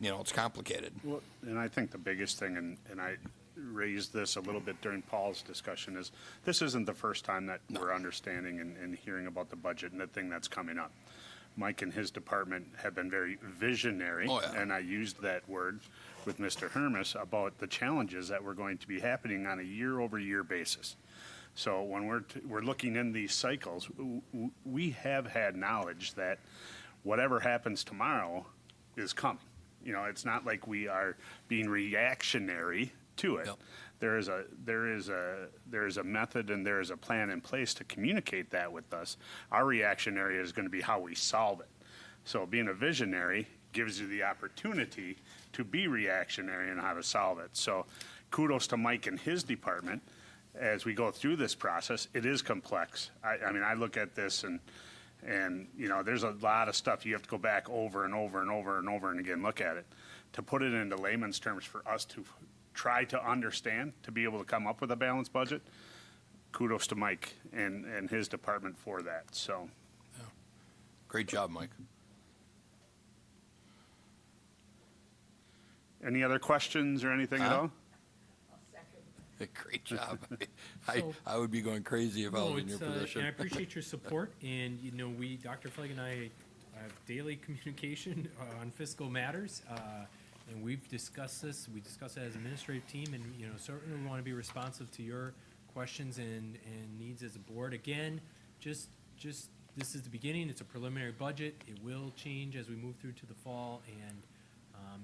you know, it's complicated. Well, and I think the biggest thing, and I raised this a little bit during Paul's discussion, is this isn't the first time that we're understanding and hearing about the budget and the thing that's coming up. Mike and his department have been very visionary, and I used that word with Mr. Hermes about the challenges that were going to be happening on a year-over-year basis. So when we're looking in these cycles, we have had knowledge that whatever happens tomorrow is coming. You know, it's not like we are being reactionary to it. Yep. There is a method and there is a plan in place to communicate that with us. Our reactionary is going to be how we solve it. So being a visionary gives you the opportunity to be reactionary and how to solve it. So kudos to Mike and his department as we go through this process. It is complex. I mean, I look at this and you know, there's a lot of stuff you have to go back over and over and over and over and again look at it. To put it into layman's terms for us to try to understand, to be able to come up with a balanced budget, kudos to Mike and his department for that. So, great job, Mike. Any other questions or anything at all? Great job. I would be going crazy if I was in your position. And I appreciate your support. And, you know, Dr. Flagg and I have daily communication on fiscal matters. And we've discussed this. We discussed it as an administrative team. And, you know, certainly we want to be responsive to your questions and needs as a board. Again, just this is the beginning. It's a preliminary budget. It will change as we move through to the fall. And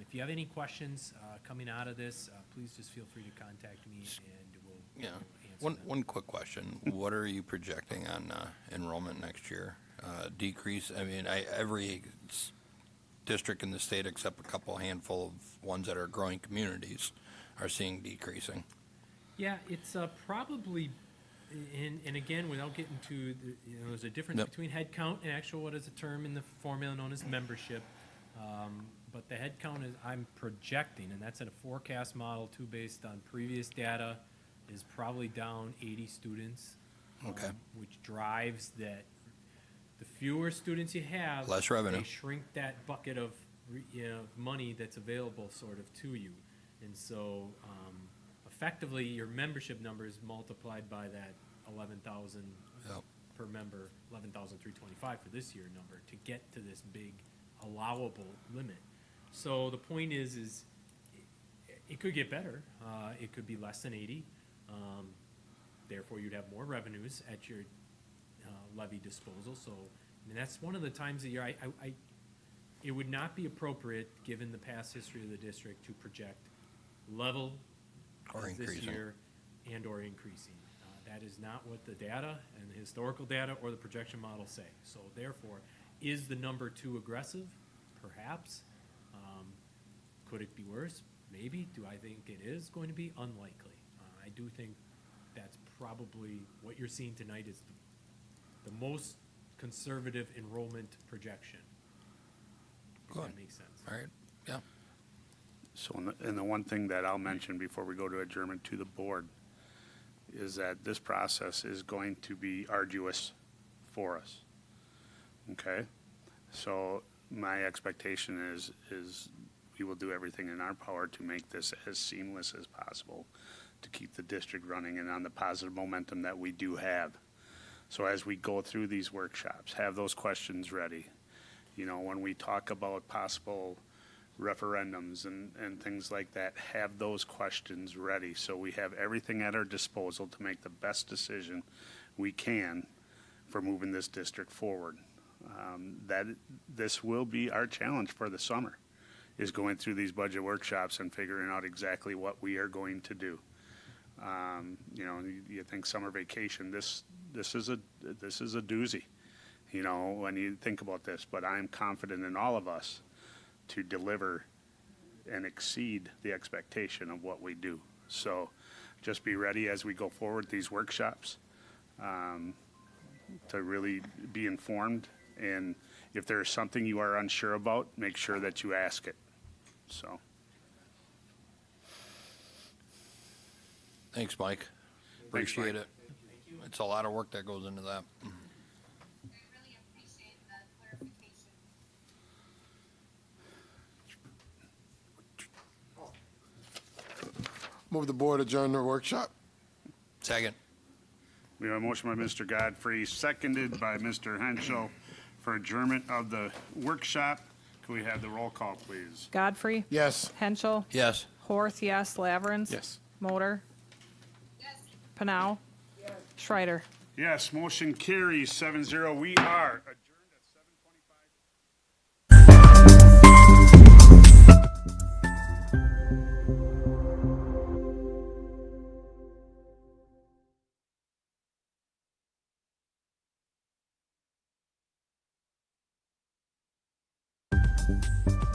if you have any questions coming out of this, please just feel free to contact me, and we'll answer them. One quick question. What are you projecting on enrollment next year? Decrease? I mean, every district in the state, except a handful of ones that are growing communities, are seeing decreasing. Yeah, it's probably, and again, without getting to, there's a difference between head count and actual, what is a term in the formula known as membership. But the head count is, I'm projecting, and that's in a forecast model too, based on previous data, is probably down 80 students. Okay. Which drives that the fewer students you have, less revenue. They shrink that bucket of money that's available sort of to you. And so effectively your membership number is multiplied by that 11,000 per member, 11,325 for this year number, to get to this big allowable limit. So the point is it could get better. It could be less than 80. Therefore, you'd have more revenues at your levy disposal. So, I mean, that's one of the times of the year it would not be appropriate, given the past history of the district, to project level Or as this increasing. year and or increasing. That is not what the data and the historical data or the projection models say. So therefore, is the number too aggressive? Perhaps. Could it be worse? Maybe. Do I think it is going to be? Unlikely. I do think that's probably what you're seeing tonight is the most conservative enrollment projection. If Good. that makes sense. All right, yeah. So, and the one thing that I'll mention before we go to adjournment to the board is that this process is going to be arduous for us. Okay? So my expectation is we will do everything in our power to make this as seamless as possible to keep the district running and on the positive momentum that we do have. So as we go through these workshops, have those questions ready. You know, when we talk about possible referendums and things like that, have those questions ready so we have everything at our disposal to make the best decision we can for moving this district forward. That this will be our challenge for the summer, is going through these budget workshops and figuring out exactly what we are going to do. You know, you think summer vacation, this is a doozy, you know, when you think about this, but I'm confident in all of us to deliver and exceed the expectation of what we do. So just be ready as we go forward these workshops, to really be informed. And if there's something you are unsure about, make sure that you ask it. So. Thanks, Mike. Thanks, Appreciate Mike. it. It's a lot of work that goes into that. I really appreciate the clarification. Move the board adjourn the workshop. Second. We have a motion by Mr. Godfrey, seconded by Mr. Henschel for adjournment of the workshop. Can we have the roll call, please? Godfrey? Yes. Henschel? Yes. Horth, yes. Lavrens? Yes. Motor? Yes. Panow? Schreider? Yes, motion carries 7-0. We are adjourned at 7:25.